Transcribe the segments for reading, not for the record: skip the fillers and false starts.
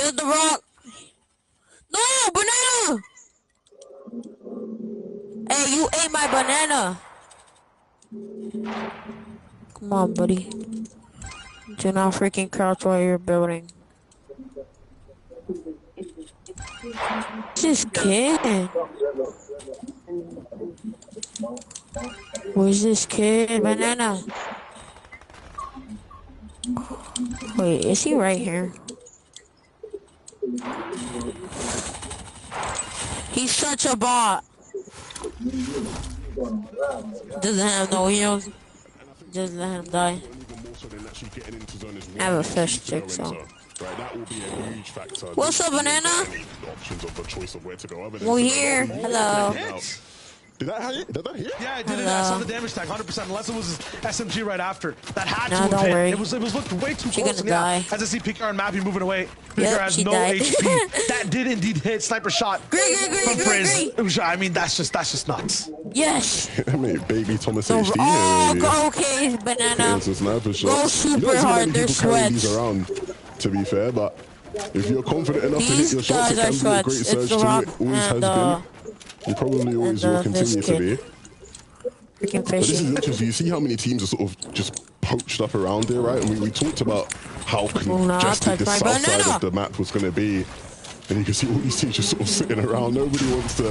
Kill the rock. No, banana. Hey, you ate my banana. Come on, buddy. Do not freaking crouch while you're building. This kid. Where's this kid? Banana. Wait, is he right here? He's such a bot. Doesn't have no heals. Just let him die. I have a fish stick, so. What's up, banana? We're here. Hello. Did that hit? Yeah, I did it. I saw the damage tag, 100%. Unless it was his SMG right after. That had to No, have don't hit. worry. It was looked way too She's close. gonna die. As I see PKR and Mappy moving away, PKR Yep, has she no died. HP. That did indeed hit. Sniper shot. Great. From Frizz. It was, I mean, that's just nuts. Yes. I mean, baby Thomas So, HD. oh, here, go, okay, banana. it's a sniper shot. Go super hard. They're these sweats. around, to be fair, but if you're confident enough to hit These your shots, it guys can are be a great sweats. surge It's the to rock it. Always has and been. You probably always will continue to be. Freaking But this is fishy. interesting. You see how many teams are sort of just poached up around here, right? And we talked about how congested the south side of the map was going to be. And you can see all these teams just sort of sitting around. Nobody wants to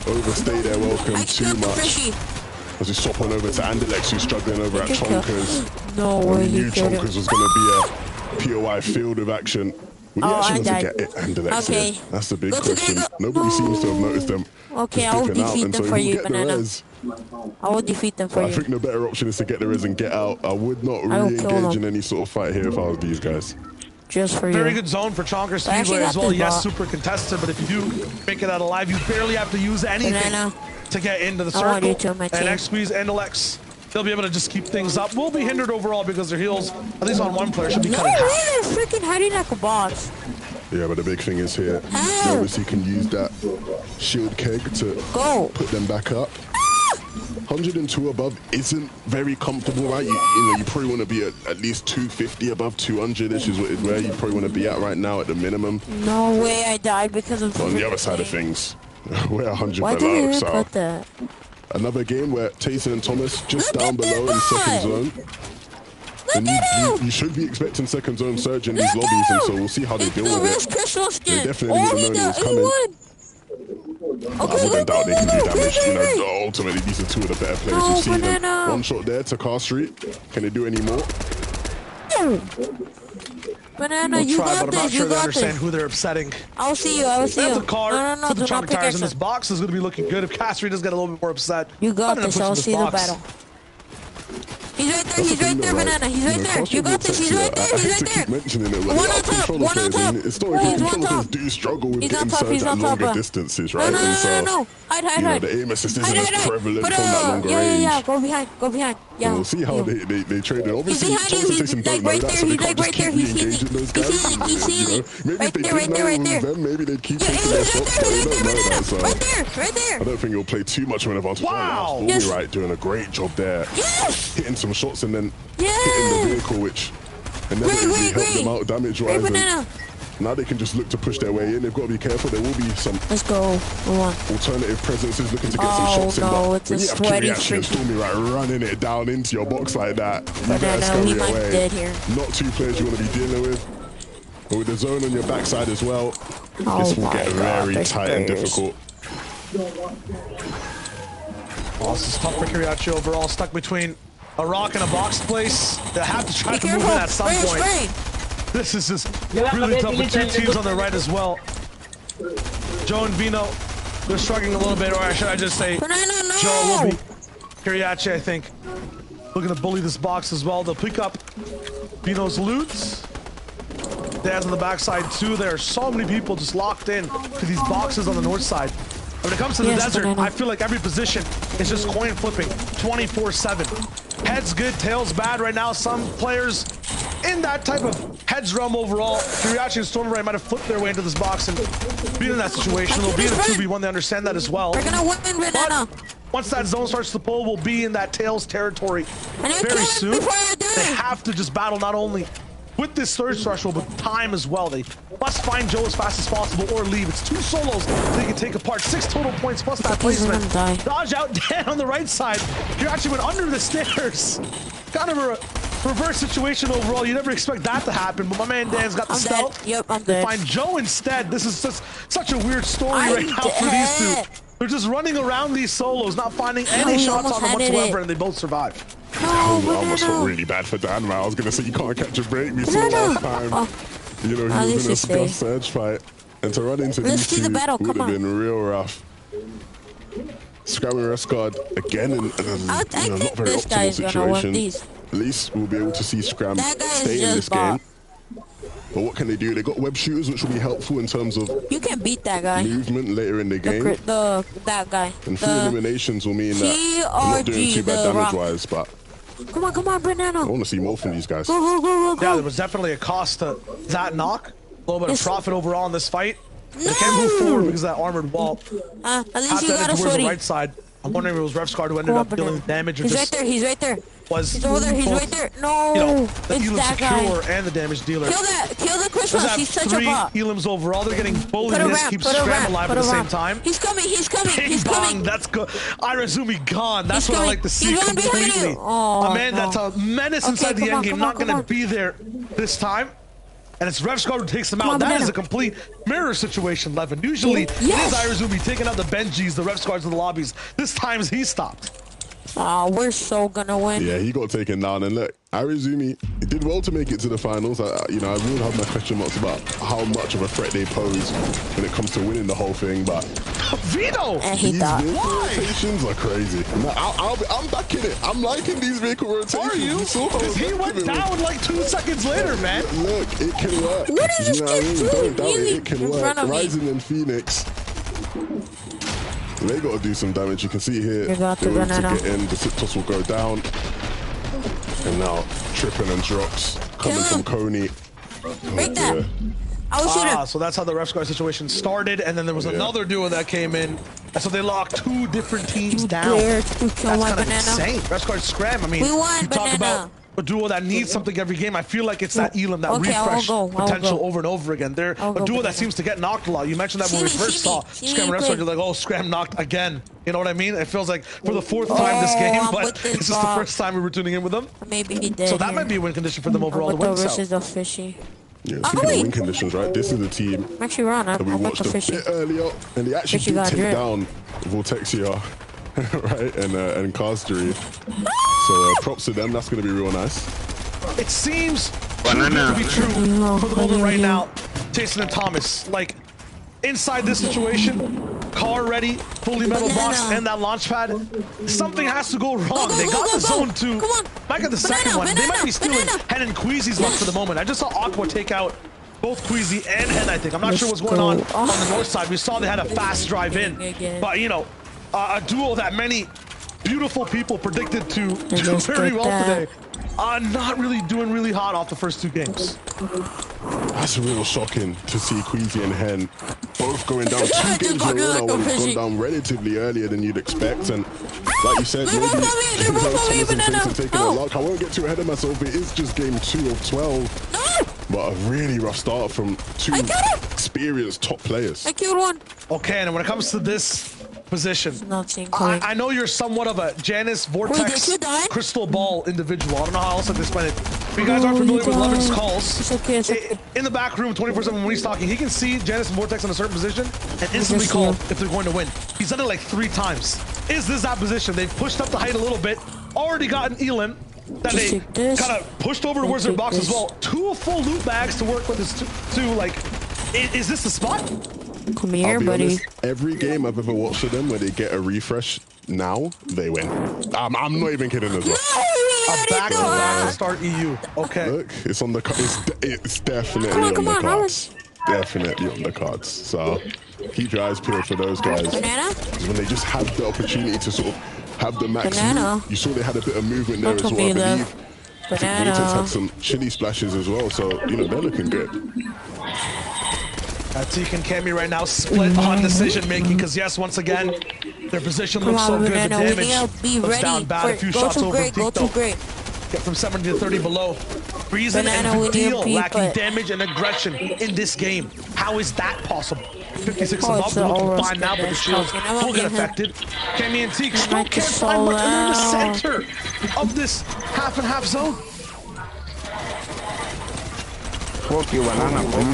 overstay their welcome too much. As we swap on over to Andalex, who's struggling over at Chonkers. No And way. we knew Chonkers was going to be a POI field of action. Well, he actually doesn't get it, Andalex. Okay. Here. That's the big Go question. together. Nobody seems to have noticed them. Okay, I will defeat them for you, banana. I will defeat them for you. I think the better option is to get the res and get out. I would not really engage in any sort of fight here if I was these guys. Just for you. Very good zone for Chonker Speedway as well. Yes, super contested, but if you do make it out alive, you barely have to use anything to get into the circle. And X-Squeeze and Alex, they'll be able to just keep things up. Will be hindered overall because their heals, at least on one player, should be cut in half. No, they're freaking hiding like a box. Yeah, but the big thing is here, obviously can use that shield keg to put them back up. 102 above isn't very comfortable, right? You know, you probably want to be at least 250 above 200. This is where you probably want to be at right now at the minimum. No way I died because of on the other side of things, we're 100 Why below. did you So put that? another game where Tayson and Thomas just down below in second zone. And you should be expecting second zone surge in these lobbies, and so we'll see how they deal with it. They definitely would have known it was coming. I wouldn't doubt they can do damage. You know, ultimately, these are two of the better players we've seen. And one shot there to Car Street. Can they do any more? Banana, you got this. You got this. Who they're upsetting. I'll see you. I'll see you. That's a car. No, Put the do not Chonker pick tires in this action. box is going to be looking good. If Cassidy does get a little bit more upset, You got this. I'll see the battle. He's right there. He's right there, banana. He's right there. You got this. He's right there. He's right there. Mentioning it, One on top. One on top. Historically, controllers do struggle with getting surge at longer distances, right? No. Hide. The aim assist isn't as prevalent from that longer range. Yeah. Go behind. Yeah. And we'll see how they trade it. Obviously, He's behind you. He's like right there. He's like right there. He's healing. He's healing. Maybe if they didn't know it was them, maybe they'd keep taking their shots, but they don't know that. So Right there. I don't think it'll play too much of an advantage. Wow. Yes. Right, doing a great job there. Yes. Hitting some shots and then hitting the vehicle, which inevitably helped them out damage-wise. Now they can just look to push their way in. They've got to be careful. There will be some alternative presences looking to get some shots in. But when you have Kiriachi and Stormy running it down into your box like that, you better scurry away. Not two players you want to be dealing with. But with the zone on your backside as well, this will get very tight and difficult. This is tough for Kiriachi overall. Stuck between a rock and a box place. They have to try to move in at some point. This is just really tough with two teams on the right as well. Joe and Vino, they're struggling a little bit, or should I just say Joe will be Kiriachi, I think. Looking to bully this box as well. They'll pick up Vino's loot. Dad's on the backside too. There are so many people just locked in to these boxes on the north side. When it comes to the desert, I feel like every position is just coin flipping 24/7. Heads good, tails bad right now. Some players in that type of heads realm overall, Kiriachi and Stormray might have flipped their way into this box and been in that situation. They'll be in a 2v1, they understand that as well. We're gonna win, banana. Once that zone starts to pull, we'll be in that tails territory very soon. They have to just battle not only with this surge threshold, with time as well. They must find Joe as fast as possible or leave. It's 2 solos they can take apart. 6 total points plus that placement. Dodge out Dan on the right side. You actually went under the stairs. Kind of a reverse situation overall. You never expect that to happen, but my man Dan's got the stealth. Yep, I'm They dead. find Joe instead. This is just such a weird story right now for these two. They're just running around these solos, not finding any shots on them whatsoever, and they both survive. I almost felt really bad for Dan, man. I was going to say, you can't catch a break. We saw last time. You know, he was in a scuff surge fight. And to run into these two would have been real rough. Scramming rest guard again in not very optimal situation. At least we'll be able to see Scram stay in this game. But what can they do? They got web shooters, which will be helpful in terms of you can beat that guy. Movement later in the game. That guy. And 3 eliminations will mean that they're not doing too bad damage-wise, but come on, Banana. I want to see more from these guys. Yeah, there was definitely a cost to that knock. A little bit of profit overall in this fight. They can't move forward because of that armored wall. At least you got a towards the right side. I'm wondering if it was Ref's card who ended up dealing damage or he's right there. He's right there. He's over there. He's right there. No, you know, the it's Elam that guy. Secure and the damage dealer. Kill the Christmas. He's such a bot. 3 Elams overall. They're getting bullied and just keep Scram alive at the same time. He's coming. He's coming. Bing He's coming. That's good. Irazumi gone. That's what I like to see He's right behind completely. you. Oh, a man that's a menace inside the endgame, not going to be there this time. And it's Revscar who takes them out. That is a complete mirror situation, Levin. Usually, it is Irazumi taking out the Benjis, the Revscars in the lobbies. This time, he stopped. Oh, we're so gonna win. Yeah, he got taken down. And look, Irazumi did well to make it to the finals. I will have my question marks about how much of a threat they pose when it comes to winning the whole thing. But Vito! And he these thought. vehicle rotations are crazy. I'm back in it. I'm liking these vehicle rotations. Are you? He went down like 2 seconds later, man. Look, it can work. What is this kid doing? Don't doubt it. It can work. Rising and Phoenix. They got to do some damage. You can see here, they're able to get in. The sit toss will go down. And now, tripping and drops coming from Coney. Break that. I'll shoot him. So that's how the Refscar situation started, and then there was another duo that came in. And so they locked 2 different teams down. That's kind of insane. Refscar Scram, I mean, you talk about a duo that needs something every game. I feel like it's that Elam, that refresh potential over and over again. They're a duo that seems to get knocked a lot. You mentioned that when we first saw Scram and Refscar, you're like, oh, Scram knocked again. You know what I mean? It feels like for the 4th time this game, but it's just the first time we were tuning in with them. Maybe he did. So that might be a win condition for them overall to win. Versus the fishy. Yeah, speaking of win conditions, right? This is a team I'm actually wrong. that we watched a bit earlier, and they actually did take down Vortexia, right? And Castery. So props to them. That's going to be real nice. It seems too good to be true for the moment right now. Jason and Thomas, like inside this situation, car ready, fully metal box, and that launch pad. Something has to go wrong. They got the zone 2. Might get the second one. They might be stealing Hen and Queasy's luck for the moment. I just saw Aqua take out both Queasy and Hen, I think. I'm not sure what's going on the north side. We saw they had a fast drive in. But, you know, a duo that many beautiful people predicted to do very well today. Not really doing really hot off the first 2 games. That's real shocking to see Queasy and Hen both going down 2 games in a row now when it's gone down relatively earlier than you'd expect. And like you said, maybe Thomas and Jason taking a luck. I won't get too ahead of myself. It is just game 2 of 12. But a really rough start from 2 experienced top players. I killed one. Okay, and when it comes to this position, I know you're somewhat of a Janice Vortex crystal ball individual. I don't know how else to explain it. If you guys aren't familiar with Levin's calls, it's okay. In the back room 24/7 when he's talking, he can see Janice and Vortex in a certain position and instantly call if they're going to win. He's done it like 3 times. Is this that position? They've pushed up the height a little bit, already gotten Elam, that they kind of pushed over towards their box as well. 2 full loot bags to work with this two. Like, is this the spot? Come here, buddy. Honest, every game I've ever watched of them where they get a refresh now, they win. I'm not even kidding as well. A back start EU. Okay. Look, it's on the it's definitely on the cards. Definitely on the cards. So keep your eyes peeled for those guys. Because when they just have the opportunity to sort of have the max loot, you saw they had a bit of movement there as well. I believe Vortex had some chili splashes as well, so you know they're looking good. Teak and Cammy right now split on decision making because yes, once again, their position looks so good. The damage looks down bad. A few shots over. Go to great. get from 70 to 30 below. Reason and Vidil lacking damage and aggression in this game. How is that possible? 56 above, they're looking fine now, but the shields will get affected. Cammy and Teak still can't find much, and they're in the center of this half and half zone. You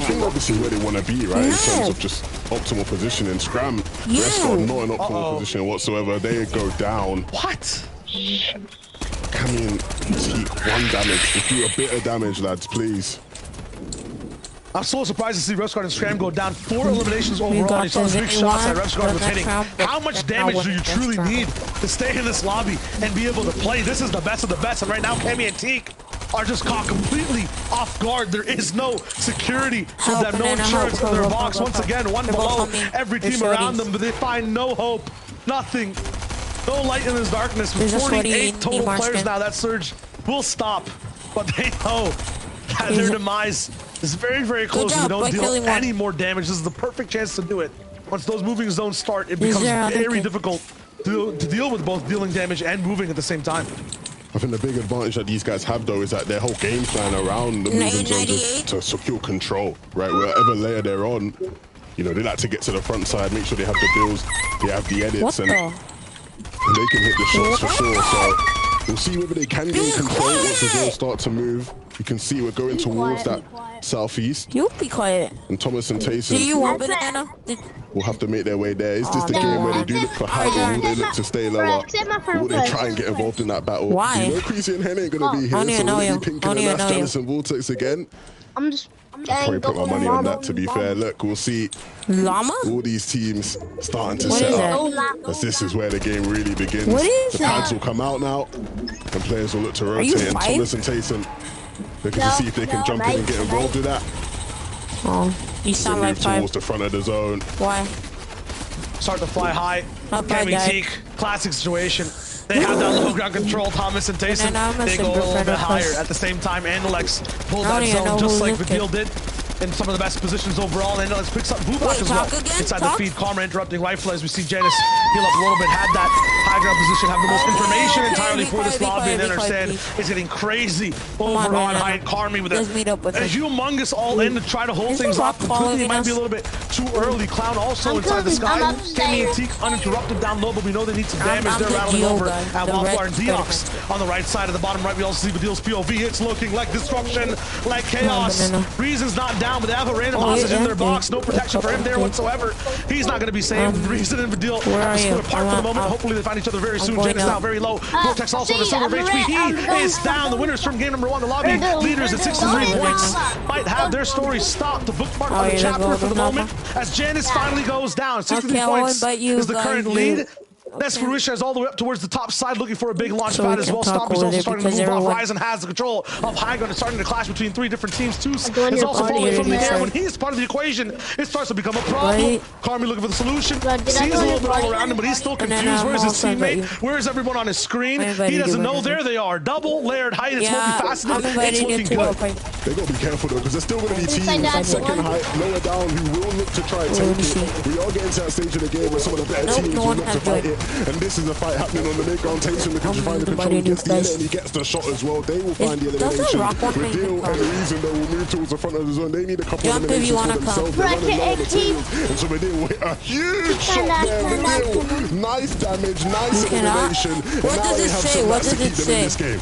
think obviously where they want to be, right? In terms of just optimal positioning. Scram, Rescott, not an optimal position whatsoever. They go down. What? Cammy and Teak, 1 damage. Just do a bit of damage, lads, please. I'm so surprised to see Rescott and Scram go down. 4 eliminations overall. You saw the big shots that Rescott was hitting. How much damage do you truly need to stay in this lobby and be able to play? This is the best of the best. And right now, Cammy and Teak are just caught completely off guard. There is no security for them, no insurance in their box. Once again, 1 below every team around them, but they find no hope, nothing, no light in this darkness. With 48 total players now, that surge will stop, but they know that their demise is very, very close. If they don't deal any more damage, this is the perfect chance to do it. Once those moving zones start, it becomes very difficult to deal with both dealing damage and moving at the same time. I think the big advantage that these guys have, though, is that their whole game plan around the moving zones is to secure control, right? Wherever layer they're on, you know, they like to get to the front side, make sure they have the builds, they have the edits, and they can hit the shots for sure. So we'll see whether they can gain control once the zones start to move. You can see we're going towards that southeast. You be quiet. And Thomas and Tayson. Do you want banana? Will have to make their way there. Is this the game where they do look for height, or will they look to stay lower? Or will they try and get involved in that battle? Why? You know Creasy and Hen ain't going to be here, so will it be Pink and Janice and Vortex again? I'm probably put my money on that, to be fair. Look, we'll see Llama? all these teams starting to set up, as this is where the game really begins. What is the pads will come out now, and players will look to rotate, and Thomas and Tayson looking to see if they can jump in and get involved with that. Oh, you sound like five. Towards the front of the zone. Why? Start to fly high. Cammy Teak, classic situation. They have that low ground control. Thomas and Tayson, they go a little bit higher. At the same time, Analex pulled that zone just like Vidil did. In some of the best positions overall. And Analex picks up Bubak as well. Inside the feed, Karma interrupting rifle as we see Janice heal up a little bit. Had that high ground position, have the most information entirely for this lobby, and understand it's getting crazy over on Hyatt. Karma with a humongous all in to try to hold things up. Completely might be a little bit too early. Clown also inside the sky. Cammy and Teak uninterrupted down low, but we know they need some damage. They're rattling over at Waffler and Deox on the right side of the bottom right. We also see Vidil's POV. It's looking like destruction, like chaos. Reason's not down, but they have a random hostage in their box. No protection for him there whatsoever. He's not going to be saved. Reason and Vidil have to split apart for the moment. Hopefully they find each other very soon. Jen is now very low. Vortex also the silver of HP. He is down. The winners from game number 1. The lobby leaders at 63 points might have their story stopped. The bookmark on the chapter for the moment as Janice finally goes down. 63 points is the current lead. Nesfarisha is all the way up towards the top side looking for a big launch pad as well. Stompy's also starting to move off. Ryzen has the control of high ground. It's starting to clash between 3 different teams. Toos is also falling from the air. When he's part of the equation, it starts to become a problem. Karmi looking for the solution. Sees a little bit all around him, but he's still confused. Where's his teammate? Where's everyone on his screen? He doesn't know. There they are. Double layered height. It's multifaceted. It's looking good. They got to be careful though, because there's still going to be teams second height, lower down, who will look to try and take it. We are getting to that stage of the game where some of the better teams will look to fight it. And this is a fight happening on the mid-ground. Tayson looking to find the control, he gets the edit, and he gets the shot as well. They will find the elimination. Vidil and Reason, they will move towards the front of the zone. They need a couple of eliminations for themselves. They're running low on the teams. And so Vidil with a huge shot there. Vidil, nice damage, nice elimination. And now they have some mats to keep them in this game.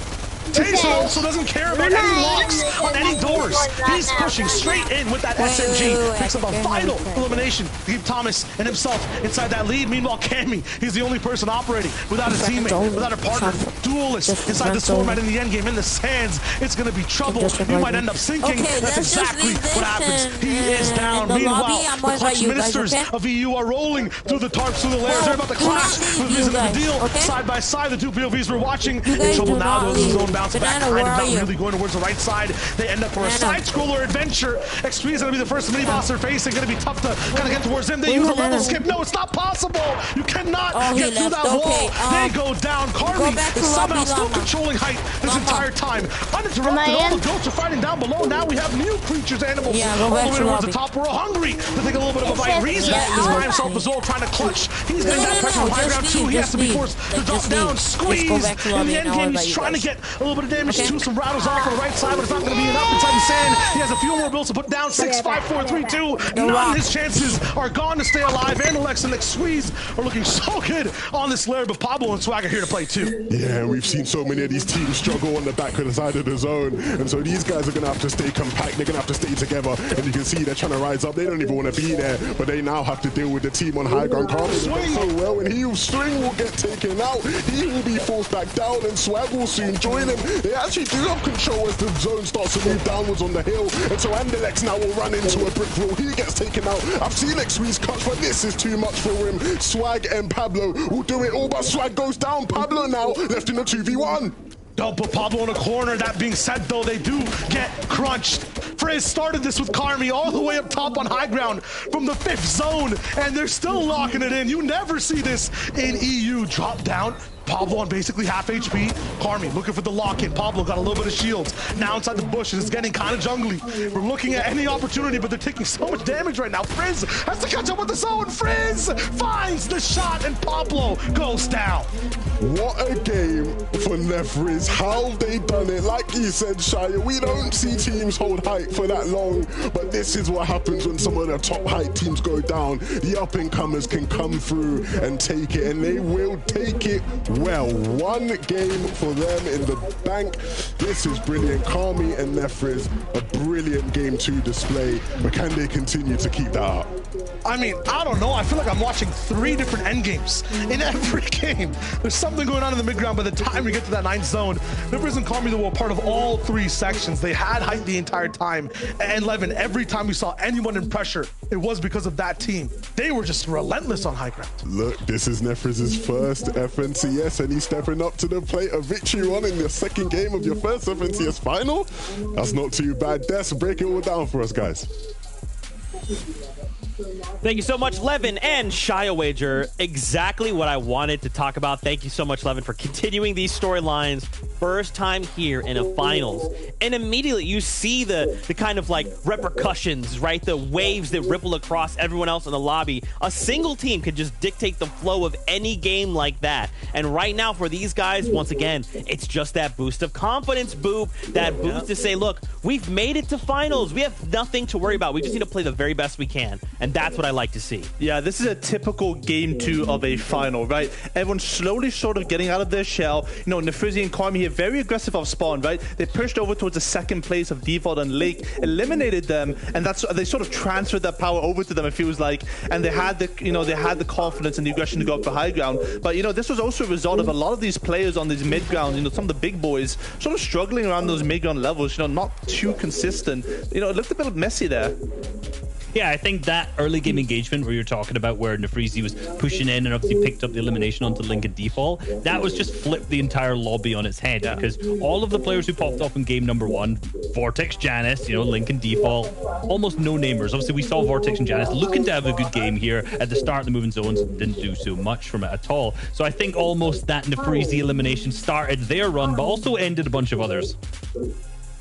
Tayson also doesn't care about any locks on any doors. He's pushing straight in with that SMG. Picks up a vital elimination to keep Thomas and himself inside that lead. Meanwhile, Cammy, he's the only person operating without a teammate, without a partner. Duelist inside this format in the endgame. In the sands, it's going to be trouble. You might end up sinking. That's exactly what happens. He is down. Meanwhile, the clutch ministers of EU are rolling through the tarps, through the layers. They're about to clash with Reason and Vidil side by side. The 2 POVs we're watching in trouble now. Those is zone bounce back, kind of not really going towards the right side. They end up for a side-scroller adventure. XP is going to be the first mini-boss they're facing. Going to be tough to kind of get towards him. They use a level skip. No, it's not possible. You cannot get through that wall. They go down. Carly is somehow still controlling height this entire time. Uninterrupted. All the goats are fighting down below. Now we have new creatures, animals, all the way towards the top. We're hungry to take a little bit of a bite. Reason is by himself as well, trying to clutch. He's getting that pressure from high ground too. He has to be forced to drop down. Squeeze. In the end game, he's trying to get a little bit of damage too. Some rattles off on the right side, but it's not going to be enough inside the sand. He has a few more builds to put down. 6, 5, 4, 3, 2. None of his chances are gone to stay alive. And Alex and Squeeze are looking so good on this layer, but Pablo and Swag are here to play too. Yeah, we've seen so many of these teams struggle on the back side of the zone, and so these guys are going to have to stay compact. They're going to have to stay together, and you can see they're trying to rise up. They don't even want to be there, but they now have to deal with the team on high ground. Carmen's done so well, and Swing will get taken out. He will be forced back down, and Swag will soon join him. They actually do have control as the zone starts to move downwards on the hill, and so Andelex now will run into a brick wall. He gets taken out. I've seen Squeeze clutch, but this is too much for him. Swag and Pablo will do it all, but Swag goes down. Pablo now left in a 2v1. Don't put Pablo in a corner. That being said, though, they do get crunched. Frizz started this with Carmi all the way up top on high ground from the 5th zone, and they're still locking it in. You never see this in EU. Drop down. Pablo on basically half HP. Carmi looking for the lock-in. Pablo got a little bit of shields. Now inside the bushes, it's getting kind of jungly. We're looking at any opportunity, but they're taking so much damage right now. Frizz has to catch up with the zone. Frizz finds the shot, and Pablo goes down. What a game for Nefriz. How they done it. Like you said, Shia, we don't see teams hold height for that long, but this is what happens when some of the top height teams go down. The up-and-comers can come through and take it, and they will take it well. One game for them in the bank. This is brilliant. Carmi and Nefriz, a brilliant game to display, but can they continue to keep that up? I mean, I don't know. I feel like I'm watching 3 different end games in every game. There's something going on in the mid ground. By the time we get to that 9th zone, Nefriz and Carmi were part of all 3 sections. They had height the entire time. And Levin, every time we saw anyone in pressure, it was because of that team. They were just relentless on high ground. Look, this is Nefriz's first FNCS, and he's stepping up to the plate. A victory won in your 2nd game of your first FNCS final. That's not too bad. Des, break it all down for us, guys. Thank you so much, Levin and Shia Wager. Exactly what I wanted to talk about. Thank you so much, Levin, for continuing these storylines. First time here in a finals. And immediately you see the kind of like repercussions, right? The waves that ripple across everyone else in the lobby. A single team could just dictate the flow of any game like that. And right now for these guys, once again, it's just that boost of confidence, Boop. That boost to say, look, we've made it to finals. We have nothing to worry about. We just need to play the very best we can. And that's what I like to see. Yeah, this is a typical game 2 of a final, right? Everyone's slowly sort of getting out of their shell. You know, Nefrizi and Carmi here, very aggressive off spawn, right? They pushed over towards the 2nd place of Default and Lake, eliminated them, and they sort of transferred that power over to them, it feels like. And they had the, you know, they had the confidence and the aggression to go up for high ground. But, you know, this was also a result of a lot of these players on these mid ground, you know, some of the big boys sort of struggling around those mid ground levels, you know, not too consistent. You know, it looked a bit messy there. Yeah, I think that early game engagement where you're talking about where Nefrizi was pushing in and obviously picked up the elimination onto Link and Default, that was just flipped the entire lobby on its head, because all of the players who popped up in game number 1, Vortex, Janice, you know, Link and Default, almost no namers. Obviously, we saw Vortex and Janice looking to have a good game here at the start of the moving zones, didn't do so much from it at all. So I think almost that Nefrizi elimination started their run, but also ended a bunch of others.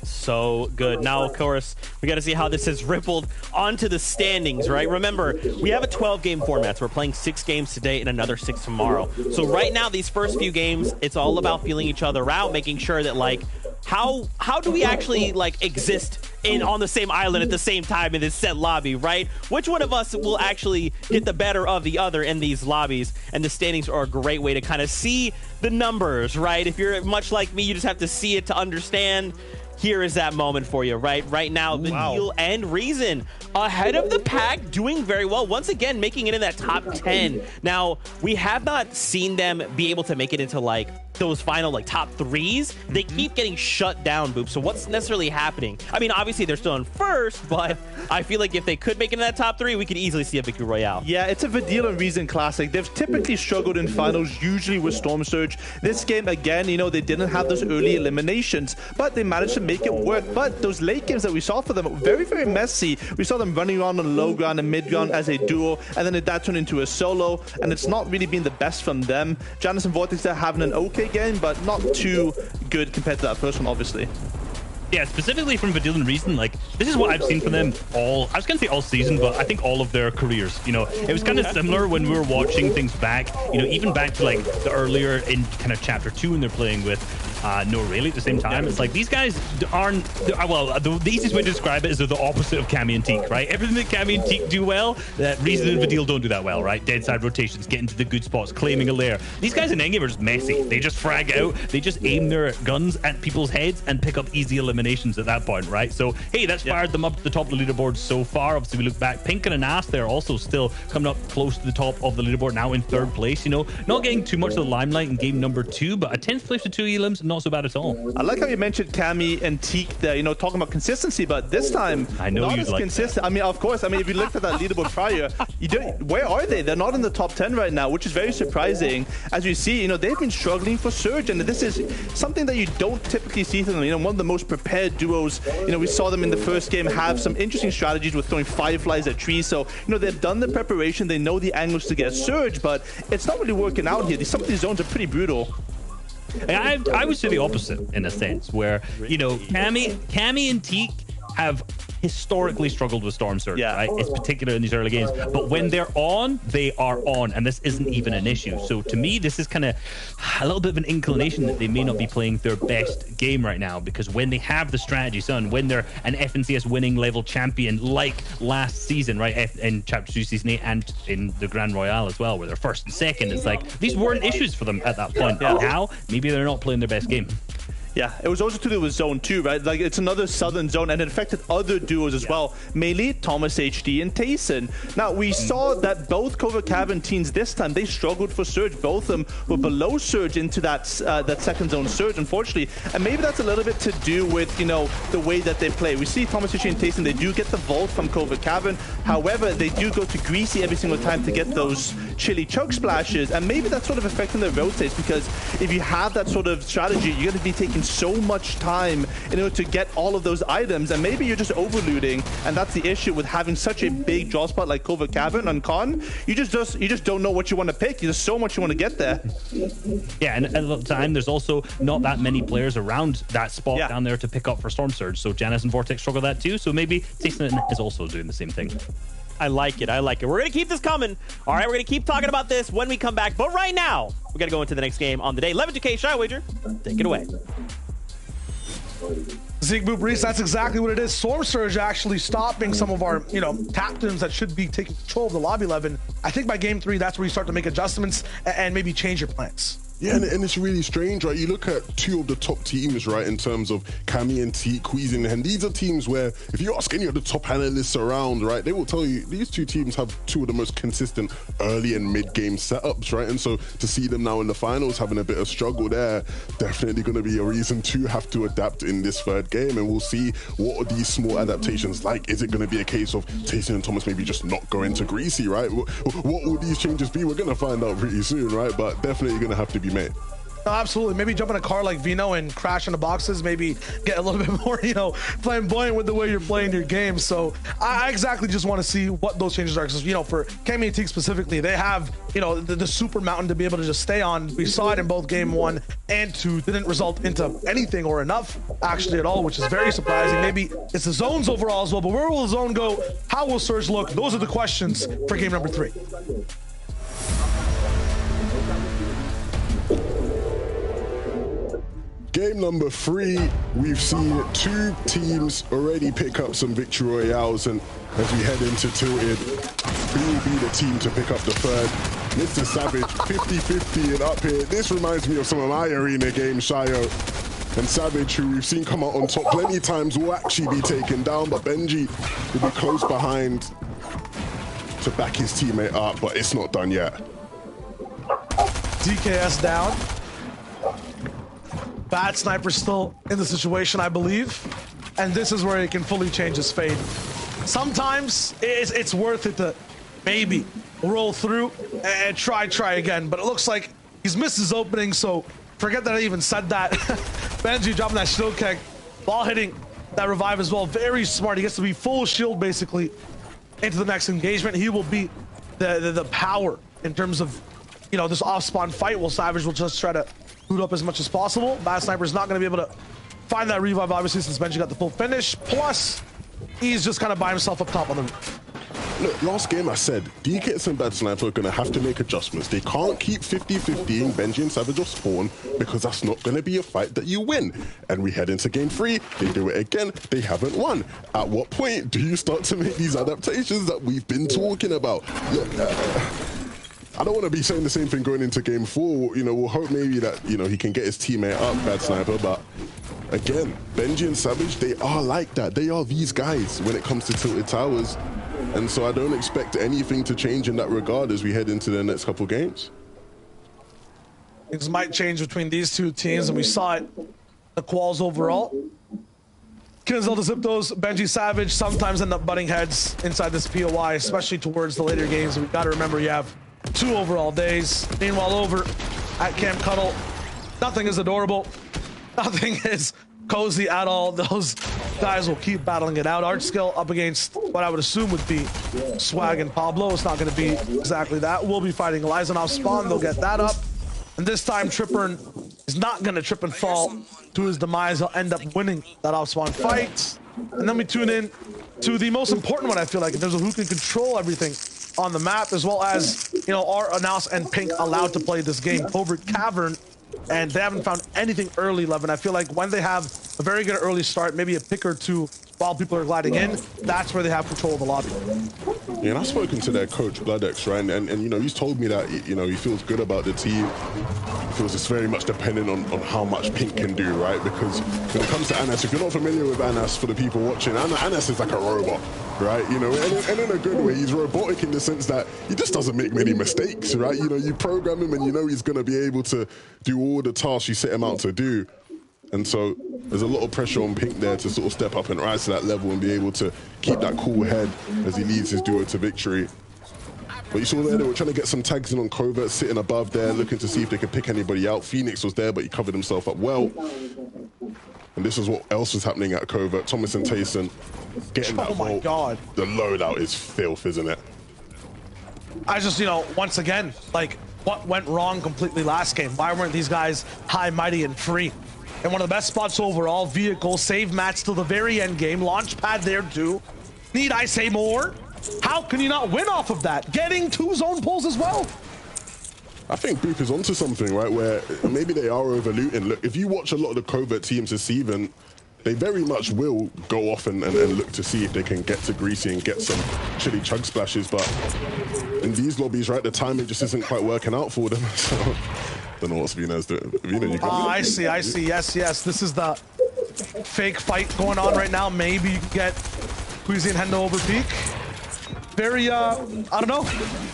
So good. Now, of course, we got to see how this has rippled onto the standings, right? Remember, we have a 12-game format, so we're playing 6 games today and another 6 tomorrow. So right now, these first few games, it's all about feeling each other out, making sure that, like, how do we actually, like, exist on the same island at the same time in this set lobby, right? Which one of us will actually get the better of the other in these lobbies? And the standings are a great way to kind of see the numbers, right? If you're much like me, you just have to see it to understand. Here is that moment for you, right? Right now, Vanille and Reason ahead of the pack, doing very well. Once again, making it in that top 10. Now, we have not seen them be able to make it into, like, those final, like, top 3s. They keep getting shut down, Boop. So what's necessarily happening? I mean, obviously, they're still in first, but I feel like if they could make it in that top 3, we could easily see a victory royale. Yeah, it's a Vanille and Reason classic. They've typically struggled in finals, usually with Storm Surge. This game, again, you know, they didn't have those early eliminations, but they managed to make it work. But those late games that we saw for them were very, very messy. We saw them running around on low ground and mid ground as a duo, and then that turned into a solo, and it's not really been the best from them. Janice and Vortex are having an okay game, but not too good compared to that first one, obviously. Yeah, specifically from Vanille and Reason, like, this is what I've seen from them all, I was going to say all season, but I think all of their careers. You know, it was kind of similar when we were watching things back, you know, even back to, like, the earlier in kind of chapter 2 when they're playing with No, really, at the same time. It's like these guys aren't, well, the easiest way to describe it is they're the opposite of Cammy and Teak, right? Everything that Cammy and Teak do well, that Reason and Vidal don't do that well, right? Dead side rotations, get into the good spots, claiming a lair. These guys in endgame are just messy. They just frag out, they just aim their guns at people's heads and pick up easy eliminations at that point, right? So, hey, that's fired them up to the top of the leaderboard so far. Obviously, we look back, Pinkin and Ass, they're also still coming up close to the top of the leaderboard, now in 3rd place, you know, not getting too much of the limelight in game number 2, but a 10th place with 2 elims, not so bad at all. I like how you mentioned Cammy and Teak there, you know, talking about consistency, but this time, I know not as like consistent. That. I mean, of course, I mean, if you looked at that leaderboard prior, where are they? They're not in the top 10 right now, which is very surprising. As you see, you know, they've been struggling for Surge, and this is something that you don't typically see from them. You know, one of the most prepared duos. You know, we saw them in the first game have some interesting strategies with throwing fireflies at trees. So, you know, they've done the preparation. They know the angles to get Surge, but it's not really working out here. Some of these zones are pretty brutal. I would say the opposite in a sense, where, you know, Cammy and Teak have historically struggled with Storm Surge, right? It's particular in these early games. But when they're on, they are on, and this isn't even an issue. So to me, this is kind of a little bit of an inclination that they may not be playing their best game right now, because when they have the strategy, when they're an FNCS winning level champion like last season, right, in Chapter 2 Season 8 and in the Grand Royale as well, where they're 1st and 2nd, it's like these weren't issues for them at that point. Now, maybe they're not playing their best game. Yeah, it was also to do with Zone 2, right? Like, it's another southern zone, and it affected other duos as well. Mainly Thomas HD and Tayson. Now, we saw that both Covert Cavern teams this time, they struggled for Surge. Both of them were below Surge into that second zone Surge, unfortunately. And maybe that's a little bit to do with, you know, the way that they play. We see Thomas HD and Tayson, they do get the vault from Covert Cavern. However, they do go to Greasy every single time to get those chili chug splashes. And maybe that's sort of affecting their rotates, because if you have that sort of strategy, you're going to be taking so much time in order to get all of those items, and maybe you're just overlooting, and that's the issue with having such a big draw spot like Covert Cavern on Con. You just don't know what you want to pick. There's so much you want to get there. Yeah, and at the time, there's also not that many players around that spot down there to pick up for Storm Surge. So Janus and Vortex struggle that too. So maybe Tayson is also doing the same thing. I like it. I like it. We're going to keep this coming. All right, we're going to keep talking about this when we come back. But right now, we're going to go into the next game on the day. 11-2K Shy Wager. Take it away. Zeke Boop Reese, that's exactly what it is. Storm Surge actually stopping some of our, you know, captains that should be taking control of the lobby 11. I think by game 3, that's where you start to make adjustments and maybe change your plans. Yeah, and it's really strange, right? You look at 2 of the top teams, right, in terms of Cammy and Teak, Queasy, and these are teams where if you ask any of the top analysts around, right, they will tell you these 2 teams have 2 of the most consistent early and mid-game setups, right? And so to see them now in the finals having a bit of struggle there, definitely going to be a reason to have to adapt in this 3rd game, and we'll see what are these small adaptations like. Is it going to be a case of Tayson and Thomas maybe just not going to Greasy, right? What will these changes be? We're going to find out pretty soon, right? But definitely going to have to be made. No, absolutely. Maybe jump in a car like Vino and crash into boxes. Maybe get a little bit more, you know, flamboyant with the way you're playing your game. So I exactly just want to see what those changes are. Because, you know, for Cammy and Teak specifically, they have, you know, the super mountain to be able to just stay on. We saw it in both game 1 and 2. Didn't result into anything or enough actually at all, which is very surprising. Maybe it's the zones overall as well. But where will the zone go? How will Surge look? Those are the questions for game number 3. Game number 3, we've seen 2 teams already pick up some victory royales, and as we head into Tilted, who will be the team to pick up the 3rd? Mr. Savage, 50-50 and up here. This reminds me of some of my arena games, Shayo. And Savage, who we've seen come out on top plenty of times, will actually be taken down, but Benji will be close behind to back his teammate up, but it's not done yet. DKS down. Bad Sniper still in the situation, I believe. And this is where he can fully change his fate. Sometimes it's worth it to maybe roll through and try again. But it looks like he's missed his opening, so forget that I even said that. Benji dropping that shield keg, ball hitting that revive as well. Very smart. He gets to be full shield basically into the next engagement. He will be the power in terms of, you know, this off-spawn fight. While Savage will just try to boot up as much as possible. Bad Sniper is not going to be able to find that revive, obviously, since Benji got the full finish. Plus, he's just kind of by himself up top on the roof. Look, last game I said, DKS and Bad Sniper are going to have to make adjustments. They can't keep 50-50 in Benji and Savage off spawn because that's not going to be a fight that you win. And we head into game 3, they do it again, they haven't won. At what point do you start to make these adaptations that we've been talking about? Look, I don't want to be saying the same thing going into game 4. You know, we'll hope maybe that, you know, he can get his teammate up, Bad Sniper, but again, Benji and Savage, they are like that. They are these guys when it comes to Tilted Towers. And so I don't expect anything to change in that regard as we head into the next couple games. Things might change between these two teams, and we saw it, the quals overall. Kinzel to zip those, Benji Savage sometimes end up butting heads inside this POI, especially towards the later games. We've got to remember you have 2 overall days. Meanwhile, over at Camp Cuddle, nothing is adorable. Nothing is cozy at all. Those guys will keep battling it out. Art Skill up against what I would assume would be Swag and Pablo. It's not going to be exactly that. We'll be fighting Eliza off spawn. They'll get that up. And this time, Tripper is not going to trip and fall to his demise. He'll end up winning that off spawn fight. And then we tune in to the most important one, I feel like, in terms of who can control everything on the map, as well as, you know, are Anas and Pink allowed to play this game? Covert Cavern, and they haven't found anything early, Levin. I feel like when they have a very good early start, maybe a pick or two while people are gliding in, that's where they have control of the lobby. Yeah, and I've spoken to their coach, Bloodex, right? And you know, he's told me that, you know, he feels good about the team. He feels it's very much dependent on how much Pink can do, right? Because when it comes to Anas, if you're not familiar with Anas, for the people watching, Anas is like a robot, right? You know, and in a good way, he's robotic in the sense that he just doesn't make many mistakes, right? You know, you program him and you know he's going to be able to do all the tasks you set him out to do. And so there's a lot of pressure on Pink there to sort of step up and rise to that level and be able to keep that cool head as he leads his duo to victory. But you saw there, they were trying to get some tags in on Covert, sitting above there, looking to see if they could pick anybody out. Phoenix was there, but he covered himself up well. And this is what else was happening at Covert. Thomas and Tayson getting that vault. Oh my God. The loadout is filth, isn't it? I just, you know, once again, like, what went wrong completely last game? Why weren't these guys high, mighty, and free? And one of the best spots overall, vehicle, save match till the very end game, launch pad there too. Need I say more? How can you not win off of that? Getting 2 zone pulls as well. I think Boop is onto something, right, where maybe they are over-looting. Look, if you watch a lot of the Covert teams this season, they very much will go off and look to see if they can get to Greasy and get some chili chug splashes, but in these lobbies, right, the timing just isn't quite working out for them. So don't know what Vina's doing. Vina, you I see. Yes. This is the fake fight going on right now. Maybe you can get Queasy and Hendo over peak. Very, I don't know.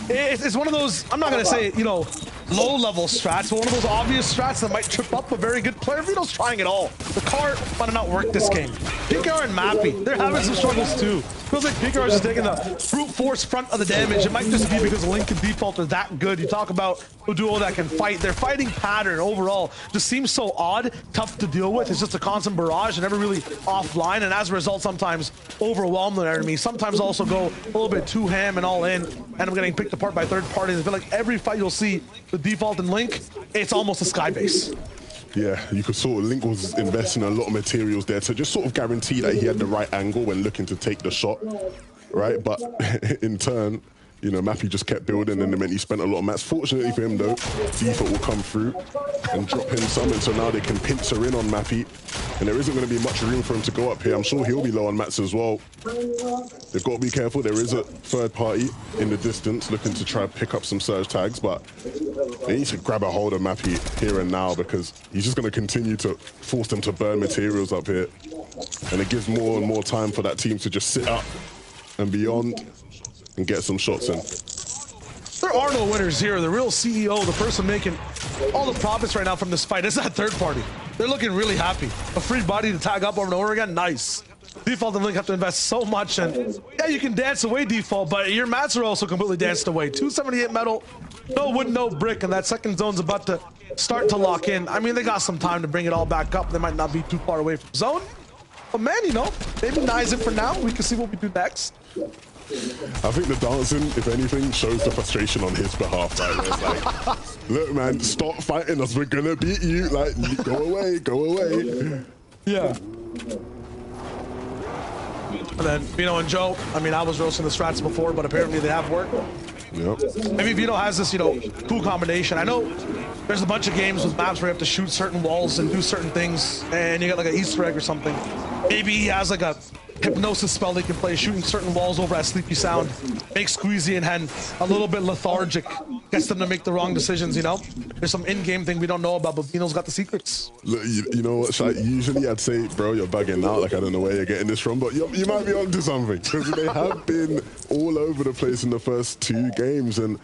It's one of those, I'm not going to say, you know, low-level strats, but one of those obvious strats that might trip up a very good player. Vito's trying it all. The car might not work this game. PKR and Mappy, they're having some struggles too. Feels like PKR is just taking the brute force front of the damage. It might just be because Link and Default are that good. You talk about a duo that can fight. Their fighting pattern overall just seems so odd, tough to deal with. It's just a constant barrage and never really offline, and as a result, sometimes overwhelm their enemy. Sometimes also go a little bit too ham and all in, and I'm getting picked apart by third parties. I feel like every fight you'll see the Default and Link, it's almost a sky base. Yeah, you could sort of, Link was investing a lot of materials there to just sort of guarantee that he had the right angle when looking to take the shot, right? But in turn, you know, Mappy just kept building, and it meant he spent a lot of mats. Fortunately for him, though, Default will come through and drop him some, and so now they can pincer in on Mappy, and there isn't going to be much room for him to go up here. I'm sure he'll be low on mats as well. They've got to be careful. There is a third party in the distance looking to try and pick up some surge tags, but they need to grab a hold of Mappy here and now because he's just going to continue to force them to burn materials up here, and it gives more and more time for that team to just sit up and beyond and get some shots in. There are no winners here. The real CEO, the person making all the profits right now from this fight, is that third party. They're looking really happy. A free body to tag up over and over again, nice. Default and Link have to invest so much, and yeah, you can dance away Default, but your mats are also completely danced away. 278 metal, no wood, no brick, and that second zone's about to start to lock in. I mean, they got some time to bring it all back up. They might not be too far away from zone, but man, you know, maybe nice it for now. We can see what we do next. I think the dancing, if anything, shows the frustration on his behalf. Right? It's like, look, man, stop fighting us. We're gonna beat you. Like, go away, go away. Yeah. And then Vino and Joe, I mean, I was roasting the strats before, but apparently they have worked. Yep. Maybe Vino has this, you know, cool combination. I know there's a bunch of games with maps where you have to shoot certain walls and do certain things, and you get like an Easter egg or something. Maybe he has like a hypnosis spell they can play, shooting certain walls over at Sleepy Sound, makes Squeezy and Hen a little bit lethargic, gets them to make the wrong decisions, you know? There's some in-game thing we don't know about, but Vino's got the secrets. Look, you know what, Shai? Usually I'd say, bro, you're bugging out. Like, I don't know where you're getting this from, but you might be onto something, because they have been all over the place in the first 2 games, and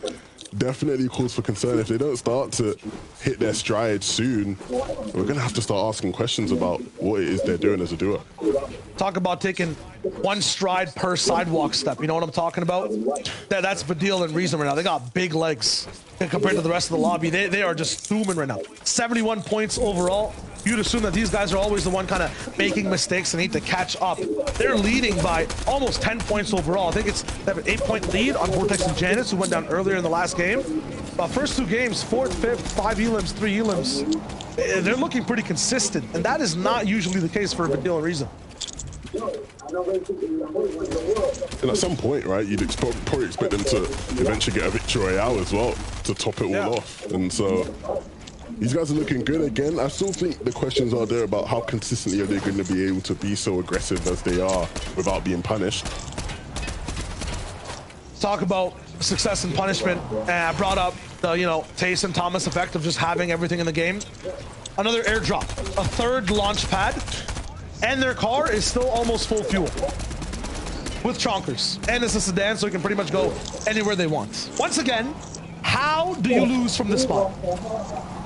definitely cause for concern. If they don't start to hit their stride soon, we're going to have to start asking questions about what it is they're doing as a duo. Talk about taking 1 stride per sidewalk step. You know what I'm talking about? That's Badil and Reason right now. They got big legs compared to the rest of the lobby. They are just zooming right now. 71 points overall. You'd assume that these guys are always the one kind of making mistakes and need to catch up. They're leading by almost 10 points overall. I think they have an 8-point lead on Vortex and Janice, who went down earlier in the last game. First 2 games, 4th, 5th, 5 elims, 3 elims. They're looking pretty consistent, and that is not usually the case for Badil and Reason. And at some point, right, you'd probably expect them to eventually get a victory royale as well to top it all off. And so these guys are looking good again. I still think the questions are there about how consistently are they going to be able to be so aggressive as they are without being punished. Talk about success and punishment. I brought up the, you know, Tace and Thomas effect of just having everything in the game. Another airdrop, a 3rd launch pad, and their car is still almost full fuel with chonkers. And it's a sedan, so you can pretty much go anywhere they want. Once again, how do you lose from this spot?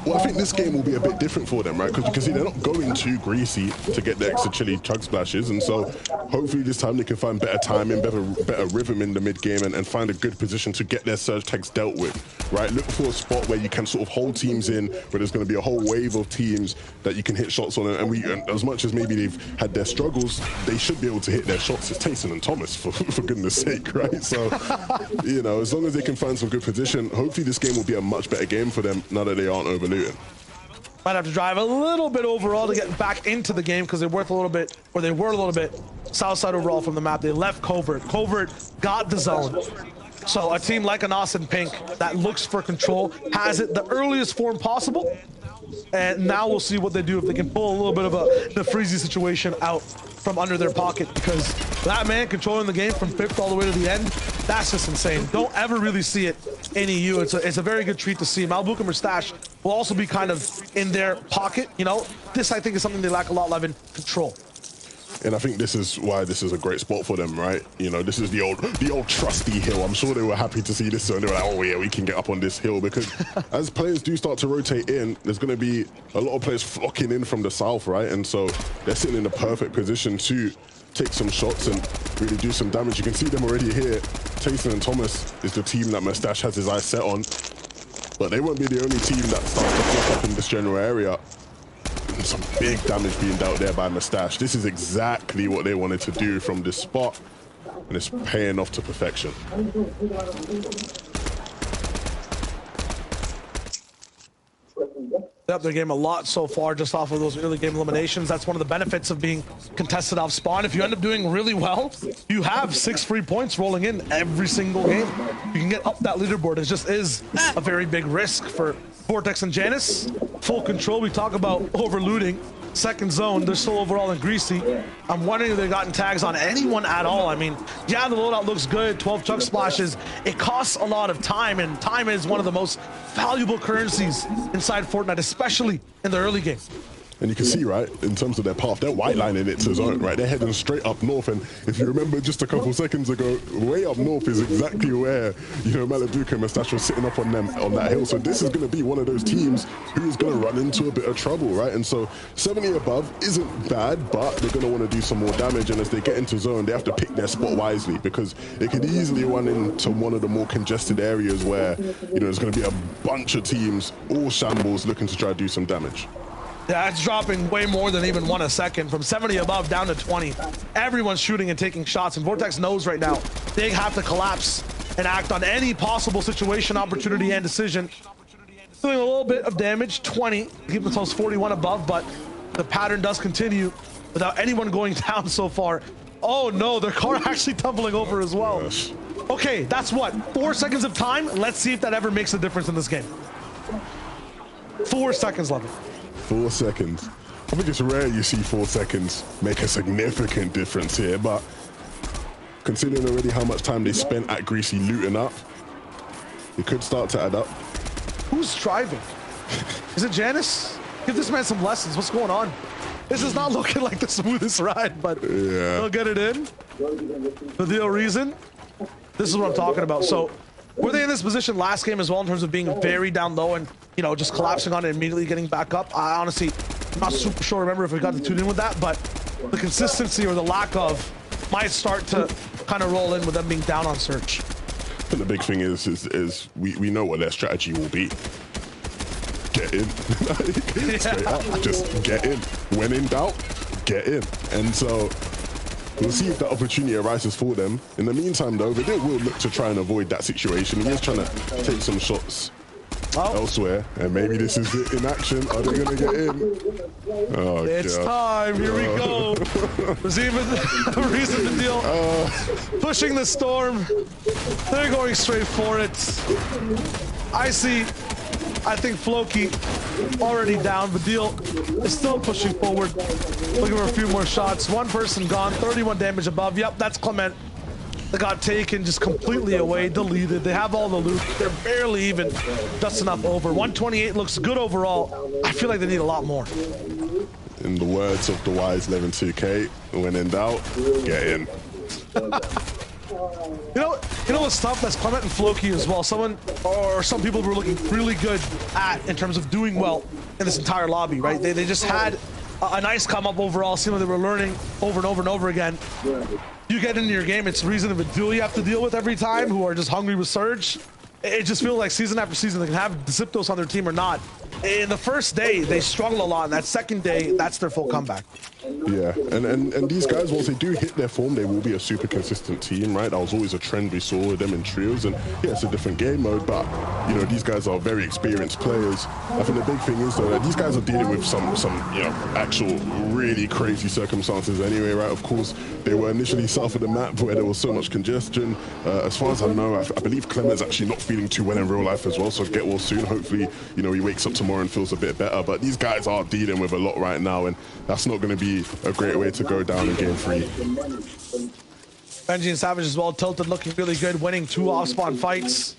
Well, I think this game will be a bit different for them, right? Because you can see they're not going too greasy to get the extra chili chug splashes, and so hopefully this time they can find better timing, better rhythm in the mid game, and find a good position to get their surge tags dealt with, right? Look for a spot where you can sort of hold teams in, where there's going to be a whole wave of teams that you can hit shots on, and as much as maybe they've had their struggles, they should be able to hit their shots. It's Tayson and Thomas, for goodness sake, right? So, you know, as long as they can find some good position, hopefully this game will be a much better game for them now that they aren't overlooting. Might have to drive a little bit overall to get back into the game because they were a little bit south side overall from the map. They left Covert. Covert got the zone. So a team like an Austin Pink that looks for control has it the earliest form possible. And now we'll see what they do if they can pull a little bit of the Freezy situation out from under their pocket, because that man controlling the game from 5th all the way to the end, that's just insane. Don't ever really see it in EU. It's a very good treat to see. Malbuka and Mustache will also be kind of in their pocket, you know. This, I think, is something they lack a lot, Levin, control. And I think this is why this is a great spot for them, right? You know, this is the old trusty hill. I'm sure they were happy to see this, and they were like, oh yeah, we can get up on this hill, because as players do start to rotate in, there's going to be a lot of players flocking in from the south, right? And so they're sitting in the perfect position to take some shots and really do some damage. You can see them already here. Tayson and Thomas is the team that Mustache has his eyes set on, but they won't be the only team that starts to flock up in this general area. Some big damage being dealt there by Mustache. This is exactly what they wanted to do from this spot, and it's paying off to perfection. Up their game a lot so far just off of those early game eliminations. That's one of the benefits of being contested off spawn. If you end up doing really well, you have 6 free points rolling in every single game. You can get up that leaderboard. It just is a very big risk for Vortex and Janice. Full control. We talk about overlooting. Second zone, they're still overall in greasy. I'm wondering if they've gotten tags on anyone at all. I mean, yeah, the loadout looks good, 12 chug splashes. It costs a lot of time, and time is one of the most valuable currencies inside Fortnite, especially in the early game. And you can see, right, in terms of their path, they're white lining it to zone, right? They're heading straight up north. And if you remember just a couple seconds ago, way up north is exactly where, you know, Malibuka and Mustache was sitting up on them on that hill. So this is going to be one of those teams who is going to run into a bit of trouble, right? And so 70 above isn't bad, but they're going to want to do some more damage. And as they get into zone, they have to pick their spot wisely, because it could easily run into one of the more congested areas where, you know, there's going to be a bunch of teams, all shambles, looking to try to do some damage. Yeah, it's dropping way more than even 1 a second, from 70 above down to 20. Everyone's shooting and taking shots, and Vortex knows right now they have to collapse and act on any possible situation, opportunity, and decision. Doing a little bit of damage, 20, keep themselves 41 above, but the pattern does continue without anyone going down so far Oh no, their car actually tumbling over as well. Gosh. Okay, that's what? 4 seconds of time? Let's see if that ever makes a difference in this game. 4 seconds left. 4 seconds. I think it's rare you see 4 seconds make a significant difference here, but considering already how much time they spent at Greasy looting up, it could start to add up. Who's driving? Is it Janice? Give this man some lessons. What's going on? This is not looking like the smoothest ride, but yeah, they'll get it in. For the reason, this is what I'm talking about. So were they in this position last game as well in terms of being very down low and, you know, just collapsing on it and immediately getting back up? I honestly, I'm not super sure. Remember if we got to tune in with that, but the consistency or the lack of might start to kind of roll in with them being down on search. I think the big thing is we know what their strategy will be. Get in. Straight up, just get in. When in doubt, get in. And so we'll see if that opportunity arises for them. In the meantime, though, they will look to try and avoid that situation. He is trying to take some shots elsewhere, and maybe this is it in action. Are they going to get in? Oh, it's time. Here we go. There's even a reason to deal. Pushing the storm. They're going straight for it. I think Floki already down, but Deal is still pushing forward. Looking for a few more shots. One person gone, 31 damage above. Yep, that's Clement. They got taken just completely away, deleted. They have all the loot. They're barely even just enough over. 128 looks good overall. I feel like they need a lot more. In the words of the wise 11-2K, when in doubt, get in. You know what's tough? That's Clement and Floki as well. Some people were looking really good at in terms of doing well in this entire lobby, right? They just had a nice come up overall. Seemed like they were learning over and over and over again. You get into your game, it's reasonable duel you have to deal with every time, who are just hungry with Surge. It just feels like season after season they can have Ziptos on their team or not. In the first day, they struggle a lot. And that second day, that's their full comeback. Yeah, and these guys, once they do hit their form, they will be a super consistent team, right? That was always a trend we saw with them in trios, and yeah, it's a different game mode, but you know, these guys are very experienced players. I think the big thing is though that these guys are dealing with some you know, actual really crazy circumstances anyway, right? Of course, they were initially south of the map where there was so much congestion. As far as I know, I believe Clement's actually not feeling too well in real life as well, so get well soon. Hopefully, you know, he wakes up tomorrow and feels a bit better, but these guys are dealing with a lot right now, and that's not going to be a great way to go down in game 3. Benji and Savage as well, tilted, looking really good, winning 2 off-spawn fights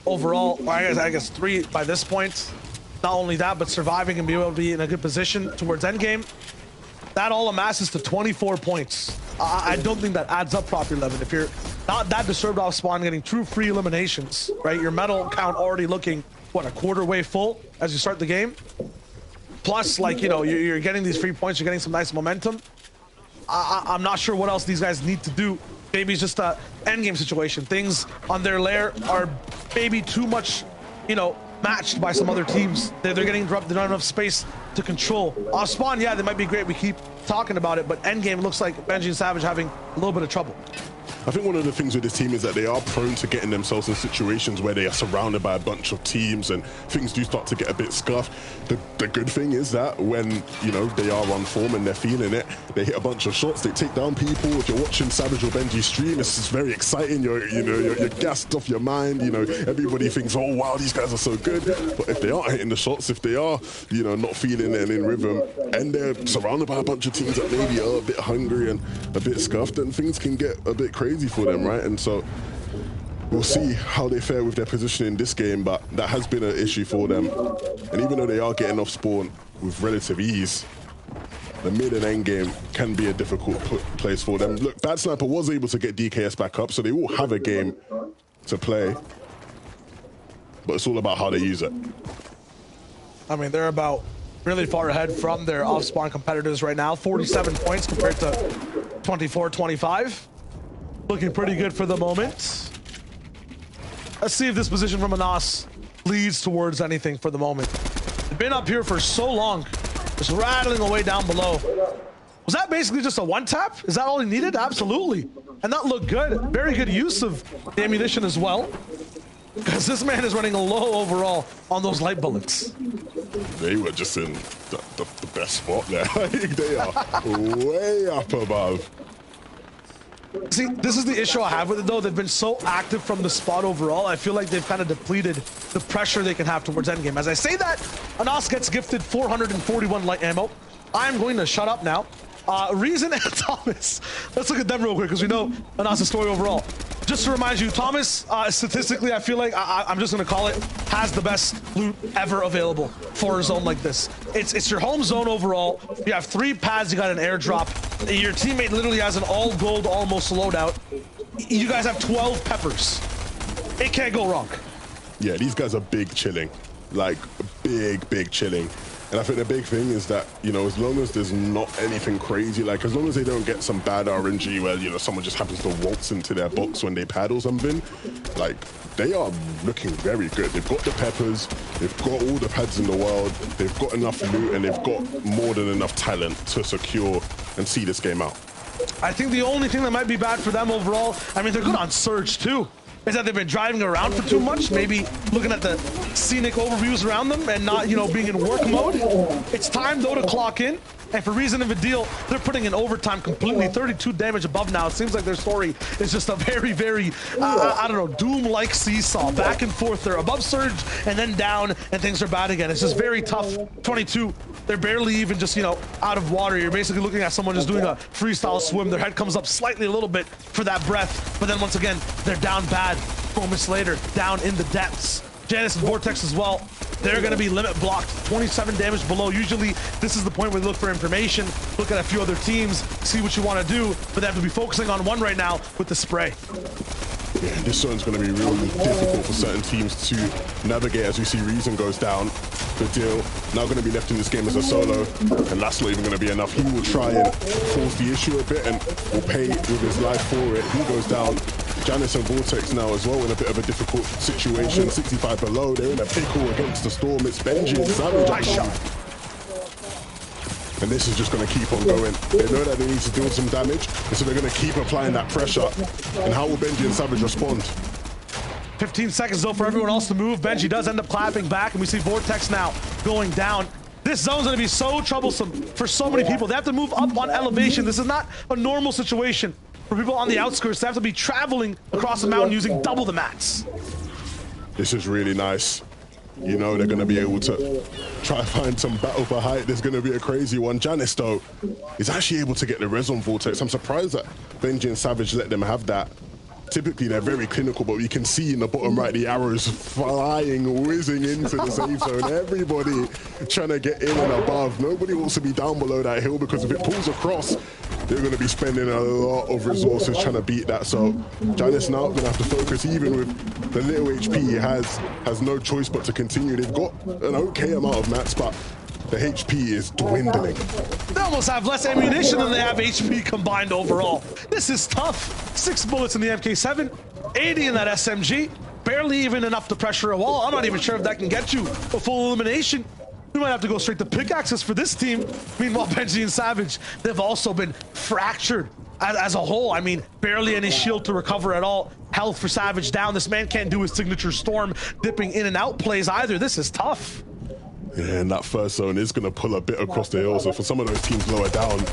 overall. Or I guess 3 by this point. Not only that, but surviving and being able to be in a good position towards endgame. That all amasses to 24 points. I don't think that adds up properly, Levin. If you're not that disturbed off spawn, getting true free eliminations, right? Your medal count already looking, what, a quarter way full as you start the game? Plus, like, you know, you're getting these free points, you're getting some nice momentum. I'm not sure what else these guys need to do. Maybe it's just a endgame situation. Things on their lair are maybe too much, you know, matched by some other teams. They're getting interrupted, they don't have enough space to control. Off spawn, yeah, they might be great. We keep talking about it, but endgame looks like Benji and Savage having a little bit of trouble. I think one of the things with this team is that they are prone to getting themselves in situations where they are surrounded by a bunch of teams and things do start to get a bit scuffed. The good thing is that when, you know, they are on form and they're feeling it, they hit a bunch of shots, they take down people. If you're watching Savage or Benji stream, it's just very exciting. You're gassed off your mind. You know, everybody thinks, oh wow, these guys are so good. But if they aren't hitting the shots, if they are, you know, not feeling it and in rhythm, and they're surrounded by a bunch of teams that maybe are a bit hungry and a bit scuffed, then things can get a bit crazy for them, right? And so we'll see how they fare with their position in this game, but that has been an issue for them. And even though they are getting off spawn with relative ease, the mid and end game can be a difficult place for them. Look, Bad Sniper was able to get DKS back up, so they will have a game to play, but it's all about how they use it. I mean, they're about really far ahead from their off-spawn competitors right now. 47 points compared to 24-25. Looking pretty good for the moment. Let's see if this position from Anas leads towards anything for the moment. They've been up here for so long, just rattling away down below. Was that basically just a one-tap? Is that all he needed? Absolutely. And that looked good. Very good use of the ammunition as well, because this man is running low overall on those light bullets. They were just in the best spot there. They are way up above. See, this is the issue I have with it, though. They've been so active from the spot overall. I feel like they've kind of depleted the pressure they can have towards endgame. As I say that, Anas gets gifted 441 light ammo. I'm going to shut up now. Reason and Thomas. Let's look at them real quick, because we know Anas' story overall. Just to remind you, Thomas, statistically, I feel like, I'm just going to call it, has the best loot ever available for a zone like this. It's your home zone overall. You have 3 pads, you got an airdrop. Your teammate literally has an all gold almost loadout. You guys have 12 peppers. It can't go wrong. Yeah, these guys are big chilling. Like, big chilling. And I think the big thing is that, you know, as long as there's not anything crazy, like as long as they don't get some bad RNG where, you know, someone just happens to waltz into their box when they paddle something, like they are looking very good. They've got the peppers, they've got all the pads in the world, they've got enough loot, and they've got more than enough talent to secure and see this game out. I think the only thing that might be bad for them overall, I mean, they're good on Surge too, is that they've been driving around for too much, maybe looking at the scenic overviews around them and not, you know, being in work mode. It's time, though, to clock in. And for reason of a deal, they're putting in overtime completely. 32 damage above now. It seems like their story is just a very, very, I don't know, Doom-like seesaw. Back and forth. They're above Surge and then down, and things are bad again. It's just very tough. 22, they're barely even just, you know, out of water. You're basically looking at someone just doing a freestyle swim. Their head comes up slightly a little bit for that breath. But then once again, they're down bad. Moments later, down in the depths. Janus and Vortex as well. They're going to be limit blocked, 27 damage below. Usually, this is the point where they look for information, look at a few other teams, see what you want to do, but they have to be focusing on one right now with the spray. Yeah, this zone's going to be really difficult for certain teams to navigate as we see Reason goes down. The deal now going to be left in this game as a solo, and that's not even going to be enough. He will try and force the issue a bit and will pay with his life for it. He goes down. Janus and Vortex now as well in a bit of a difficult situation. 65 below, they're in a pickle against the Storm. It's Benji and Savage. Nice shot. And this is just going to keep on going. They know that they need to deal some damage, and so they're going to keep applying that pressure. And how will Benji and Savage respond? 15 seconds though for everyone else to move. Benji does end up clapping back, and we see Vortex now going down. This zone's going to be so troublesome for so many people. They have to move up on elevation. This is not a normal situation for people on the outskirts. They have to be traveling across the mountain using double the mats. This is really nice. You know they're going to be able to try to find some battle for height. There's going to be a crazy one. Janus, though, is actually able to get the res on Vortex. I'm surprised that Benji and Savage let them have that. Typically, they're very clinical, but you can see in the bottom right, the arrows flying, whizzing into the safe zone. Everybody trying to get in and above. Nobody wants to be down below that hill, because if it pulls across, they're going to be spending a lot of resources trying to beat that. So Janus now going to have to focus. Even with the little HP he has no choice but to continue. They've got an okay amount of mats, but the HP is dwindling. They almost have less ammunition than they have HP combined overall. This is tough. 6 bullets in the MK7, 80 in that SMG. Barely even enough to pressure a wall. I'm not even sure if that can get you a full elimination. We might have to go straight to pickaxes for this team. Meanwhile, Benji and Savage, they've also been fractured as a whole. I mean, barely any shield to recover at all. Health for Savage down. This man can't do his signature Storm dipping in and out plays either. This is tough. Yeah, and that first zone is going to pull a bit across the hill. So for some of those teams lower down,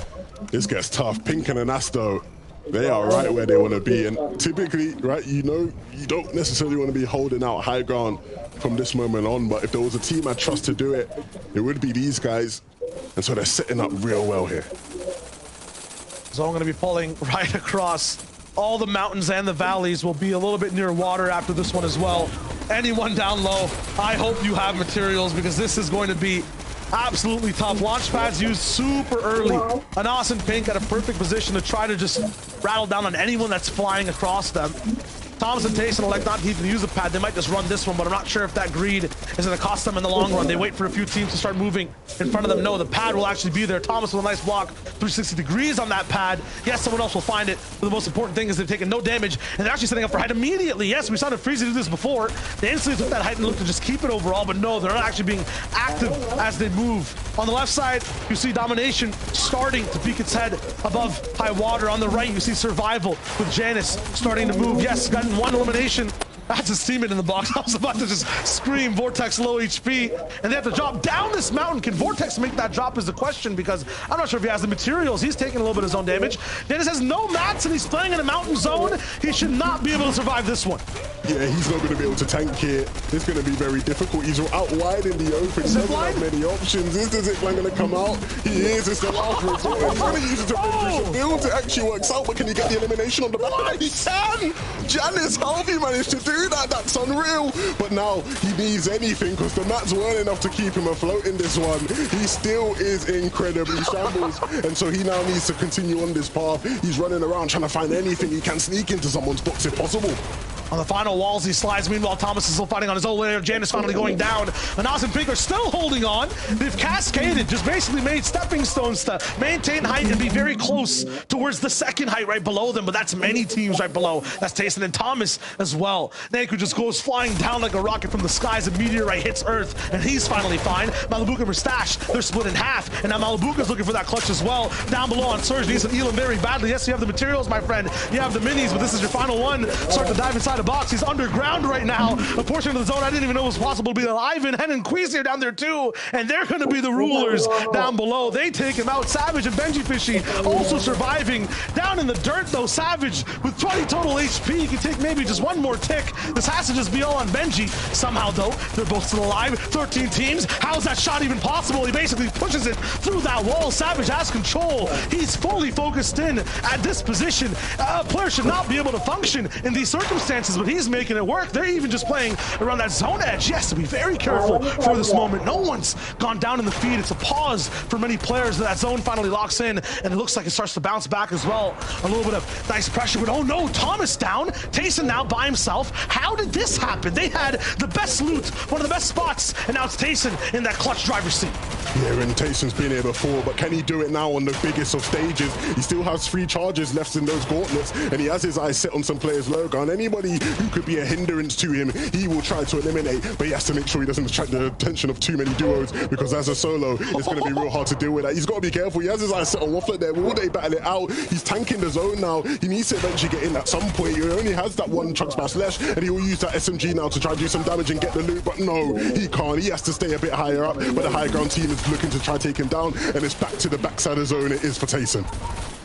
this gets tough. Pink and Anasto, they are right where they want to be. And typically, right, you know, you don't necessarily want to be holding out high ground from this moment on. But if there was a team I trust to do it, it would be these guys. And so they're setting up real well here. So I'm going to be pulling right across. All the mountains and the valleys will be a little bit near water after this one as well. Anyone down low, I hope you have materials, because this is going to be absolutely tough. Launch pads used super early. Anas and Pink at a perfect position to try to just rattle down on anyone that's flying across them. Thomas and Tayson elect not to even use a pad. They might just run this one, but I'm not sure if that greed is going to cost them in the long run. They wait for a few teams to start moving in front of them. No, the pad will actually be there. Thomas with a nice block, 360 degrees on that pad. Yes, someone else will find it, but the most important thing is they've taken no damage, and they're actually setting up for height immediately. Yes, we saw Freezy do this before. They instantly took that height and looked to just keep it overall, but no, they're not actually being active as they move. On the left side, you see Domination starting to peek its head above high water. On the right, you see Survival with Janus starting to move. Yes, gotten one elimination That's his teammate in the box. I was about to just scream Vortex low HP, and they have to drop down this mountain. Can Vortex make that drop is the question, because I'm not sure if he has the materials. He's taking a little bit of zone damage. Dennis has no mats, and he's playing in a mountain zone. He should not be able to survive this one. Yeah, he's not going to be able to tank here. It's going to be very difficult. He's out wide in the open. He doesn't have many options. Is the zipline going to come out? He is. It's the last resort. He's going to use it to finish the build. It actually works out, but can he get the elimination on the back? He can! Janice, how have he managed to do that? That's unreal. But now he needs anything, because the mats weren't enough to keep him afloat in this one. He still is incredibly shambles, and so he now needs to continue on this path. He's running around trying to find anything he can sneak into someone's box if possible. On the final walls, he slides. Meanwhile, Thomas is still fighting on his own layer. Janice finally going down. Anas and Pink are still holding on. They've cascaded, just basically made stepping stones to maintain height and be very close towards the second height right below them, but that's many teams right below. That's Tayson and Thomas as well. Naku just goes flying down like a rocket from the skies. A meteorite hits Earth, and he's finally fine. Malibuka and Mustache, they're split in half, and now Malibuka's looking for that clutch as well. Down below on Surge, needs an Elam very badly. Yes, you have the materials, my friend. You have the minis, but this is your final one. Start to dive inside a box. He's underground right now. A portion of the zone I didn't even know was possible to be alive in. Hen and Queasy are down there too, and they're going to be the rulers down below. They take him out. Savage and Benji Fishy also surviving. Down in the dirt though, Savage with 20 total HP. He can take maybe just one more tick. This has to just be all on Benji. Somehow though, they're both still alive. 13 teams. How's that shot even possible? He basically pushes it through that wall. Savage has control. He's fully focused in at this position. A player should not be able to function in these circumstances, but he's making it work. They're even just playing around that zone edge. Yes, to be very careful for this moment. No one's gone down in the feed. It's a pause for many players. That zone finally locks in, and it looks like it starts to bounce back as well. A little bit of nice pressure, but oh no, Thomas down. Tayson now by himself. How did this happen? They had the best loot, one of the best spots, and now it's Tayson in that clutch driver's seat. Yeah, and Tayson's been here before, but can he do it now on the biggest of stages? He still has 3 charges left in those gauntlets, and he has his eyes set on some players' logo, and anybody who could be a hindrance to him, he will try to eliminate, but he has to make sure he doesn't attract the attention of too many duos, because as a solo, it's going to be real hard to deal with that. He's got to be careful. He has his eyes set on Waffler there. Will they battle it out? He's tanking the zone now. He needs to eventually get in at some point. He only has that one chug smash left, and he will use that SMG now to try and do some damage and get the loot, but no, he can't. He has to stay a bit higher up, but the high ground team is looking to try to take him down, and it's back to the backside of zone. It is for Tayson.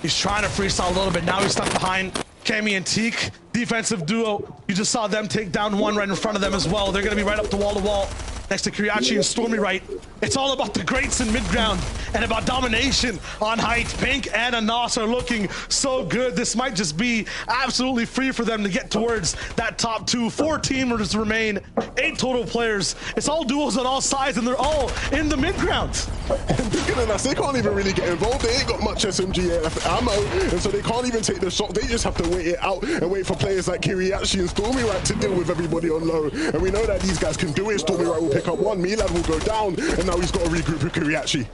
He's trying to freestyle a little bit. Now he's stuck behind Cammy and Teak. Defensive duo. You just saw them take down one right in front of them as well. They're going to be right up the wall to wall next to Kiriachi and Stormy right. It's all about the greats in mid-ground and about domination on height. Pink and Anas are looking so good. This might just be absolutely free for them to get towards that top 2. 4 teamers remain, 8 total players. It's all duos on all sides, and they're all in the mid-ground. And Pink and Anas, they can't even really get involved. They ain't got much SMG ammo, and so they can't even take the shot. They just have to wait it out and wait for players like Kiriachi and Stormy right to deal with everybody on low. And we know that these guys can do it. Stormy right will pick up one, Milad will go down, and now he's got to regroup with Kiriachi.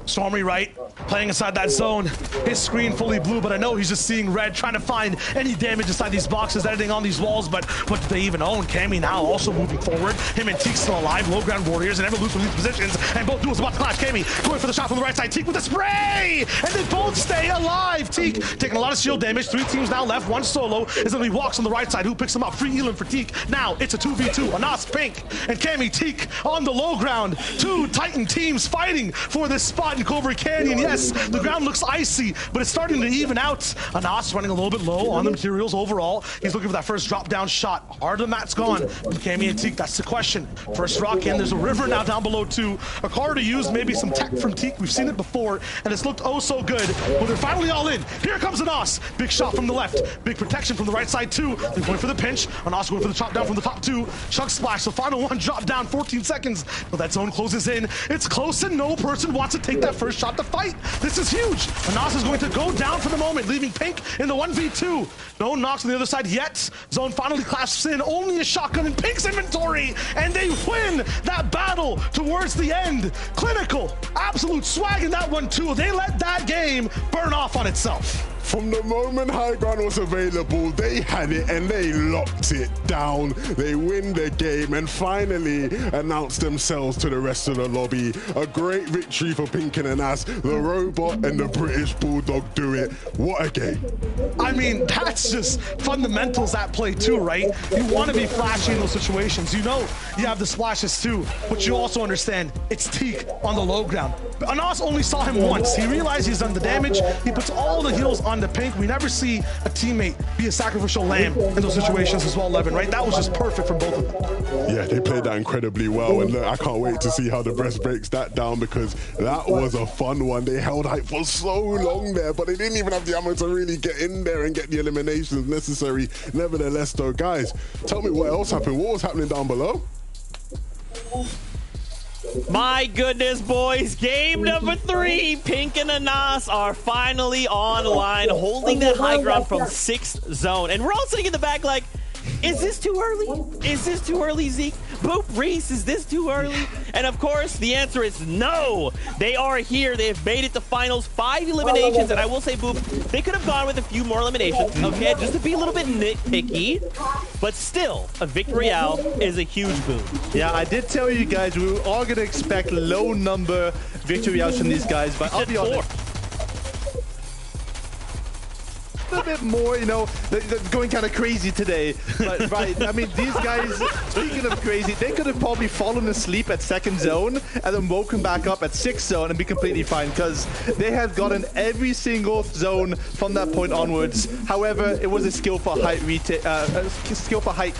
Stormy right, playing inside that zone. His screen fully blue, but I know he's just seeing red, trying to find any damage inside these boxes, editing on these walls, but what do they even own? Cammy now also moving forward. Him and Teak still alive, low ground warriors, and never lose from these positions, and both duos about to clash. Cammy going for the shot from the right side, Teak with a spray, and they both stay alive. Teak taking a lot of shield damage, 3 teams now left, 1 solo, is going to be walks on the right side. Who picks him up? Free Elam for Teak. Now it's a 2v2, Anas, Pink, and Cammy, Teak on the low ground. 2 Titan teams fighting for this spot in Cobra Canyon. Yes, the ground looks icy, but it's starting to even out. Anas running a little bit low on the materials overall. He's looking for that first drop down shot. Hard the mat's gone. Cammy and Teak, that's the question. First rock in, there's a river now down below too. A car to use, maybe some tech from Teak. We've seen it before, and it's looked oh so good. But they're finally all in. Here comes Anas. Big shot from the left. Big protection from the right side too. They're going for the pinch. Anas going for the chop down from the top 2. Chug splash, the final one, drop down, 14 seconds. But that zone closes in. It's close, and no person wants to take that first shot to fight. This is huge. Anas is going to go down for the moment, leaving Pink in the 1v2. No knocks on the other side yet. Zone finally clasps in. Only a shotgun in Pink's inventory, and they win that battle towards the end. Clinical, absolute swag in that one too. They let that game burn off on itself. From the moment high ground was available, they had it and they locked it down. They win the game and finally announced themselves to the rest of the lobby. A great victory for Pinkin and Ass. The robot and the British Bulldog do it. What a game. I mean, that's just fundamentals at play too, right? You want to be flashy in those situations. You know you have the splashes too, but you also understand it's Teak on the low ground. Anas only saw him once. He realized he's done the damage. He puts all the heals on the Pink. We never see a teammate be a sacrificial lamb in those situations as well, Levin, right? That was just perfect from both of them. Yeah, they played that incredibly well. And look, I can't wait to see how the Breast breaks that down, because that was a fun one. They held hype for so long there, but they didn't even have the ammo to really get in there and get the eliminations necessary. Nevertheless, though, guys, tell me what else happened. What was happening down below? My goodness, boys. Game number 3. Pink and Anas are finally online, holding that high ground from 6th zone. And we're all sitting in the back like, is this too early? Is this too early, Zeke? Boop, Reese, is this too early? And of course, the answer is no. They are here. They have made it to finals. 5 eliminations. And I will say, Boop, they could have gone with a few more eliminations, okay? Just to be a little bit nitpicky. But still, a victory Royale is a huge boon. Yeah, I did tell you guys we were all going to expect low number victory Royales from these guys, but I'll be honest. A bit more, you know, they're going kind of crazy today. But right, I mean, these guys, speaking of crazy, they could have probably fallen asleep at 2nd zone and then woken back up at 6th zone and be completely fine, because they have gotten every single zone from that point onwards. However, it was a skill for height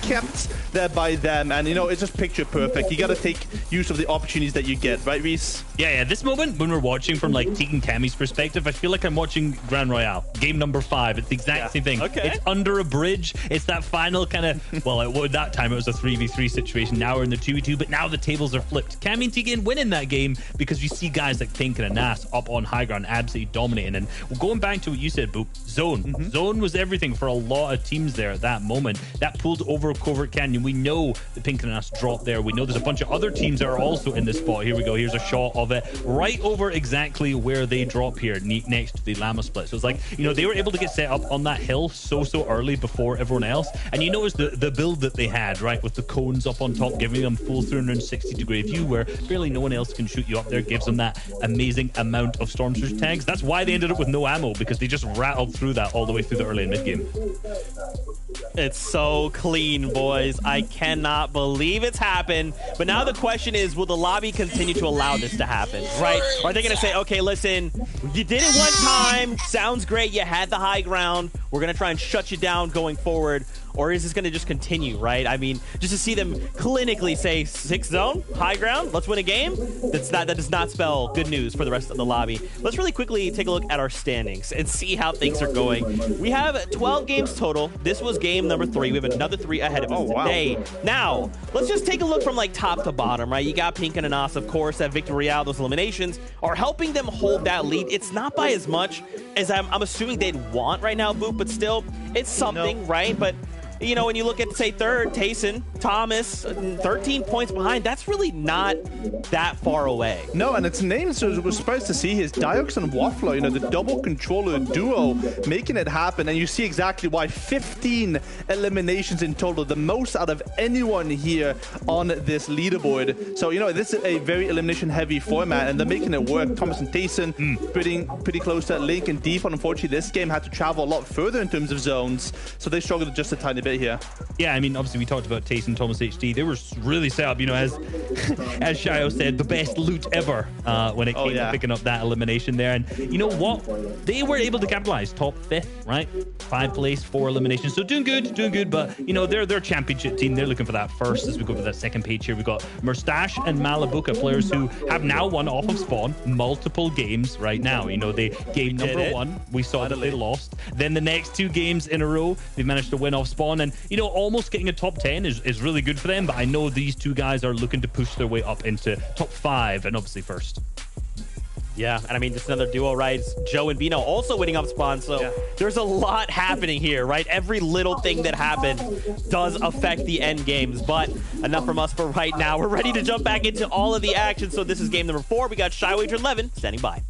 kept there by them, and you know, it's just picture perfect. You got to take use of the opportunities that you get, right, Reese? Yeah, this moment when we're watching from like Teak and Cammy's perspective, I feel like I'm watching Grand Royale, game number 5. It's the exact same thing. Okay. It's under a bridge. It's that final kind of, well, at that time it was a 3v3 situation. Now we're in the 2v2, but now the tables are flipped. Cammy and Tegan win in that game because you see guys like Pink and Anas up on high ground absolutely dominating. And going back to what you said, Boop, zone. Zone was everything for a lot of teams there at that moment. That pulled over Covert Canyon. We know the Pink and Anas dropped there. We know there's a bunch of other teams that are also in this spot. Here we go. Here's a shot of it right over exactly where they drop here, next to the Llama split. So it's like, you know, they were able to get set up on that hill so early before everyone else. And you notice the build that they had, right, with the cones up on top, giving them full 360-degree view where barely no one else can shoot you up there, gives them that amazing amount of Storm Surge tags. That's why they ended up with no ammo, because they just rattled through that all the way through the early and mid game. It's so clean, boys. I cannot believe it's happened. But now the question is, will the lobby continue to allow this to happen, right? Or are they going to say, okay, listen, you did it one time. Sounds great. You had the high ground. We're going to try and shut you down going forward. Or is this going to just continue, right? I mean, just to see them clinically say 6th zone, high ground, let's win a game, that does not spell good news for the rest of the lobby. Let's really quickly take a look at our standings and see how things are going. We have 12 games total. This was game number 3. We have another 3 ahead of us today. Now, let's just take a look from like top to bottom, right? You got Pink and Anas, of course, that Victory Royale, those eliminations are helping them hold that lead. It's not by as much as I'm assuming they'd want right now, Boop, but still, it's something, right? But you know, when you look at, say, 3rd, Tayson, Thomas, 13 points behind, that's really not that far away. No, and its name, so we're supposed to see his Diox and Waffler, you know, the double controller duo making it happen. And you see exactly why. 15 eliminations in total, the most out of anyone here on this leaderboard. So, you know, this is a very elimination-heavy format, and they're making it work. Thomas and Tayson pretty close to Link and Default. Unfortunately, this game had to travel a lot further in terms of zones, so they struggled just a tiny bit here. Yeah, I mean, obviously we talked about Tayson, Thomas HD. They were really set up, you know, as Shio said, the best loot ever when it came to picking up that elimination there. And you know what? They were able to capitalize. Top 5th, right? 5th place, 4 eliminations. So doing good. But, you know, they're their championship team. They're looking for that first. As we go to that second page here, we've got Mustache and Malabuka, players who have now won off of spawn multiple games right now. You know, they game number 1, we saw that they lost. Then the next 2 games in a row, they've managed to win off spawn. And, you know, almost getting a top 10 is really good for them. But I know these 2 guys are looking to push their way up into top 5 and obviously first. Yeah, and I mean, just another duo, right? Joe and Bino also winning up spawn, so there's a lot happening here, right? Every little thing that happened does affect the end games, but enough from us for right now. We're ready to jump back into all of the action, so this is game number 4. We got Shy Wager 11 standing by.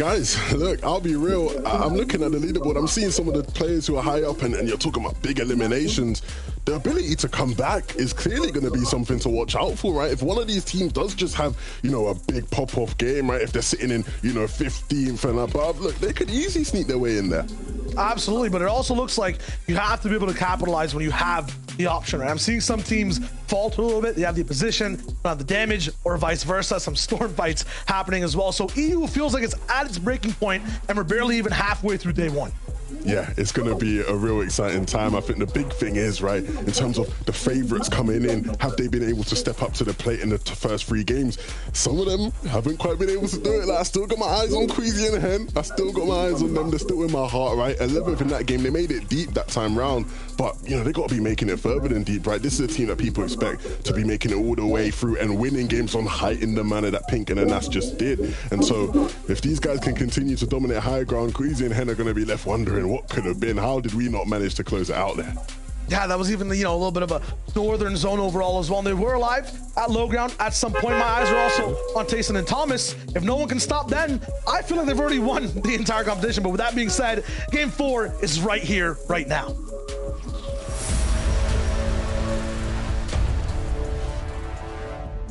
Guys, look, I'll be real. I'm looking at the leaderboard. I'm seeing some of the players who are high up, and you're talking about big eliminations. The ability to come back is clearly going to be something to watch out for, right? If one of these teams does just have, you know, a big pop-off game, right? If they're sitting in, you know, 15th and above, look, they could easily sneak their way in there. Absolutely, but it also looks like you have to be able to capitalize when you have the option, right? I'm seeing some teams falter a little bit. They have the position, not the damage, or vice versa. Some storm fights happening as well. So EU feels like it's at its breaking point, and we're barely even halfway through day one. Yeah, it's going to be a real exciting time. I think the big thing is, right, in terms of the favorites coming in, have they been able to step up to the plate in the first 3 games? Some of them haven't quite been able to do it. Like, I still got my eyes on Queasy and Hen. I still got my eyes on them. They're still in my heart, right? 11th in that game. They made it deep that time round, but, you know, they got to be making it further than deep, right? This is a team that people expect to be making it all the way through and winning games on height in the manner that Pink and Anas just did. And so if these guys can continue to dominate high ground, Queasy and Hen are going to be left wondering what could have been. How did we not manage to close it out there? Yeah, that was even, you know, a little bit of a northern zone overall as well. And they were alive at low ground at some point. My eyes are also on Tayson and Thomas. If no one can stop them, I feel like they've already won the entire competition. But with that being said, game 4 is right here, right now.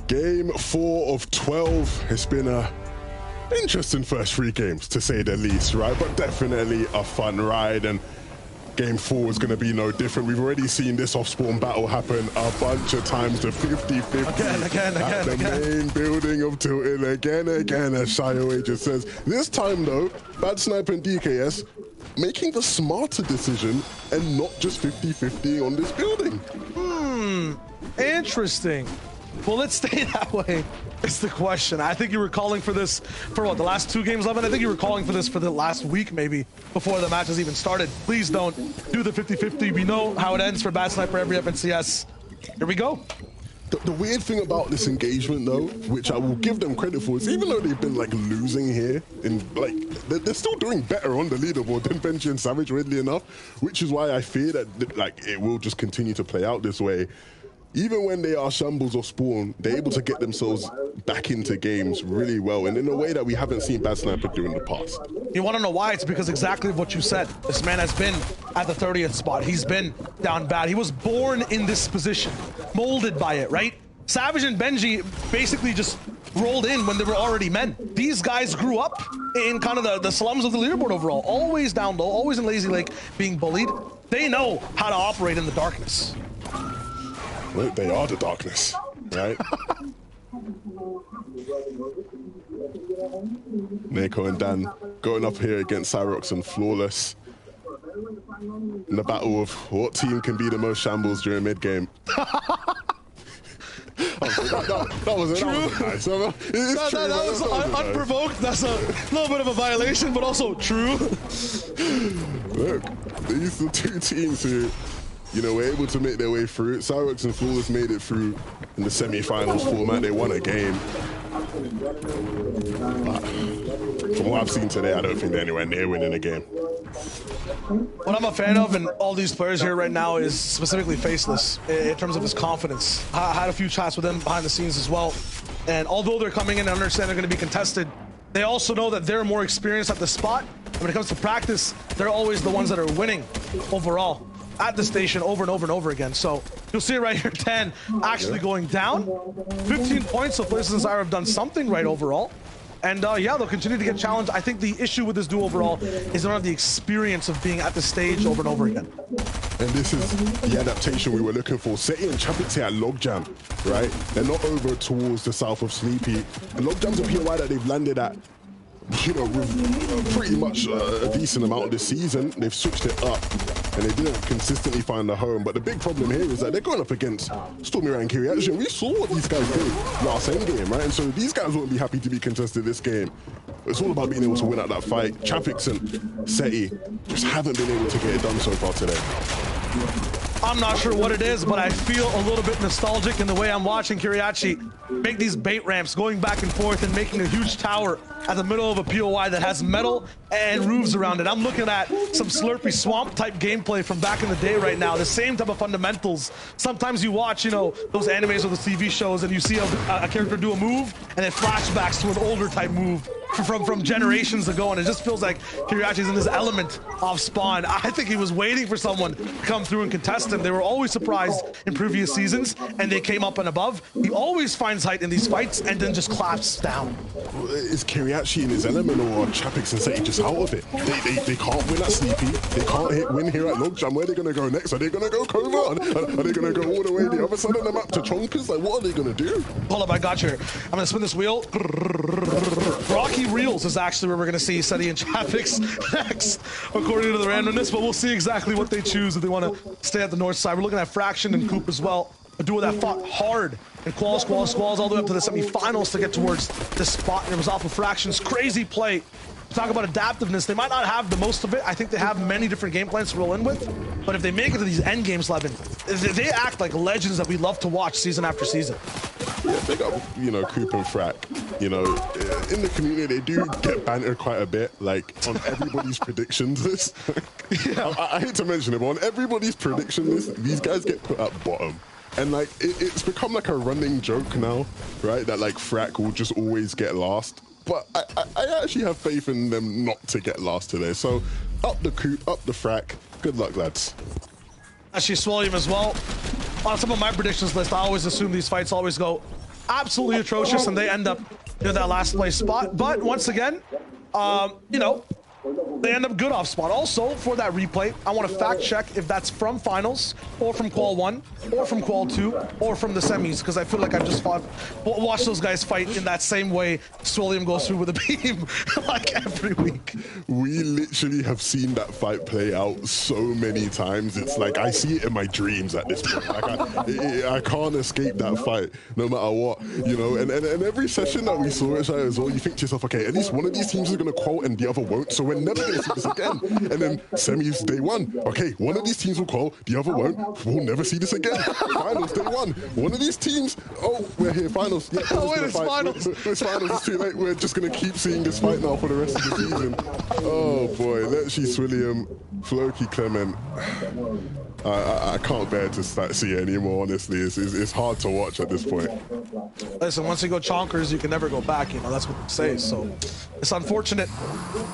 Game 4 of 12. It's been a interesting first 3 games, to say the least, right? But definitely a fun ride, and game 4 is going to be no different. We've already seen this off-spawn battle happen a bunch of times, the 50-50 at the main building of Tilted again, as Shiaway just says. This time, though, Bad Sniper and DKS making the smarter decision and not just 50-50 on this building. Interesting. Well, let's stay that way. It's the question. I think you were calling for this for what, the last 2 games, Levin? I think you were calling for this for the last week, maybe, before the match has even started. Please don't do the 50-50. We know how it ends for Bad Sniper every FNCS. Here we go. The weird thing about this engagement, though, which I will give them credit for, is even though they've been like losing here, in like they're still doing better on the leaderboard than Benji and Savage, weirdly enough, which is why I fear that like it will just continue to play out this way. Even when they are shambles or spawn, they're able to get themselves back into games really well, and in a way that we haven't seen Bad Sniper do in the past. You want to know why? It's because exactly what you said. This man has been at the 30th spot. He's been down bad. He was born in this position, molded by it, right? Savage and Benji basically just rolled in when they were already men. These guys grew up in kind of the slums of the leaderboard overall, always down low, always in Lazy Lake being bullied. They know how to operate in the darkness. Look, they are the darkness, right? Neko and Dan going up here against Cyrox and Flawless in the battle of what team can be the most shambles during mid-game. That was nice. That was unprovoked. That's a little bit of a violation, but also true. Look, these are 2 teams who, you know, were able to make their way through. Cyrox and Flawless made it through in the semi-finals format. They won a game. But from what I've seen today, I don't think they're anywhere near winning a game. What I'm a fan of in all these players here right now is specifically Faceless in terms of his confidence. I had a few chats with him behind the scenes as well. And although they're coming in and understand they're going to be contested, they also know that they're more experienced at the spot. And when it comes to practice, they're always the ones that are winning overall at the station over and over and over again. So you'll see it right here, 10 actually going down. 15 points, so Places and Zyra have done something right overall. And yeah, they'll continue to get challenged. I think the issue with this duo overall is they don't have the experience of being at the stage over and over again. And this is the adaptation we were looking for. Seti and Chapit's here at Logjam, right? They're not over towards the south of Sleepy. And Logjam's a POI that they've landed at, you know, with pretty much a decent amount this season. They've switched it up, and they didn't consistently find a home. But the big problem here is that they're going up against Stormy Rat and Kiriachi. We saw what these guys did last endgame, right? And so these guys won't be happy to be contested this game. It's all about being able to win out that fight. Chapix and Seti just haven't been able to get it done so far today. I'm not sure what it is, but I feel a little bit nostalgic in the way I'm watching Kiriachi make these bait ramps, going back and forth and making a huge tower at the middle of a POI that has metal and roofs around it. I'm looking at some Slurpy Swamp type gameplay from back in the day right now, the same type of fundamentals. Sometimes you watch, you know, those animes or the TV shows and you see a character do a move and it flashbacks to an older type move from generations ago, and it just feels like Kiriachi's in this element of spawn. I think he was waiting for someone to come through and contest him. They were always surprised in previous seasons, and they came up and above. He always finds height in these fights and then just claps down. Is Kiriachi in his element, or Chapix and Seti just out of it? They can't win at Sleepy. They can't win here at Logjam. Where are they going to go next? Are they going to go Cova? Are they going to go all the way the other side of the map to Chonkers? Like, what are they going to do? Hold up, I got you. I'm going to spin this wheel. Rocky Reels is actually where we're going to see Seti and Chapix next, according to the randomness, but we'll see exactly what they choose if they want to stay at the north side. We're looking at Fraction and Coop as well. A duo that fought hard and squalls all the way up to the semifinals to get towards this spot, and it was off of Fraction's crazy play. Talk about adaptiveness. They might not have the most of it. I think they have many different game plans to roll in with, but if they make it to these end games, Levin, they act like legends that we love to watch season after season. Yeah, big up, you know, Coop and Frack. You know, in the community, they do get bantered quite a bit, like on everybody's predictions list. Yeah. I hate to mention it, but on everybody's prediction list, these guys get put at bottom. And like, it's become like a running joke now, right? That like Frack will just always get last. But I actually have faith in them not to get last today. So up the Coop, up the Frack. Good luck, lads. Actually, Swilliam as well. On some of my predictions list, I always assume these fights always go absolutely atrocious and they end up near that last place spot. But once again, you know, they end up good off spot. Also, for that replay, I want to fact check if that's from finals or from qual 1 or from qual 2 or from the semis, because I feel like I've just watched those guys fight in that same way Swilliam goes through with a beam like every week. We literally have seen that fight play out so many times. It's like I see it in my dreams at this point. Like I can't escape that fight no matter what, you know. And every session that we saw it as well, you think to yourself, okay, at least one of these teams is going to qual and the other won't. So we're never going to see this again. And then semis day 1. Okay, one of these teams will qual, the other won't. We'll never see this again. Finals day 1. One of these teams, oh, we're here, finals. Yeah, oh, wait, it's finals. It's finals, it's too late. We're just going to keep seeing this fight now for the rest of the season. Oh boy, Letchi, Swilliam, Floki, Clement. I can't bear to see it anymore, honestly. It's hard to watch at this point. Listen, once you go chonkers, you can never go back, you know, that's what they say. So it's unfortunate.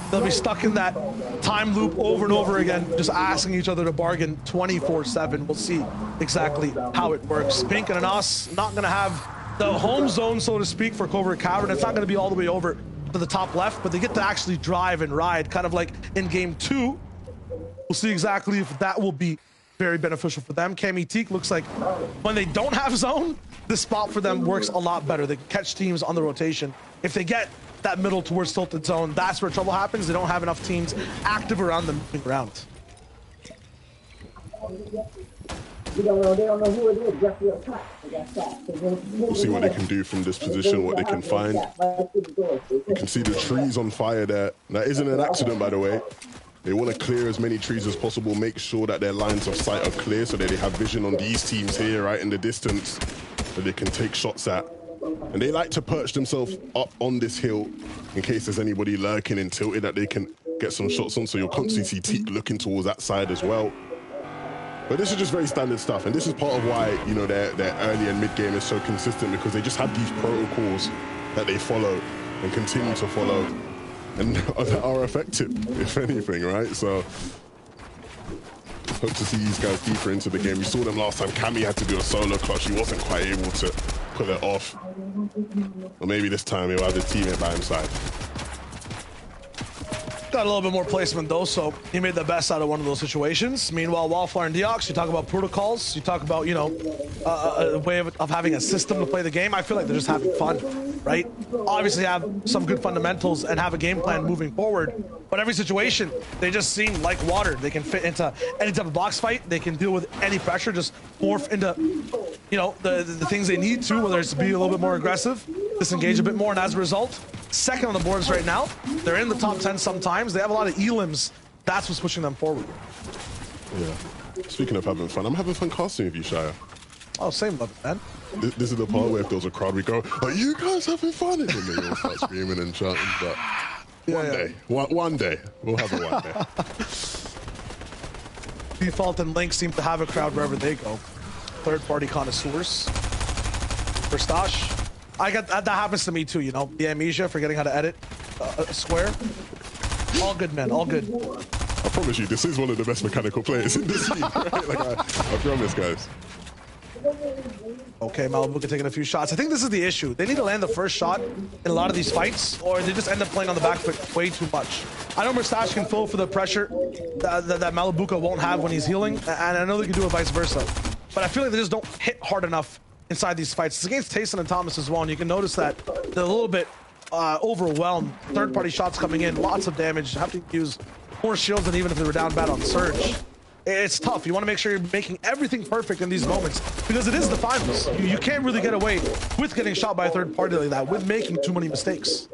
They'll be stuck in that time loop over and over again, just asking each other to bargain 24/7. We'll see exactly how it works. Pink and Anas not going to have the home zone, so to speak, for Cobra Cavern. It's not going to be all the way over to the top left, but they get to actually drive and ride, kind of like in game 2. We'll see exactly if that will be very beneficial for them. Cami Teak looks like when they don't have zone, this spot for them works a lot better. They can catch teams on the rotation. If they get that middle towards tilted zone, that's where trouble happens. They don't have enough teams active around them moving around. We'll see what they can do from this position, what they can find. You can see the trees on fire there. That isn't an accident, by the way. They want to clear as many trees as possible, make sure that their lines of sight are clear so that they have vision on these teams here, right in the distance, that they can take shots at. And they like to perch themselves up on this hill in case there's anybody lurking and tilted that they can get some shots on. So you'll constantly see Teak looking towards that side as well. But this is just very standard stuff. And this is part of why, you know, their early and mid game is so consistent, because they just have these protocols that they follow and continue to follow, and are effective, if anything, right? So hope to see these guys deeper into the game. We saw them last time. Cammy had to do a solo clutch. He wasn't quite able to pull it off. Or maybe this time he'll have the teammate by his side. Got a little bit more placement though, so he made the best out of one of those situations. Meanwhile, Wallflower and Deox, you talk about protocols, you talk about, you know, a way of having a system to play the game. I feel like they're just having fun, right? Obviously have some good fundamentals and have a game plan moving forward, but every situation, they just seem like water. They can fit into any type of box fight. They can deal with any pressure, just morph into, you know, the things they need to, whether it's to be a little bit more aggressive, disengage a bit more, and as a result, second on the boards right now. They're in the top 10 sometimes. They have a lot of elims. That's what's pushing them forward. Yeah. Speaking of having fun, I'm having fun casting with you, Shia. Oh, same love, man. This is the part where if there's a crowd, we go, are you guys having fun? And then they all start screaming and chanting. But one day, we'll have it one day. Default and Link seem to have a crowd wherever they go. Third-party connoisseurs. For Stash. That happens to me too, you know, the amnesia, forgetting how to edit. square. All good, man. All good. I promise you, this is one of the best mechanical players in this team. Right? Like I promise, guys. Okay, Malibuca taking a few shots. I think this is the issue. They need to land the first shot in a lot of these fights, or they just end up playing on the back foot way too much. I know Mustache can fill for the pressure that Malibuca won't have when he's healing, and I know they can do it vice versa. But I feel like they just don't hit hard enough inside these fights. It's against Tayson and Thomas as well, and you can notice that they're a little bit overwhelmed. Third-party shots coming in, lots of damage. Have to use more shields than even if they were down bad on Surge. It's tough. You want to make sure you're making everything perfect in these moments because it is the finals. You can't really get away with getting shot by a third party like that, with making too many mistakes.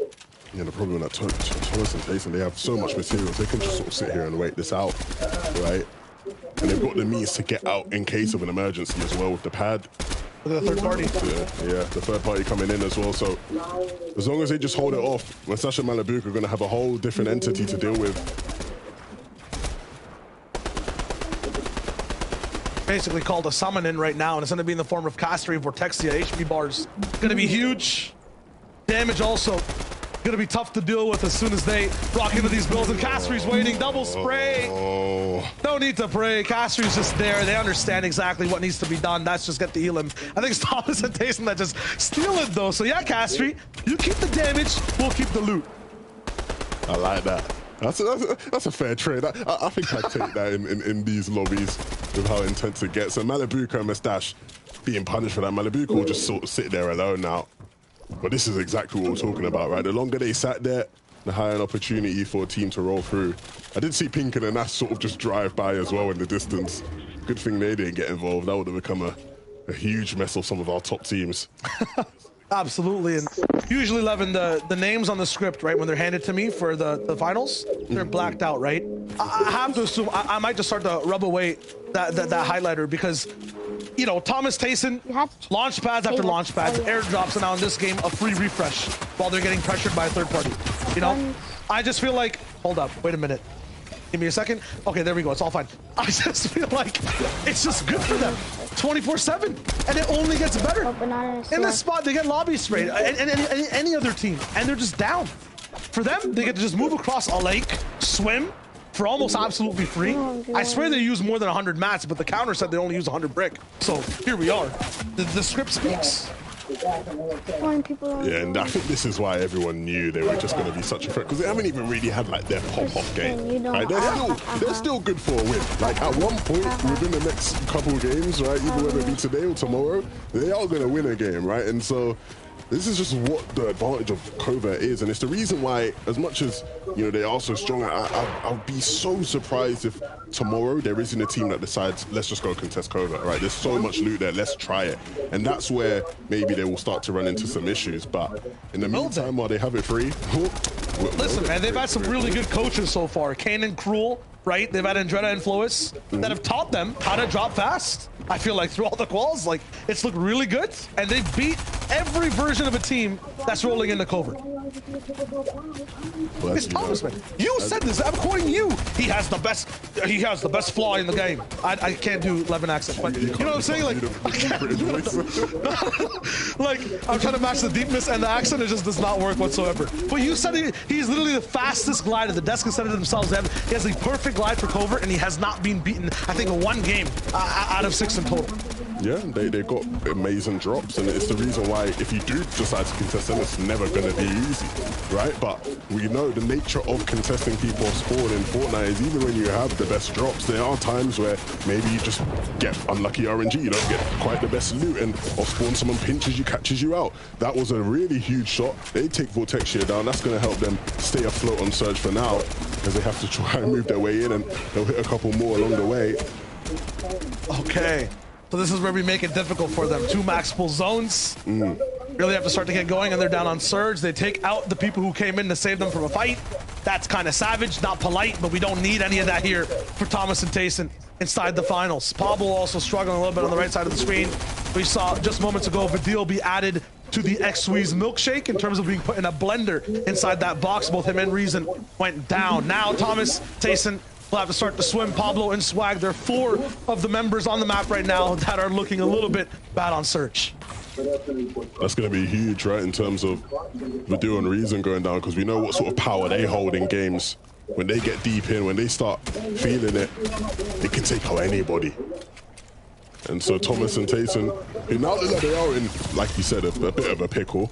Yeah, the problem with that Thomas and Tayson, they have so much materials. They can just sort of sit here and wait this out, right? And they've got the means to get out in case of an emergency as well with the pad. Look at the third party. Yeah, the third party coming in as well. So as long as they just hold it off, Mustache and Malibuca are going to have a whole different entity to deal with. Basically called a summon in right now, and it's going to be in the form of Castery, Vortexia, HP bars. Going to be huge. Damage also going to be tough to deal with as soon as they rock into these builds, and Castery's waiting. Double spray. No need to pray. Castery's just there. They understand exactly what needs to be done. That's just get to heal him. I think it's Thomas and Tayson that just steal it though. So yeah, Castery, you keep the damage, we'll keep the loot. I like that. That's a fair trade. I think I'd take that in these lobbies with how intense it gets. And Malibuca and Mustache being punished for that. Malibuca will just sort of sit there alone now. But this is exactly what we're talking about, right? The longer they sat there, the higher an opportunity for a team to roll through. I did see Pinkin and Nash sort of just drive by as well in the distance. Good thing they didn't get involved. That would have become a huge mess of some of our top teams. Absolutely, and usually, Levin, the names on the script, right, when they're handed to me for the finals, they're blacked out, right? I have to assume I might just start to rub away that highlighter because, you know, Thomas Tayson, launch pads after launch pads, airdrops, and now in this game, a free refresh while they're getting pressured by a third party. You know, I just feel like, hold up, wait a minute. Give me a second. Okay, there we go. It's all fine. I just feel like it's just good for them. 24/7, and it only gets better. In this spot, they get lobby sprayed, any other team, and they're just down. For them, they get to just move across a lake, swim, for almost absolutely free. I swear they use more than 100 mats, but the counter said they only use 100 brick. So here we are. The script speaks. Yeah, and I think this is why everyone knew they were just going to be such a threat, because they haven't even really had like their pop-off game. Right? They're still good for a win. Like at one point within the next couple of games, right, even whether it be today or tomorrow, they are going to win a game, right? And so this is just what the advantage of Covert is, and it's the reason why, as much as, you know, they are so strong, I'll be so surprised if tomorrow there isn't a team that decides, let's just go contest Covert, right? There's so much loot there, let's try it. And that's where maybe they will start to run into some issues, but in the meantime, while they have it free... Listen, man, they've had some really good coaches so far. Kane and Cruel, right? They've had Andretta and Flois that have taught them how to drop fast. I feel like through all the quals, like, it's looked really good, and they beat every version of a team that's rolling into Covert. It's Thomas, man. You said this. I'm quoting you. He has the best flaw in the game. I can't do Levin accent, but you know what I'm saying? Like, like, I'm trying to match the deepness and the accent. It just does not work whatsoever. But you said he's literally the fastest glider. The desk has said it themselves. He has the perfect glide for Covert, and he has not been beaten, I think, in one game out of 6 in total. Yeah, they've got amazing drops, and it's the reason why if you do decide to contest them, it's never going to be easy, right? But we know the nature of contesting people off spawn in Fortnite is even when you have the best drops, there are times where maybe you just get unlucky RNG, you don't get quite the best loot, and off spawn someone pinches you, catches you out. That was a really huge shot. They take Vortexia down. That's going to help them stay afloat on Surge for now, because they have to try and move their way in, and they'll hit a couple more along the way. Okay. So this is where we make it difficult for them. 2 max full zones. Really have to start to get going, and they're down on Surge. They take out the people who came in to save them from a fight. That's kind of savage, not polite, but we don't need any of that here for Thomas and Tayson inside the finals. Pablo also struggling a little bit on the right side of the screen. We saw just moments ago Vidil be added to the X-Squeeze milkshake in terms of being put in a blender inside that box. Both him and Reason went down. Now Thomas, Tayson, we'll have to start to swim. Pablo and Swag, there are 4 of the members on the map right now that are looking a little bit bad on Surge. That's going to be huge, right, in terms of Vidal and Reason going down, because we know what sort of power they hold in games. When they get deep in, when they start feeling it, it can take out anybody. And so Thomas and Tayson, who now look like they are in, like you said, a bit of a pickle.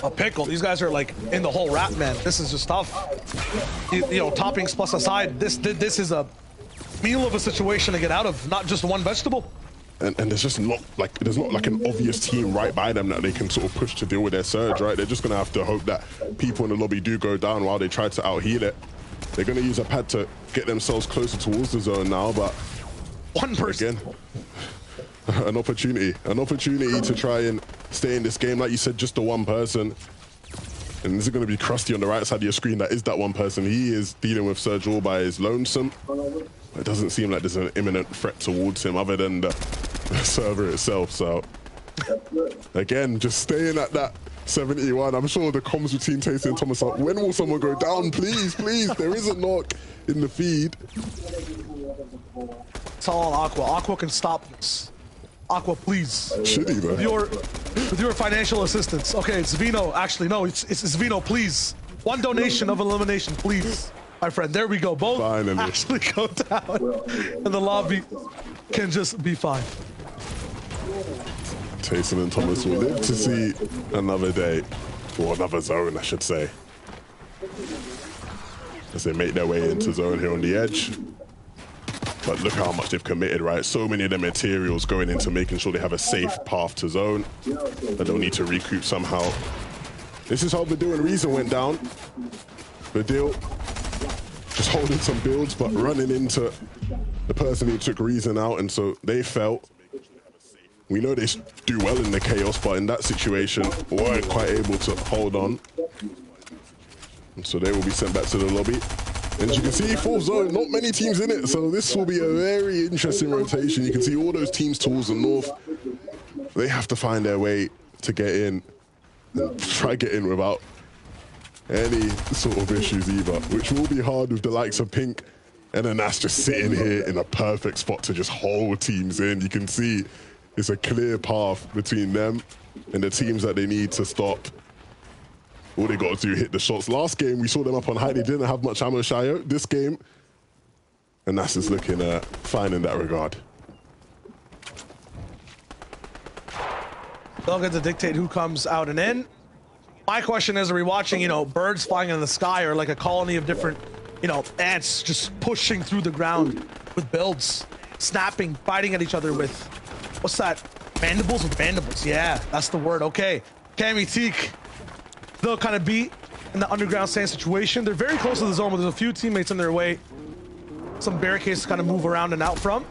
A pickle? These guys are like in the whole rap, man. This is just tough. You know, toppings plus aside, this is a meal of a situation to get out of, not just one vegetable. And there's just not like an obvious team right by them that they can sort of push to deal with their surge, right? They're just gonna have to hope that people in the lobby do go down while they try to out-heal it. They're gonna use a pad to get themselves closer towards the zone now, but one person again, an opportunity to try and stay in this game. Like you said, just the one person. And this is going to be Krusty on the right side of your screen. That is that one person. He is dealing with Surge all by his lonesome. It doesn't seem like there's an imminent threat towards him other than the server itself. So again, just staying at that 71. I'm sure the comms between Tayson and Thomas are, when will someone go down? Please, please. There is a knock in the feed. It's all on Aqua. Aqua can stop this. Aqua, please. Should he, though? With your financial assistance. Okay, it's Vino. Actually, no, it's Vino, please. One donation of elimination, please. My friend, there we go. Both finally actually go down. And the lobby can just be fine. Tayson and Thomas will live to see another day. Or another zone, I should say. As they make their way into zone here on the edge. But look how much they've committed, right? So many of the materials going into making sure they have a safe path to zone. That they'll need to recoup somehow. This is how Vidal and Reason went down. Vidal just holding some builds, but running into the person who took Reason out, and so they fell. We know they do well in the chaos, but in that situation, weren't quite able to hold on. And so they will be sent back to the lobby. And as you can see, full zone, not many teams in it, so this will be a very interesting rotation. You can see all those teams towards the north. They have to find their way to get in, and try get in without any sort of issues either, which will be hard with the likes of Pink. And then that's just sitting here in a perfect spot to just hold teams in. You can see it's a clear path between them and the teams that they need to stop. All they got to do hit the shots. Last game, we saw them up on high. They didn't have much ammo, Shayo. This game, and Nas is looking fine in that regard. They'll get to dictate who comes out and in. My question is, are we watching, you know, birds flying in the sky, or like a colony of different, you know, ants just pushing through the ground with builds, snapping, fighting at each other with, what's that? Mandibles with mandibles. Yeah, that's the word. Okay. Cammy Teak. They'll kind of be in the underground stand situation. They're very close to the zone, but there's a few teammates in their way. Some barricades to kind of move around and out from.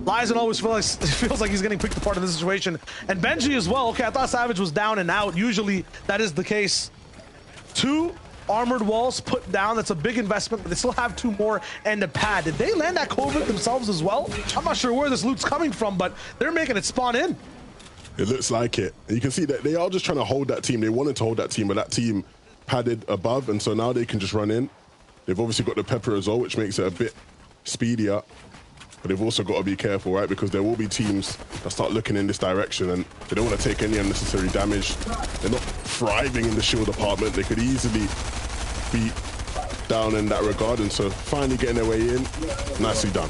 Lizen always feels like he's getting picked apart in this situation. And Benji as well. Okay, I thought Savage was down and out. Usually that is the case. 2 armored walls put down. That's a big investment, but they still have 2 more and a pad. Did they land that COVID themselves as well? I'm not sure where this loot's coming from, but they're making it spawn in. It looks like it. You can see that they are just trying to hold that team. They wanted to hold that team, but that team padded above, and so now they can just run in. They've obviously got the pepper as well, which makes it a bit speedier. But they've also got to be careful, right? Because there will be teams that start looking in this direction, and they don't want to take any unnecessary damage. They're not thriving in the shield department. They could easily be down in that regard, and so finally getting their way in, nicely done.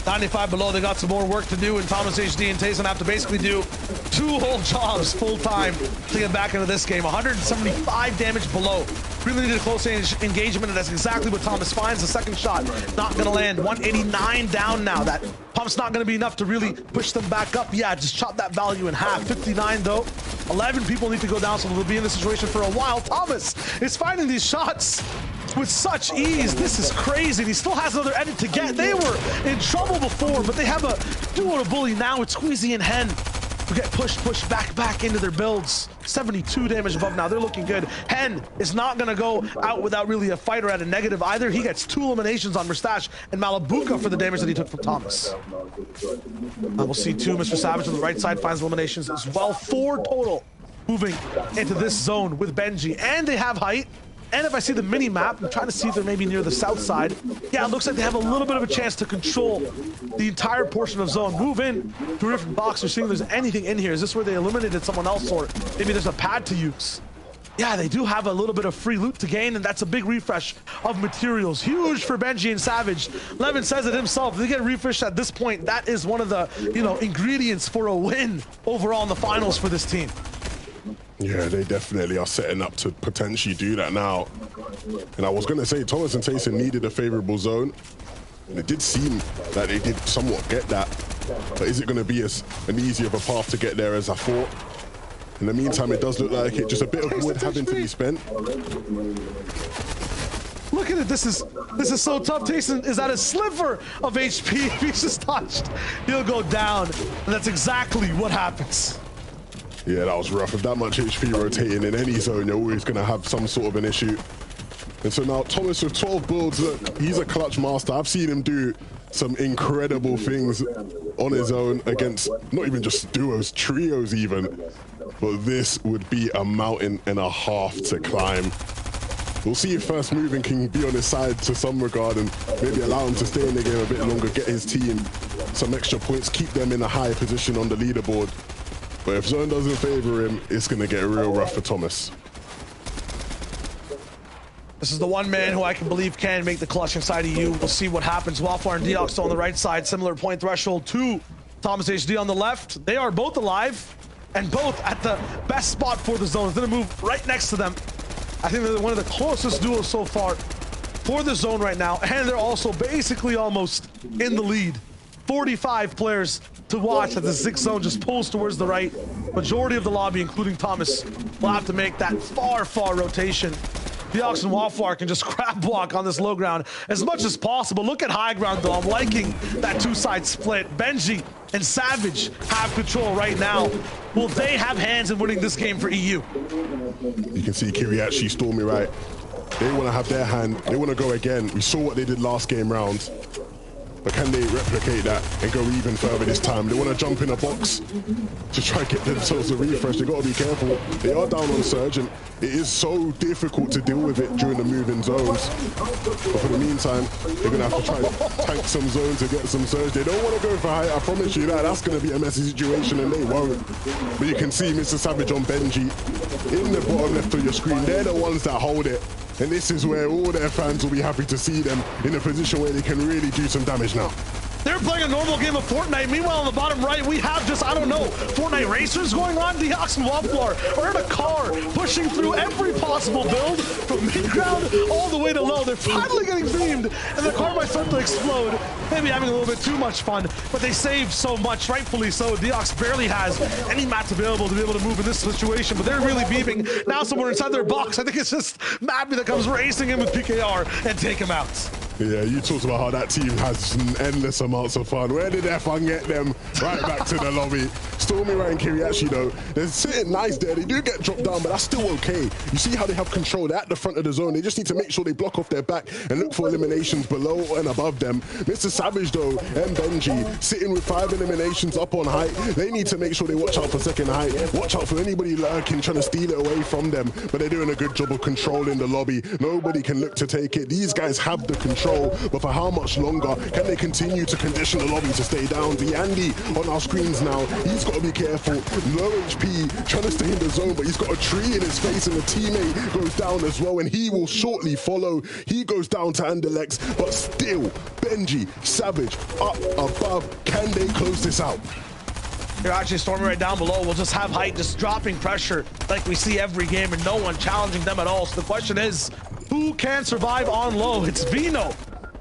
95 below, they got some more work to do, and Thomas HD and Tayson have to basically do 2 whole jobs full time to get back into this game. 175 damage below. Really needed a close engagement, and that's exactly what Thomas finds. The second shot not going to land. 189 down now. That pump's not going to be enough to really push them back up. Yeah, just chop that value in half. 59 though. 11 people need to go down, so they'll be in this situation for a while. Thomas is finding these shots with such ease. This is crazy. He still has another edit to get. They were in trouble before, but they have a duo to bully now with Squeezy and Hen, who get pushed back into their builds. 72 damage above now. They're looking good. Hen is not going to go out without really a fighter at a negative either. He gets 2 eliminations on Mustache and Malabuka for the damage that he took from Thomas. We'll see 2. Mr. Savage on the right side finds eliminations as well. 4 total moving into this zone with Benji. And they have height. And if I see the mini map, I'm trying to see if they're maybe near the south side. Yeah, it looks like they have a little bit of a chance to control the entire portion of zone. Move in to a different box. We're seeing if there's anything in here. Is this where they eliminated someone else, or maybe there's a pad to use? Yeah, they do have a little bit of free loot to gain, and that's a big refresh of materials. Huge for Benji and Savage. Levin says it himself. If they get refreshed at this point, that is one of the, ingredients for a win overall in the finals for this team. Yeah, they definitely are setting up to potentially do that now. And I was going to say, Thomas and Tayson needed a favorable zone. And it did seem that they did somewhat get that. But is it going to be as an easy of a path to get there as I thought? In the meantime, it does look like it. Just a bit of wood having to be spent. Look at it. This is so tough. Tayson is at a sliver of HP. If he's just touched, he'll go down. And that's exactly what happens. Yeah, that was rough. With that much HP rotating in any zone, you're always going to have some sort of an issue. And so now Thomas with 12 builds, look, he's a clutch master. I've seen him do some incredible things on his own against not even just duos, trios even. But this would be a mountain and a half to climb. We'll see if first moving can be on his side to some regard and maybe allow him to stay in the game a bit longer, get his team some extra points, keep them in a high position on the leaderboard. But if zone doesn't favor him, it's going to get real rough for Thomas. This is the one man who I can believe can make the clutch inside of you. We'll see what happens. Waffler and Deox on the right side, similar point threshold to Thomas HD on the left. They are both alive and both at the best spot for the zone. It's going to move right next to them. I think they're one of the closest duos so far for the zone right now. And they're also basically almost in the lead. 45 players to watch as the 6th zone just pulls towards the right. Majority of the lobby, including Thomas, will have to make that far rotation. Deox and Wafflar can just crab walk on this low ground as much as possible. Look at high ground, though. I'm liking that two-side split. Benji and Savage have control right now. Will they have hands in winning this game for EU? You can see Kiriachi, Stormy right. They want to have their hand. They want to go again. We saw what they did last game round. But can they replicate that and go even further this time? They want to jump in a box to try to get themselves a refresh. They got to be careful. They are down on Surge, and it is so difficult to deal with it during the moving zones. But for the meantime, they're going to have to try and tank some zones to get some Surge. They don't want to go for height. I promise you that. That's going to be a messy situation, and they won't. But you can see Mr. Savage on Benji in the bottom left of your screen. They're the ones that hold it. And this is where all their fans will be happy to see them in a position where they can really do some damage now. They're playing a normal game of Fortnite. Meanwhile, on the bottom right, we have just, I don't know, Fortnite racers going on. Deox and Wafflar are in a car pushing through every possible build from mid-ground all the way to low. They're finally getting themed, and the car might start to explode. Maybe having a little bit too much fun, but they save so much, rightfully so. Deox barely has any mats available to be able to move in this situation, but they're really beaming. Now somewhere inside their box, I think it's just Mappy that comes racing in with PKR and take him out. Yeah, you talked about how that team has endless amounts of fun. Where did their fun get them? Right back to the lobby. Stormy right and Kiriachi, though, they're sitting nice there. They do get dropped down, but that's still okay. You see how they have control. They're at the front of the zone. They just need to make sure they block off their back and look for eliminations below and above them. Mr. Savage, though, and Benji, sitting with 5 eliminations up on height. They need to make sure they watch out for second height. Watch out for anybody lurking, trying to steal it away from them. But they're doing a good job of controlling the lobby. Nobody can look to take it. These guys have the control. But for how much longer can they continue to condition the lobby to stay down? The Andy on our screens now, he's got to be careful. Low HP, trying to stay in the zone, but he's got a tree in his face, and the teammate goes down as well, and he will shortly follow. He goes down to Andalex, but still, Benji, Savage, up above. Can they close this out? You're actually storming right down below. We'll just have height just dropping pressure like we see every game, and no one challenging them at all. So the question is, who can survive on low? It's Vino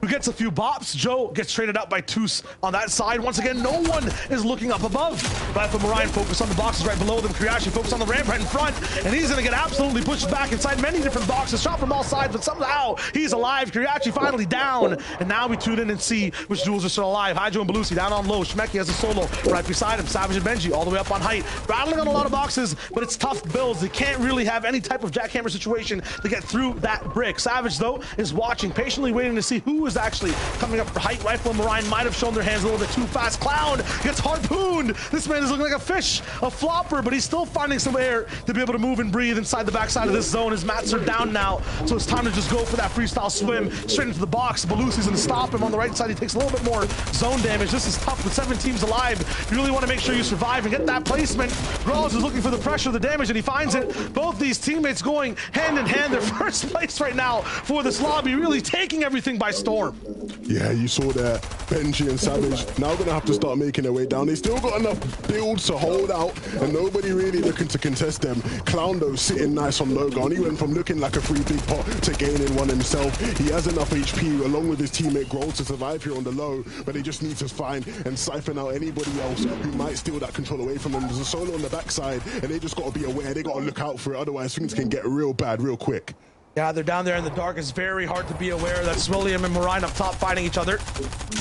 who gets a few bops. Joe gets traded out by Toos on that side. Once again, no one is looking up above. But Mariah focus on the boxes right below them. Kiriachi focus on the ramp right in front, and he's going to get absolutely pushed back inside many different boxes. Shot from all sides, but somehow he's alive. Kiriachi finally down, and now we tune in and see which duels are still alive. Hydro and Belusi down on low. Shmeki has a solo right beside him. Savage and Benji all the way up on height. Rattling on a lot of boxes, but it's tough builds. They can't really have any type of jackhammer situation to get through that brick. Savage, though, is watching, patiently waiting to see who is Flowers actually coming up for height. Rifle and Mariah might have shown their hands a little bit too fast. Clown gets harpooned. This man is looking like a fish, a flopper, but he's still finding some air to be able to move and breathe inside the backside of this zone. His mats are down now, so it's time to just go for that freestyle swim straight into the box. Belusi's gonna stop him on the right side. He takes a little bit more zone damage. This is tough with 7 teams alive. You really want to make sure you survive and get that placement. Grolls is looking for the pressure, the damage, and he finds it. Both these teammates going hand in hand. They're first place right now for this lobby, really taking everything by storm. Yeah, you saw there, Benji and Savage now gonna have to start making their way down. They still got enough builds to hold out, and nobody really looking to contest them. Clown though sitting nice on low ground. He went from looking like a free big pot to gaining one himself. He has enough HP along with his teammate Grolls to survive here on the low, but they just need to find and siphon out anybody else who might steal that control away from them. There's a solo on the backside, and they just got to be aware. They got to look out for it, otherwise things can get real bad real quick. Yeah, they're down there in the dark. It's very hard to be aware. That's William and Marine up top fighting each other.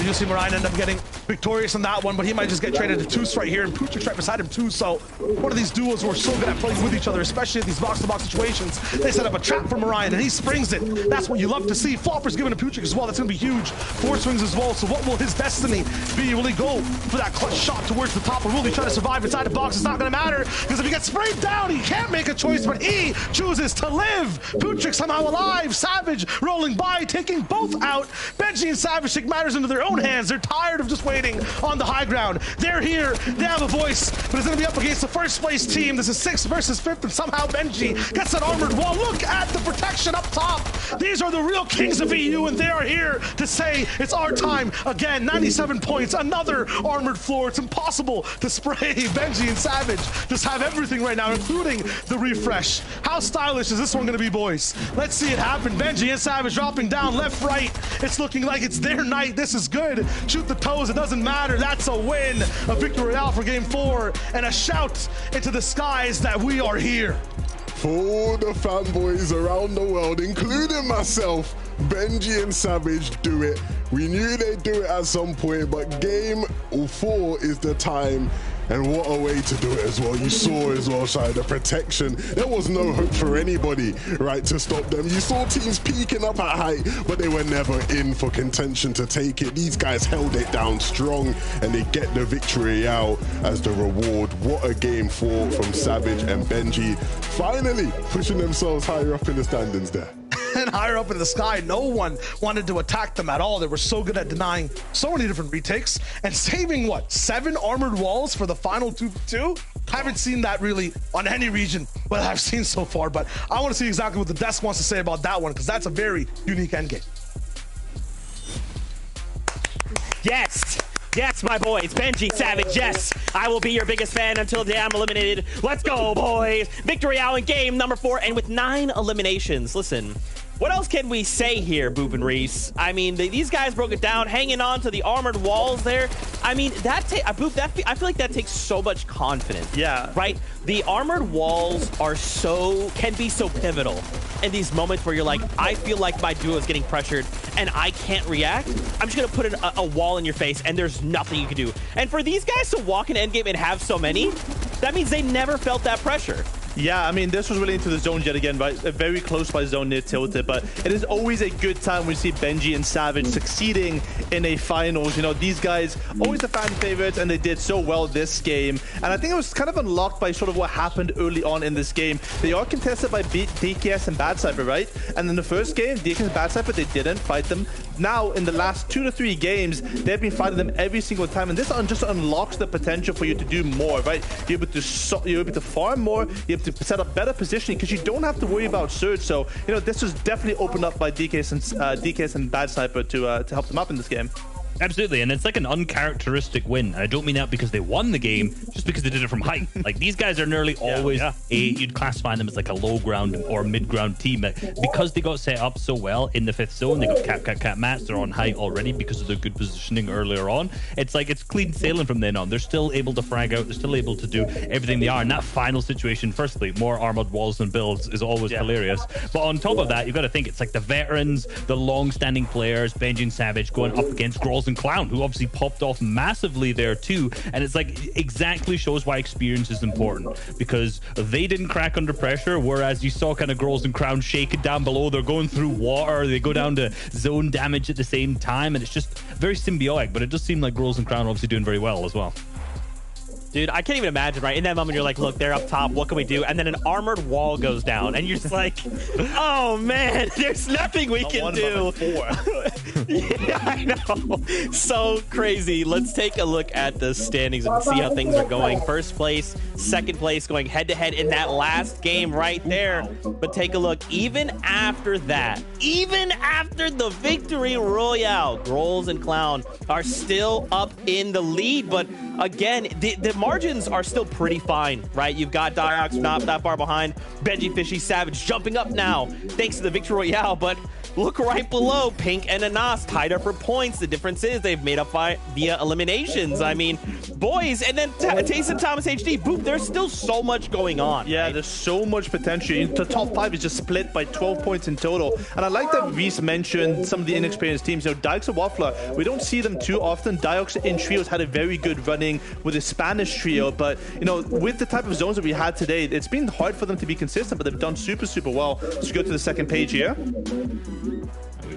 You see Marine end up getting victorious in that one, but he might just get traded to Toos right here, and Puchik's right beside him too. So one of these duos who are so good at playing with each other, especially at these box-to-box situations. They set up a trap for Marine, and he springs it. That's what you love to see. Flopper's giving to Puchik as well. That's going to be huge. 4 swings as well. So what will his destiny be? Will he go for that clutch shot towards the top, or will he try to survive inside the box? It's not going to matter, because if he gets sprayed down, he can't make a choice, but he chooses to live. Puchik somehow alive. Savage rolling by, taking both out. Benji and Savage take matters into their own hands. They're tired of just waiting on the high ground. They're here. They have a voice, but it's going to be up against the first place team. This is 6th versus 5th, and somehow Benji gets that armored wall. Look at the protection up top. These are the real kings of EU, and they are here to say it's our time again. 97 points, another armored floor. It's impossible to spray. Benji and Savage just have everything right now, including the refresh. How stylish is this one going to be, boys? Let's see it happen. Benji and Savage dropping down left, right. It's looking like it's their night. This is good. Shoot the toes. It doesn't matter. That's a win. A victory royale for game 4, and a shout into the skies that we are here. For all the fanboys around the world, including myself, Benji and Savage do it. We knew they'd do it at some point, but game 4 is the time. And what a way to do it as well. You saw as well, Shai, the protection. There was no hope for anybody, right, to stop them. You saw teams peaking up at height, but they were never in for contention to take it. These guys held it down strong, and they get the victory out as the reward. What a game 4 from Savage and Benji. Finally pushing themselves higher up in the standings there. And higher up in the sky, no one wanted to attack them at all. They were so good at denying so many different retakes and saving, what, 7 armored walls for the final 2v2? Haven't seen that really on any region, but I've seen so far. But I want to see exactly what the desk wants to say about that one, because that's a very unique endgame. Yes. Yes, my boys. Benji, Savage, yes. I will be your biggest fan until the day I'm eliminated. Let's go, boys. Victory out in game number 4, and with 9 eliminations. Listen, what else can we say here, Boop and Reese? I mean, these guys broke it down, hanging on to the armored walls there. I mean, Boop, I feel like that takes so much confidence. Yeah. Right? The armored walls can be so pivotal in these moments where you're like, I feel like my duo is getting pressured and I can't react. I'm just going to put a wall in your face and there's nothing you can do. And for these guys to walk in endgame and have so many, that means they never felt that pressure. Yeah, I mean, this was really into the zone yet again, right? Very close by zone near tilted, but it is always a good time when you see Benji and Savage succeeding in a finals. You know, these guys, always the fan favorites, and they did so well this game. And I think it was kind of unlocked by sort of what happened early on in this game. They are contested by DKS and Bad Cypher, right? And in the first game, DKS and Bad Cypher, they didn't fight them. Now, in the last 2 to 3 games, they've been fighting them every single time, and this just unlocks the potential for you to do more, right? You're able to farm more, you're able to set up better positioning, because you don't have to worry about surge. So, you know, this was definitely opened up by DKS and Bad Sniper to help them up in this game. Absolutely, and it's like an uncharacteristic win. And I don't mean that because they won the game, just because they did it from height. Like, these guys are nearly always you'd classify them as like a low ground or mid ground team. Because they got set up so well in the 5th zone, they got cap mats, they're on height already because of their good positioning earlier on. It's like it's clean sailing from then on. They're still able to frag out, they're still able to do everything they are. And that final situation, firstly, more armored walls and builds is always hilarious. But on top of that, you've got to think it's like the veterans, the long-standing players, Benji and Savage going up against Grolls Grills and Clown, who obviously popped off massively there too. And it's like exactly shows why experience is important, because they didn't crack under pressure, whereas you saw kind of Grills and Clown shaking down below. They're going through water, they go down to zone damage at the same time, and it's just very symbiotic. But it does seem like Grills and Clown are obviously doing very well as well. Dude, I can't even imagine, right? In that moment, you're like, look, they're up top. What can we do? And then an armored wall goes down. And you're just like, oh, man, there's nothing we can do. Yeah, I know. So crazy. Let's take a look at the standings and see how things are going. First place, second place, going head-to-head in that last game right there. But take a look. Even after that, even after the victory royale, Grolls and Clown are still up in the lead. But again, the margins are still pretty fine, right? You've got Diox not that far behind. Benji, Fishy, Savage jumping up now thanks to the victory royale, but look right below. Pink and Anas tied up for points. The difference is they've made up via eliminations. I mean, boys, and then Tayson Thomas HD, boop, there's still so much going on. Yeah, right? There's so much potential. The top 5 is just split by 12 points in total. And I like that Reese mentioned some of the inexperienced teams. You know, Diox and Waffler, we don't see them too often. Diox in trios had a very good running with a Spanish trio, but, you know, with the type of zones that we had today, it's been hard for them to be consistent, but they've done super, super well. Let's go to the second page here.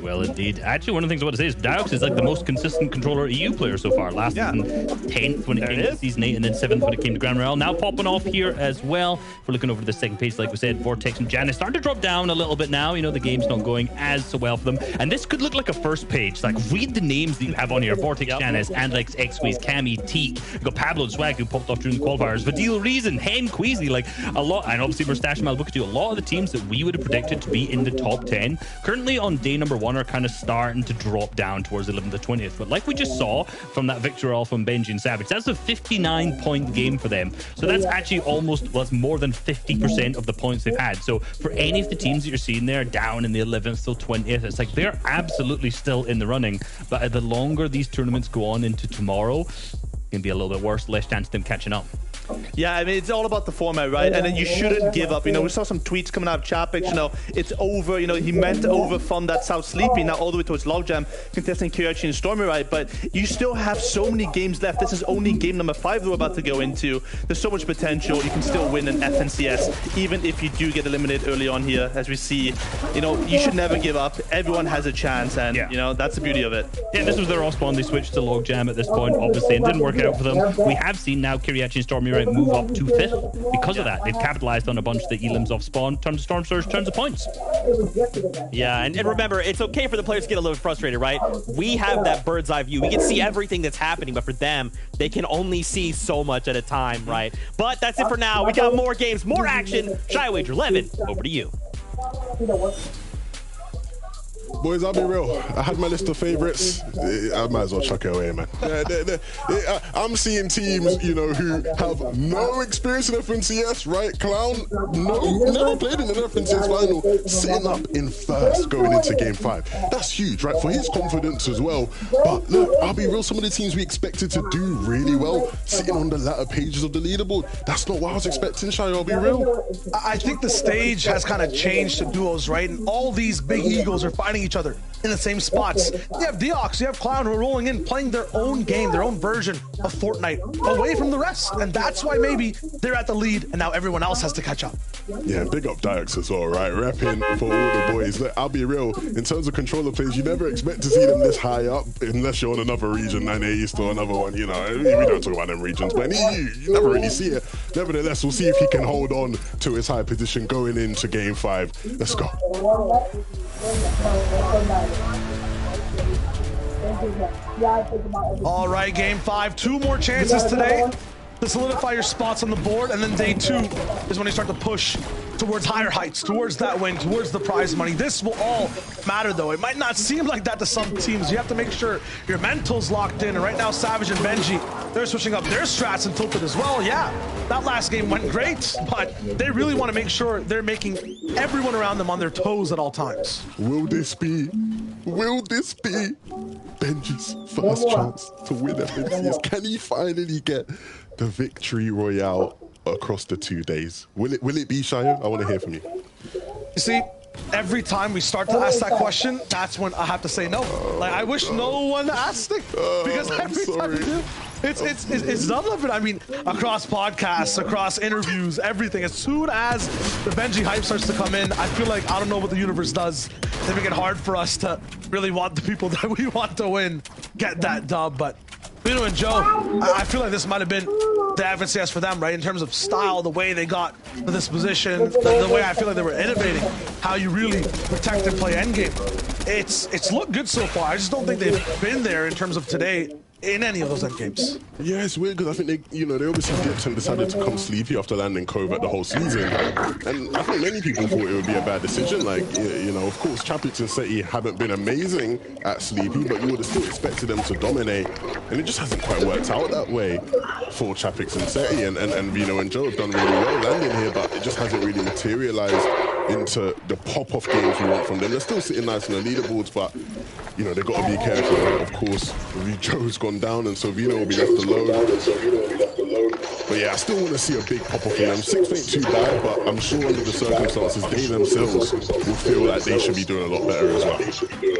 Well, indeed. Actually, one of the things I want to say is Diox is like the most consistent controller EU player so far. Last season, 10th when it came to Season 8, and then 7th when it came to Grand Royale. Now popping off here as well. If we're looking over to the second page, like we said, Vortex and Janice starting to drop down a little bit now. You know, the game's not going as so well for them. And this could look like a first page. Like, read the names that you have on here. Vortex, Janice, Andlex, X-Squeeze, Cammy, Teak. You've got Pablo and Swag, who popped off during the qualifiers. Vadil Reason, Hen, Queasy, like a lot. And obviously, Mustache and Malbuka, a lot of the teams that we would have predicted to be in the top 10 currently on day number 1 are kind of starting to drop down towards 11th to 20th. But like we just saw from that victory all from Benji and Savage, that's a 59-point game for them. So that's actually almost, well, that's more than 50% of the points they've had. So for any of the teams that you're seeing there down in the 11th till 20th, it's like they're absolutely still in the running. But the longer these tournaments go on into tomorrow, it's going to be a little bit worse, less chance of them catching up. Yeah, I mean, it's all about the format, right? And then you shouldn't give up. You know, we saw some tweets coming out of Chapix, you know, it's over. You know, he meant over from that South Sleepy, now all the way towards Logjam, contesting Kyoichi and Stormy, right? But you still have so many games left. This is only game number 5 that we're about to go into. There's so much potential. You can still win an FNCS, even if you do get eliminated early on here, as we see. You know, you should never give up. Everyone has a chance, and, you know, that's the beauty of it. Yeah, this was their off spawn. They switched to Logjam at this point, obviously, and didn't work out for them. We have seen now Kiriachi and Stormy move up to 5th because of that. They've capitalized on a bunch of the elims off spawn, tons of Storm Surge, tons of points. Yeah, and remember, it's okay for the players to get a little frustrated, right? We have that bird's eye view. We can see everything that's happening, but for them, they can only see so much at a time, right? But that's it for now. We got more games, more action. Shy Wager 11, over to you. Boys, I'll be real. I had my list of favorites. I might as well chuck it away, man. I'm seeing teams, you know, who have no experience in FNCS, right? Clown, no, never played in an FNCS final, sitting up in first going into game 5. That's huge, right? For his confidence as well. But look, I'll be real. Some of the teams we expected to do really well, sitting on the latter pages of the leaderboard, that's not what I was expecting, Shy. I'll be real. I think the stage has kind of changed to duos, right? And all these big egos are fighting each other in the same spots. You have Deox, you have Clown who are rolling in, playing their own game, their own version of Fortnite, away from the rest. And that's why maybe they're at the lead and now everyone else has to catch up. Yeah, big up Diox as well, right? Repping for all the boys. Look, I'll be real, in terms of controller plays, you never expect to see them this high up unless you're on another region, 9A East or another one, you know. We don't talk about them regions, but you never really see it. Nevertheless, we'll see if he can hold on to his high position going into game 5. Let's go. All right, game 5, 2 more chances today to solidify your spots on the board, and then day 2 is when you start to push towards higher heights, towards that win, towards the prize money. This will all matter, though. It might not seem like that to some teams. You have to make sure your mental's locked in, and right now Savage and Benji, they're switching up their strats and tilted as well. Yeah, that last game went great, but they really want to make sure they're making everyone around them on their toes at all times. Will this be Benji's first chance to win FNCS? Can he finally get the victory royale across the 2 days? Will it be, Shayo? I want to hear from you. You see, every time we start to ask that question, that's when I have to say no. Like, I wish no one asked it, because every time we do, it's nothing but, I mean, across podcasts, across interviews, everything. As soon as the Benji hype starts to come in, I feel like, I don't know what the universe does. They make it hard for us to really want the people that we want to win get that dub. But Vito and Joe, I feel like this might have been the FNCS for them, right? In terms of style, the way they got to this position, the way I feel like they were innovating, how you really protect and play endgame. It's looked good so far. I just don't think they've been there in terms of today in any of those end games. Yeah, it's weird because I think they obviously dipped and decided to come sleepy after landing Covert the whole season. And I think many people thought it would be a bad decision. Like, of course, Chapix and Seti haven't been amazing at sleepy, but you would have still expected them to dominate. And it just hasn't quite worked out that way for Chapix and Seti. And Vino and Joe have done really well landing here, but it just hasn't really materialized into the pop-off games we want from them. They're still sitting nice on the leaderboards, but they've got to be careful. Right? Of course, Joe's gone down and Sovino will be left alone. But yeah, I still want to see a big pop-off in them. 6 ain't too bad, but I'm sure under the circumstances, they themselves will feel like they should be doing a lot better as well.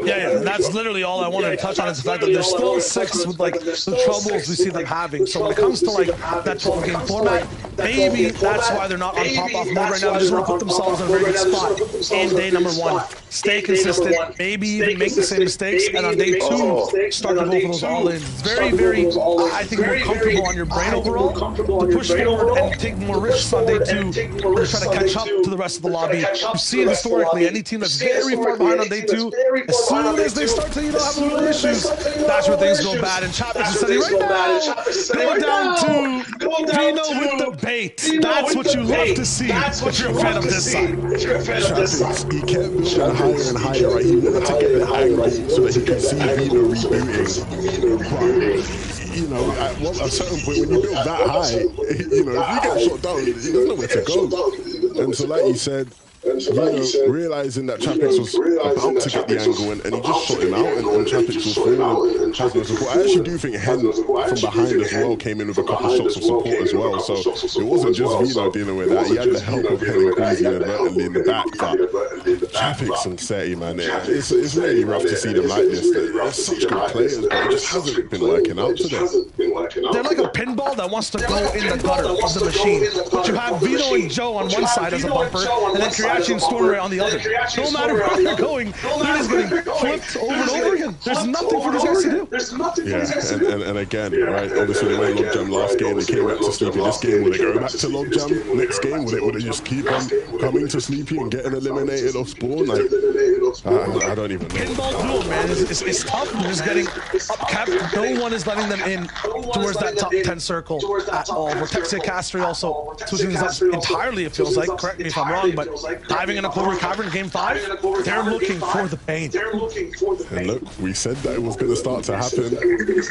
Yeah, that's literally all I wanted to touch on, is the fact that they're still 6 with like the troubles we see them having. So when it comes to like that 12-game format, maybe that's why they're not on pop-off mode right now. They just want to put themselves in a very good spot in day number 1. Stay consistent, maybe even make the same mistakes, and on day 2, start to go for those all-ins. Very, very, I think, more comfortable on your brain overall to push forward and take more risks on day 2 and try to catch up to the rest of the lobby. You've seen historically, any team that's very far behind on day 2, as soon as they start to have a little issues, that's where things go bad. And Chapix is sitting right now, going down to Vino with the bait. That's what you love to see if you're a fan of this side. Chapix, he kept moving higher and higher, right? He wanted to get the angle so that he could see Vino rebooting. At a certain point, when you build that high, if you get shot down, there's nowhere to go. And so, like you said, realizing that Chapix was about to get the angle and he just shot him out, and Chapix was falling, having support. I actually do think Hen from behind as well came in with a couple shots of support as well. So it wasn't just Vino dealing with that. He had the help of Hen and Greasy inadvertently in the back. But Chapix and Seti, man, it's really rough to see them like this. They're such good players, but it just hasn't been working out today. They're like a pinball that wants to go in the gutter of the machine. But you have Vino and Joe on one side as a bumper, and then Kriachi and Stormray on the other. No matter where they're going, they're just getting flipped over and over again. There's nothing for these guys to do. Yeah, and again, right, obviously they went Logjam last game, they came back to Sleepy. This game, will they go back to Logjam? Next game, will they just keep on coming to Sleepy and getting eliminated off spawn? Like, I don't even know. Pinball duel, man, it's tough. They're just getting upkept. No one is letting them in towards that top 10 circle at all. Vortex Castry also switching this up entirely, it feels like. Correct me if I'm wrong, but diving in a Clover Cavern game 5, they're looking for the pain. And look, we said that it was going to start to happen.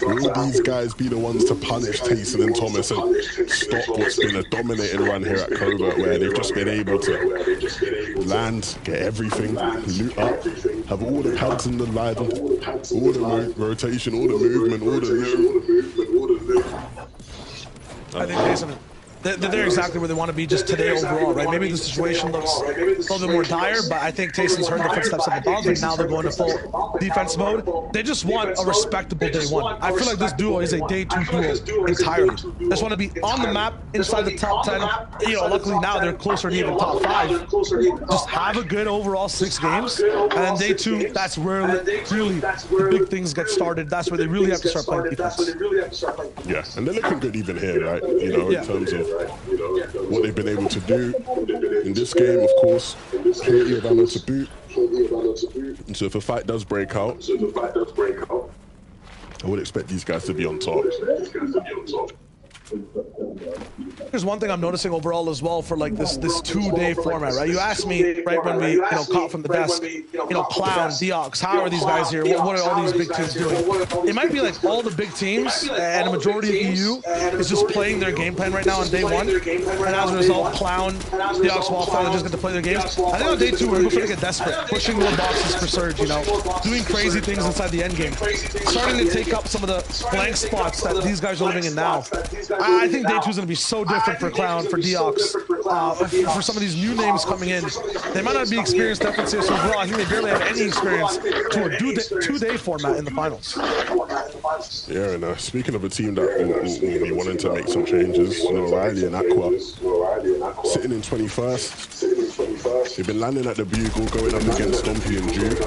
Will these guys be the ones to punish Tayson and Thomas and stop what's been a dominating run here at Covert, where they've just been able to land, get everything, loot up, have all the pads in the ladder, all the rotation, all the movement, all the loot. I think Tayson, they're exactly where they want to be just today overall, right? Maybe the situation looks a little bit more dire, but I think Tayson's heard the footsteps of the dog, and now they're going to full defense mode. They just want a respectable day 1. I feel like this duo is a day 2 duo entirely. They just want to be on the map, inside the top 10. Luckily now they're closer to even top 5. Just have a good overall 6 games, and then day 2, that's where really the big things get started. That's where they really have to start playing defense. Yeah, and they're looking good even here, right? In terms of what they've been able to do in this game, of course, plenty of ammo to boot. And so if a fight does break out, I would expect these guys to be on top. There's one thing I'm noticing overall as well for like this 2-day format, right? You asked me right when we caught from the desk, Clown, Deox, how are these guys here? What are all these big teams doing? It might be like all the big teams and a majority of EU is just playing their game plan right now on day 1, and as a result, Clown, Deox, Wildfire just get to play their games. I think on day 2 we're going to get desperate, pushing more boxes for Surge, doing crazy things inside the end game, starting to take up some of the blank spots that these guys are living in now. I think day 2 is going to be so different for Clown, for Deox, for some of these new names coming in. They might not be experienced FNCS overall. I think they barely have any experience to a 2-day format in the finals. Yeah, and speaking of a team that will be wanting to make some changes, you know, Riley and Aqua sitting in 21st. They've been landing at the Bugle, going up against Stompy and Jude.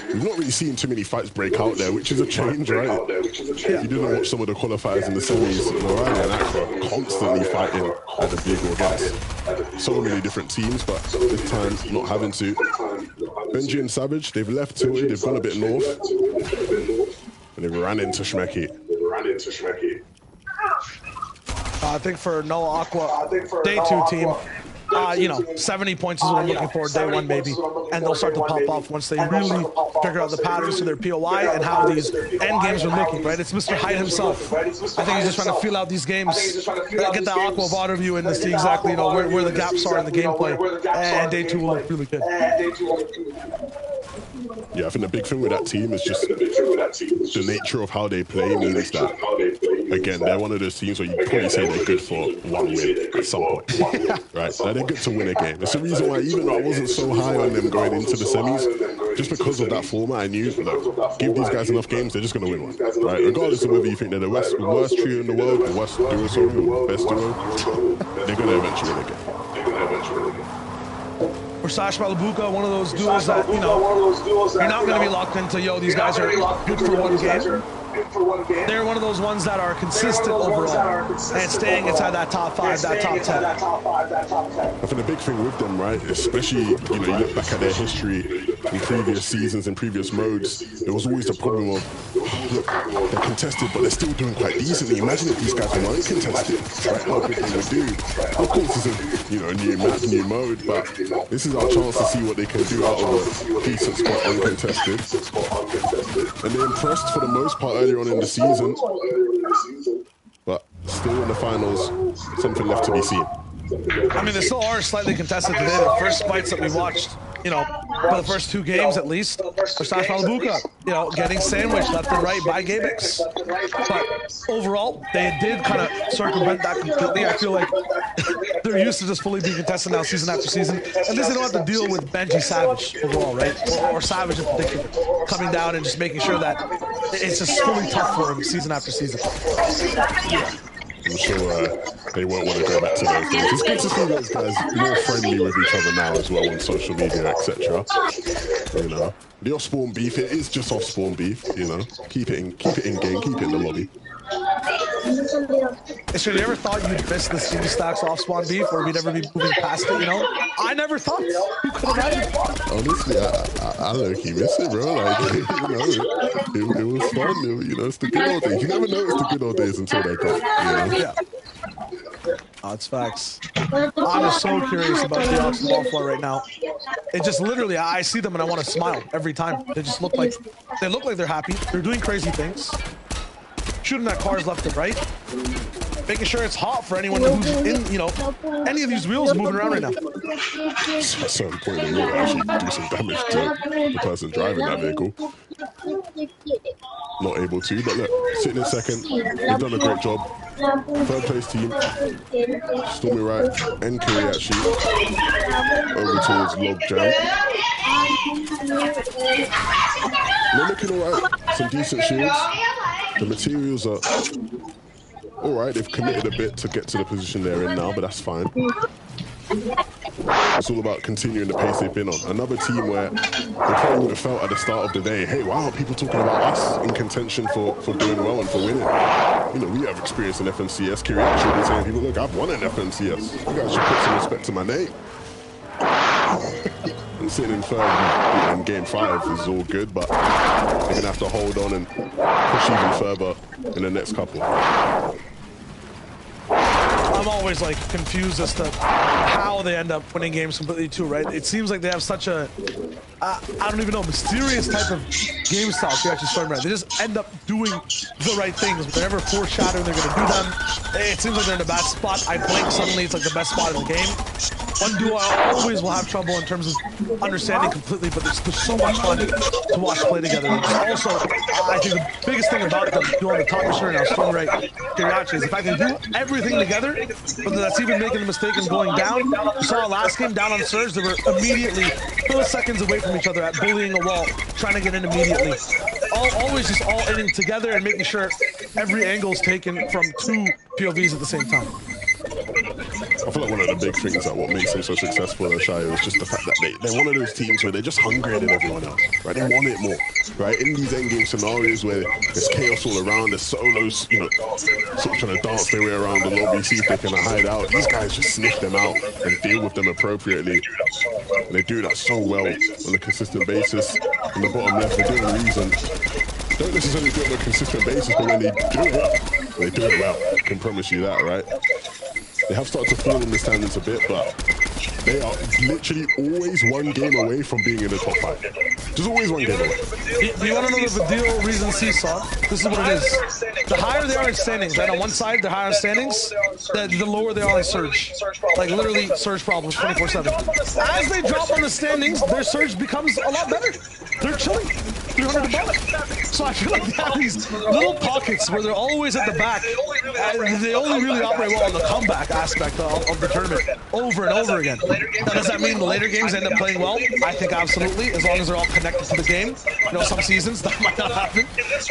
We've not really seen too many fights break out there, which is a change, right? Yeah. You didn't watch some of the qualifiers in the semis. You know, Riley and Aqua constantly fighting at the Bugle against so many different teams, but this time not having to. Benji and Savage, they've left Tilted, they've gone a bit north. And they ran into Shmeki. I think for Noah Aqua, day 2 team, you know, 70 points is what I'm looking for, day 1 maybe. And they'll start to pop off once they really figure out the patterns to their POI and how these end games are looking, right? It's Mr. Hyde himself. I think he's just trying to feel out these games, get the Aqua VOD review and to see exactly, you know, where the gaps are in the gameplay. And day 2 will look really good. Yeah, I think the big thing with that team is just the nature of how they play means that, again, they're one of those teams where you probably say they're good for 1 win at some point, right? Like, they're good to win a game. It's the reason why, even though I wasn't so high on them going into the semis, just because of that format, I knew, look, give these guys enough games, they're just going to win one, right? Regardless of whether you think they're the worst trio in the world, the worst duo, sorry, best duo, they're going to eventually win a game. For Sash Malabuka, one of those duos that, you know, you're not going to be locked into, yo, these guys are good for 1 game. They're one of those ones that are consistent overall and staying inside that top 5, that top 10. I think the big thing with them, right, especially, you know, you look back at their history in previous seasons and previous modes, there was always the problem of, look, they're contested, but they're still doing quite decently. Imagine if these guys weren't contested, right, how good they would do. Of course, it's a, you know, new map, new mode, but this is our chance to see what they can do out of a decent spot uncontested. And they impressed for the most part earlier on in the season, but still in the finals, something left to be seen. I mean, they still are slightly contested today. The first fights that we watched, you know, for the first 2 games at least, for Sash Malabuka, you know, getting sandwiched left and right by Gamex. But overall, they did kind of circumvent that completely. I feel like they're used to just fully being contested now season after season. At least they don't have to deal with Benji Savage overall, right? Or Savage in particular, coming down and just making sure that it's just fully tough for him season after season. I'm sure they won't want to go back to those days. It's good to see those guys more friendly with each other now as well on social media, etc. You know, the off-spawn beef, it is just off-spawn beef. You know, keep it in game, keep it in the lobby. So you ever thought you'd miss the CD Stacks off-spawn beef, or we'd ever be moving past it? You know, I never thought. Who could imagine? Honestly, I low-key miss it, bro. Like, you know, it was fun. You know, it's the good old days. You never know it's the good old days until they're gone. You know? Yeah. Oh, it's facts. I'm just so curious about the Oxford Wallflower right now. It just literally, I see them and I want to smile every time. They just look like they're happy. They're doing crazy things. Shooting at cars left and right. Making sure it's hot for anyone who's in, you know, any of these wheels moving around right now. At a certain point, they will actually do some damage to the person driving that vehicle. Not able to, but look, sitting in second, they've done a great job. Third place team, Stormy Right and Kiriachi over towards Log Jam. They're looking alright, some decent shields. The materials are alright, they've committed a bit to get to the position they're in now, but that's fine. It's all about continuing the pace they've been on. Another team where they probably would have felt at the start of the day, hey, wow, people talking about us in contention for doing well and for winning. You know, we have experience in FNCS. Kiriachi should be telling people, look, I've won in FNCS. You guys should put some respect to my name. And sitting in third in game 5 is all good, but they're going to have to hold on and push even further in the next couple. I'm always like confused as to how they end up winning games completely too, right? It seems like they have such a, I don't even know, mysterious type of game style to actually start around. They just end up doing the right things. Whenever foreshadowing they're going to do them, it seems like they're in a bad spot. I blink, suddenly it's like the best spot in the game. one duo I always will have trouble in terms of understanding completely, but there's so much fun to watch play together. And also, I think the biggest thing about them doing the top missionary now, Stormray, Kiriachi, is the fact that they do everything together, whether that's even making a mistake and going down. You saw last game down on Surge, they were immediately milliseconds away from each other at bullying a wall, trying to get in immediately. Always just all inning together and making sure every angle is taken from two POVs at the same time. I feel like one of the big things that what makes them so successful in Shire is just the fact that they're one of those teams where they're just hungrier than everyone else, right? They want it more, right? In these endgame scenarios where there's chaos all around, there's solos, you know, sort of trying to dance their way around the lobby, see if they can hide out. These guys just sniff them out and deal with them appropriately. And they do that so well on a consistent basis. In the bottom left, they're doing a reason. Don't necessarily do it on a consistent basis, but when they do it well. I can promise you that, right? They have started to fall in the standings a bit, but they are literally always one game away from being in the top 5. Just always one game away. You want to know the deal reason seesaw? This is what it is. The higher they are in standings, right? On one side, they're higher in standings, the lower they are in Surge. Like literally Surge problems 24/7. As they drop on the standings, their Surge becomes a lot better. They're chilling 300 above. So I feel like they have these little pockets where they're always at the back. They only really operate well on the comeback aspect of the tournament over and over again. Now, does that mean the later games end up playing well? I think absolutely, as long as they're all connected to the game. You know, some seasons that might not happen.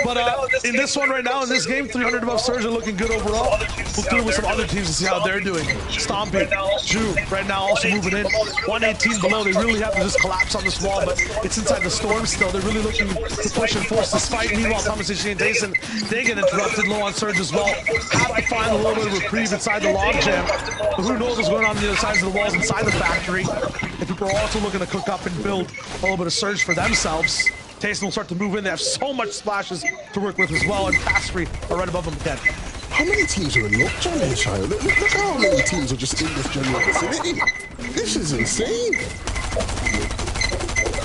But in this one right now, in this game, 300 above Surge are looking good overall. We'll through with some other teams to see how they're doing. Stomping, Drew, right now also moving in. 118 below, they really have to just collapse on this wall, but it's inside the storm still. They're really looking to push and force this fight. Meanwhile, Thomas and Jason, they get interrupted low on Surge as well. Have to find a little bit of reprieve inside the logjam. But who knows what's going on the other sides of the walls inside the factory. And people are also looking to cook up and build a little bit of Surge for themselves. Tayson will start to move in. They have so much splashes to work with as well, and Pastry are right above them again. How many teams are in lockdown here, Shire? Look how many teams are just in this general vicinity. This is insane.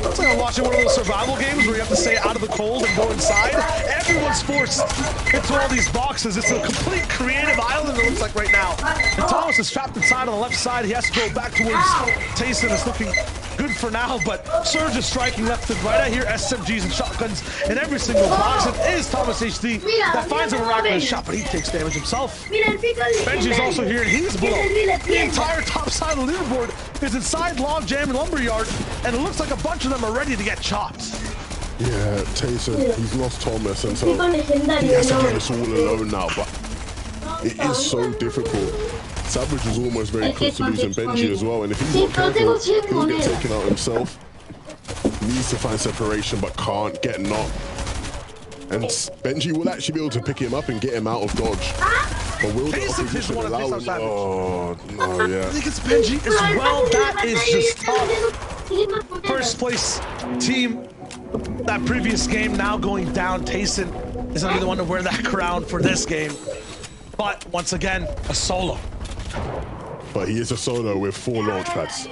It's like I'm watching one of those survival games where you have to stay out of the cold and go inside. Everyone's forced into all these boxes. It's a complete creative island, it looks like right now. And Thomas is trapped inside on the left side. He has to go back towards Tayson. It's looking good for now, but Surge is striking left and right. I hear SMGs and shotguns in every single box. It is Thomas HD that finds a miraculous shot, but he takes damage himself. Benji's also here, and he's below. The entire top side of the leaderboard is inside Logjam and Lumberyard, and it looks like a bunch of them are ready to get chopped. Yeah, Tayson, he's lost Thomas, and so he has to get us all alone now, but it is so difficult. Savage is almost very close to losing Benji as well, and if he's not careful, he'll get taken out himself. Needs to find separation, but can't get knocked. And Benji will actually be able to pick him up and get him out of dodge. But will the opposition allow him? Oh, no, yeah. I think it's Benji as well. That is just tough. First place team that previous game now going down. Tayson is going to be the one to wear that crown for this game. But once again, a solo. But he is a solo with 4 launch pads,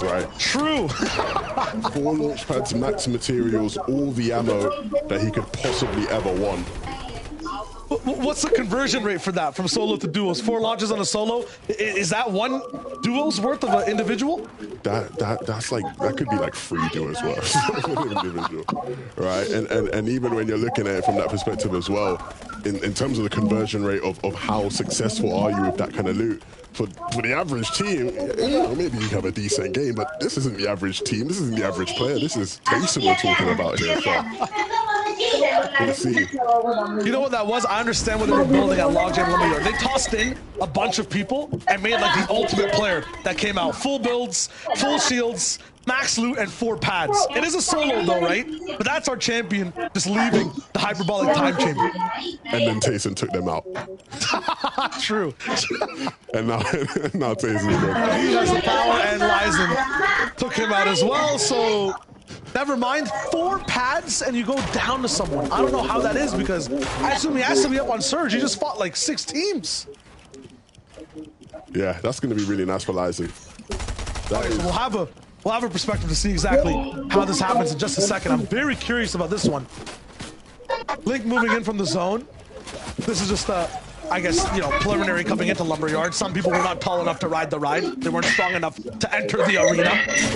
right? True. 4 launch pads, max materials, all the ammo that he could possibly ever want. What's the conversion rate for that from solo to duos? 4 launches on a solo? Is that 1 duo's worth of an individual? That's like, that could be like 3 duos worth of an individual, right? And even when you're looking at it from that perspective as well, in terms of the conversion rate of how successful are you with that kind of loot, for the average team, you know, maybe you have a decent game, but this isn't the average team. This isn't the average player. This is Tayson we're talking about here. So, let's see. You know what that was? I understand what they were building at Logjam Lumberyard. They tossed in a bunch of people and made like the ultimate player that came out. Full builds, full shields, max loot, and 4 pads. It is a solo though, right? But that's our champion just leaving the hyperbolic time chamber. And then Tayson took them out. True. And now Tayson's good. He has the power, and Lysen took him out as well, so never mind. 4 pads and you go down to someone. I don't know how that is, because I assume he has to be up on Surge. He just fought like 6 teams. Yeah, that's going to be really nice for Lysen. So we'll have a perspective to see exactly how this happens in just a second. I'm very curious about this one. Link moving in from the zone. This is just I guess, you know, preliminary coming into Lumberyard. Some people were not tall enough to ride the ride. They weren't strong enough to enter the arena.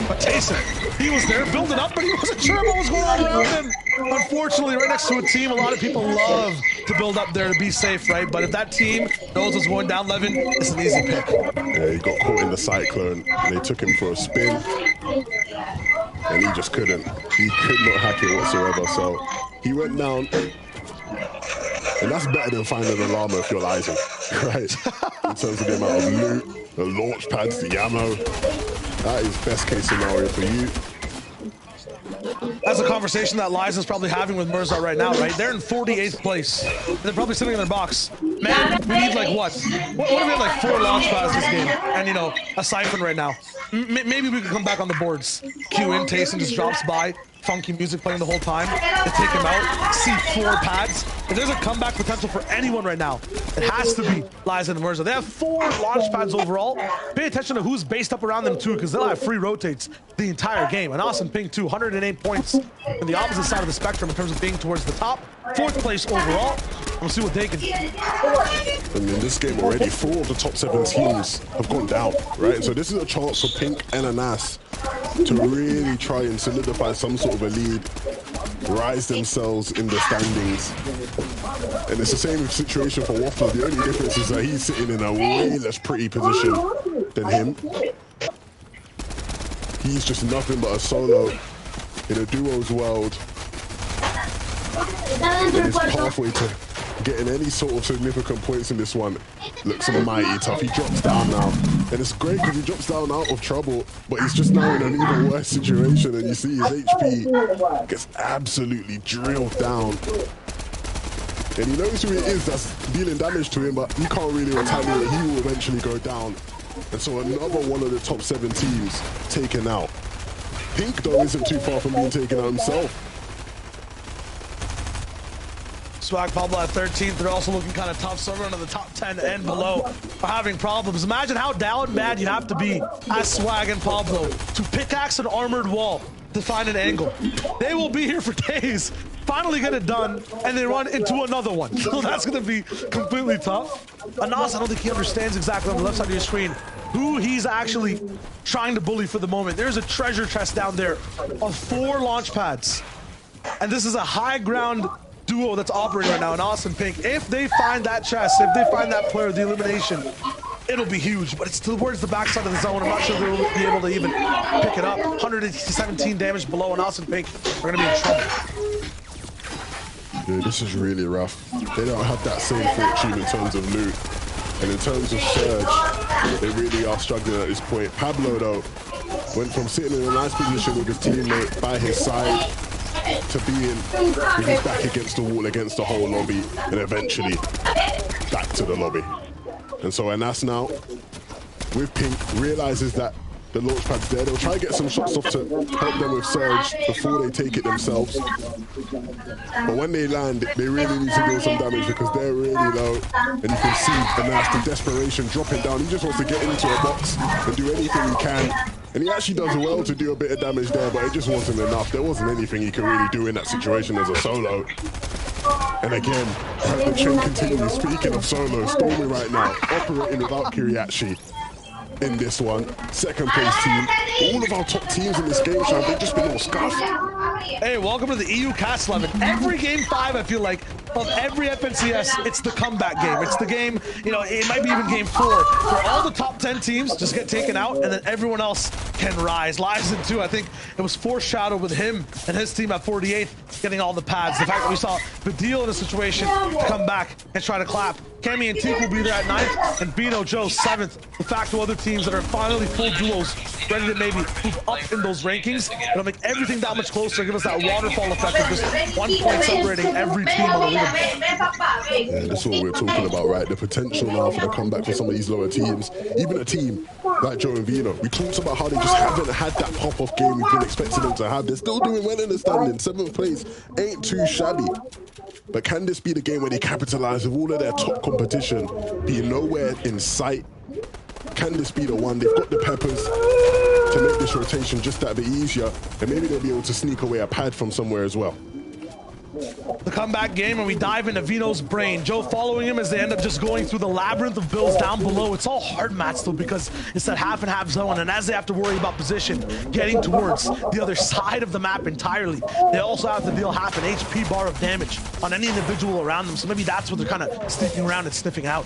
But Tayson, he was there building up, but he wasn't sure what was going on around him. Unfortunately, right next to a team, a lot of people love to build up there to be safe, right? But if that team knows what's going down, Levin, it's an easy pick. Yeah, he got caught in the cyclone. They took him for a spin. And he just couldn't. He could not hack it whatsoever. So he went down. And that's better than finding an llama if you're Lizen, right? In terms of the amount of loot, the launch pads, the ammo. That is best case scenario for you. That's a conversation that Lizen's probably having with Mirza right now, right? They're in 48th place. They're probably sitting in their box. Man, we need like what? What if we had like 4 launch pads this game? And, you know, a siphon right now. Maybe we could come back on the boards. Q in, Tayson just drops by. Funky music playing the whole time. They take him out, see 4 pads. If there's a comeback potential for anyone right now, it has to be Lizen and Mirza. They have 4 launch pads overall. Pay attention to who's based up around them too, because they'll have free rotates the entire game. And Austin Pink too, 108 points on the opposite side of the spectrum in terms of being towards the top. 4th place overall. We'll see what they can do. And in this game already, 4 of the top 7 teams have gone down, right? So this is a chance for Pink and Anas to really try and solidify some sort of a lead, rise themselves in the standings. And it's the same situation for Waffler. The only difference is that he's sitting in a way less pretty position than him. He's just nothing but a solo in a duos world. And his pathway to getting any sort of significant points in this one looks mighty tough. He drops down now. And it's great because he drops down out of trouble, but he's just now in an even worse situation. And you see his HP gets absolutely drilled down. And he knows who it is that's dealing damage to him, but he can't really retaliate. He will eventually go down. And so another one of the top 7 teams taken out. Pink, though, isn't too far from being taken out himself. Swag Pablo at 13th. They're also looking kind of tough. So everyone in the top 10 and below are having problems. Imagine how down bad you have to be as Swag and Pablo to pickaxe an armored wall to find an angle. They will be here for days. Finally get it done, and they run into another one. So that's going to be completely tough. Anas, I don't think he understands exactly on the left side of your screen who he's actually trying to bully for the moment. There's a treasure chest down there of 4 launch pads. And this is a high ground duo that's operating right now in Austin Pink. If they find that chest, if they find that player, the elimination, it'll be huge. But it's towards the backside of the zone. I'm not sure they'll be able to even pick it up. 117 damage below, and Austin Pink are going to be in trouble. Yeah, this is really rough. They don't have that same fortune in terms of loot. And in terms of Surge, they really are struggling at this point. Pablo, though, went from sitting in a nice position with his teammate by his side to being with his back against the wall, against the whole lobby, and eventually back to the lobby. And so Anas now, with Pink, realizes that the launch pad's there. They'll try to get some shots off to help them with Surge before they take it themselves. But when they land, they really need to deal some damage because they're really low. And you can see Anas, the desperation, dropping down. He just wants to get into a box and do anything he can. And he actually does well to do a bit of damage there, but it just wasn't enough. There wasn't anything he could really do in that situation as a solo. And again, the trend continues. Speaking of solo, Stormy right now, operating without Kiriachi in this one. 2nd place team. All of our top teams in this game, Sean, they've just been all scuffed. Hey, welcome to the EU Cast 11. Every game 5, I feel like, of every FNCS, it's the comeback game. It's the game, you know, it might be even game 4, where all the top 10 teams just get taken out and then everyone else can rise. Lizen too, I think it was foreshadowed with him and his team at 48th getting all the pads. The fact that we saw Badil in a situation to come back and try to clap. Cammy and Teak will be there at 9th, and Bino Joe 7th. The fact to other teams that are finally full duos, ready to maybe move up in those rankings. It'll make everything that much closer, give us that waterfall effect of just 1 point separating every team on the leaderboard. Yeah, that's what we're talking about, right? The potential now for the comeback for some of these lower teams. Even a team like Joe and Vino. We talked about how they just haven't had that pop-off game we've been expecting them to have. They're still doing well in the standing. 7th place ain't too shabby. But can this be the game where they capitalize with all of their top competition being nowhere in sight? Can this be the one? They've got the peppers to make this rotation just that bit easier, and maybe they'll be able to sneak away a pad from somewhere as well. the comeback game, and we dive into Vino's brain. Joe following him as they end up just going through the labyrinth of builds down below. It's all hard mats though, because it's that half and half zone, and as they have to worry about position, getting towards the other side of the map entirely, they also have to deal half an HP bar of damage on any individual around them. So maybe that's what they're kind of sneaking around and sniffing out.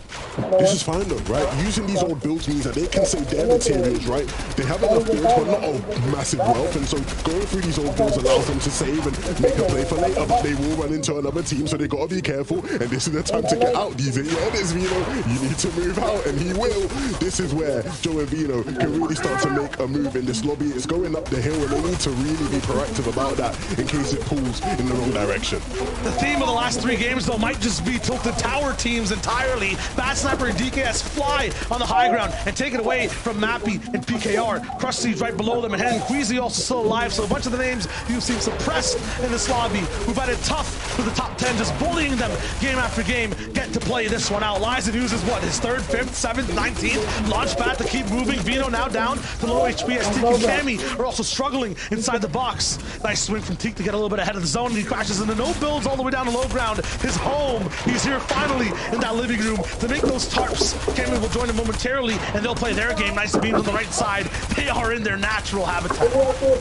This is fine though, right? Using these old builds means that they can save their materials, right? They have enough builds, but not a massive wealth, and so going through these old builds allows them to save and make a play for later, but they will run into another team, so they gotta be careful, and this is the time to get out. These are your edits, Vino. You need to move out, and he will. This is where Joe and Vino can really start to make a move in this lobby. It's going up the hill, and they need to really be proactive about that in case it pulls in the wrong direction. The theme of the last 3 games, though, might just be tilted tower teams entirely. Bad Sniper and DKS fly on the high ground and take it away from Mappy and PKR. Crush Siege right below them, and Hen and Queasy also still alive, so a bunch of the names you've seen suppressed in this lobby who've had it tough for the top 10, just bullying them game after game, get to play this one out. Liza uses what, his 3rd, 5th, 7th, 19th launch pad to keep moving. Vino now down to low HP as Teak and Cammy are also struggling inside the box. Nice swing from Teak to get a little bit ahead of the zone, and he crashes into no builds all the way down to low ground. His home, he's here finally in that living room to make those tarps. Cammy will join him momentarily, and they'll play their game. Nice beams on the right side. They are in their natural habitat.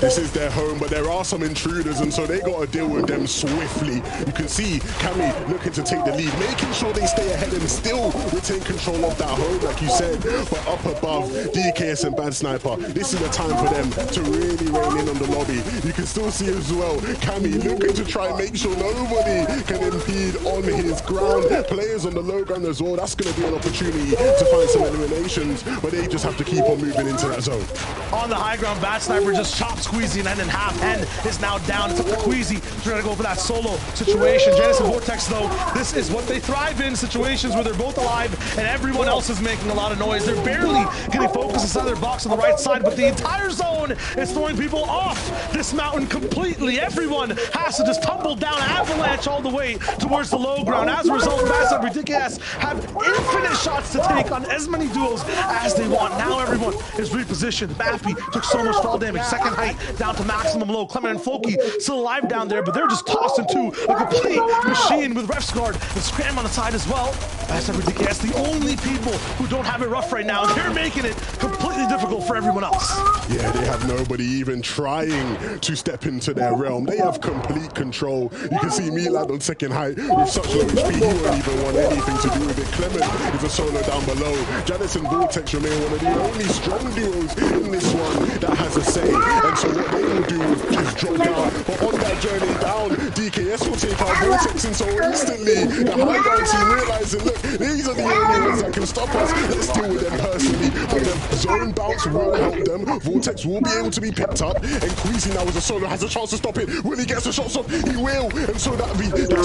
This is their home, but there are some intruders, and so they got to deal with them swiftly. You can see Cammy looking to take the lead, making sure they stay ahead and still retain control of that home, like you said. But up above, DKS and Bad Sniper, this is the time for them to really rein in on the lobby. You can still see as well, Cammy looking to try and make sure nobody can impede on his ground. Players on the low ground as well, that's going to be an opportunity to find some eliminations, but they just have to keep on moving into that zone. On the high ground, Bad Sniper just chops Queasy and Hen in half. Hen is now down. It's up to Queasy trying to go for that solo situation. Janice and Vortex, though, this is what they thrive in, situations where they're both alive and everyone else is making a lot of noise. They're barely getting focused inside their box on the right side, but the entire zone is throwing people off this mountain completely. Everyone has to just tumble down, avalanche all the way towards the low ground. As a result, Bad Sniper DKS have infinite shots to take on as many duels as they want. Now everyone is repositioned. Mappy took so much fall damage. Second height down to maximum low. Clement and Floki still alive down there, but they're just tossed into a complete machine with Ref's guard and Scram on the side as well. Bad Sniper DKS, the only people who don't have it rough right now. They're making it completely difficult for everyone else. Yeah, they have nobody even trying to step into their realm. They have complete control. You can see Milad on second height with such low HP. He won't even want anything to do with it. Clement is a solo down below. Janice and Vortex remain one of the only strong duos in this one that has a say. And so what they will do is drop down. But on that journey down, DKS will take out Vortex, and so instantly the high ground team realizing, look, these are the only ones that can stop us. Let's deal with them personally. But the zone bounce will help them. Vortex will be able to be picked up, and Queasy now as a solo has a chance to stop it. When he gets the shots off, he will, and so that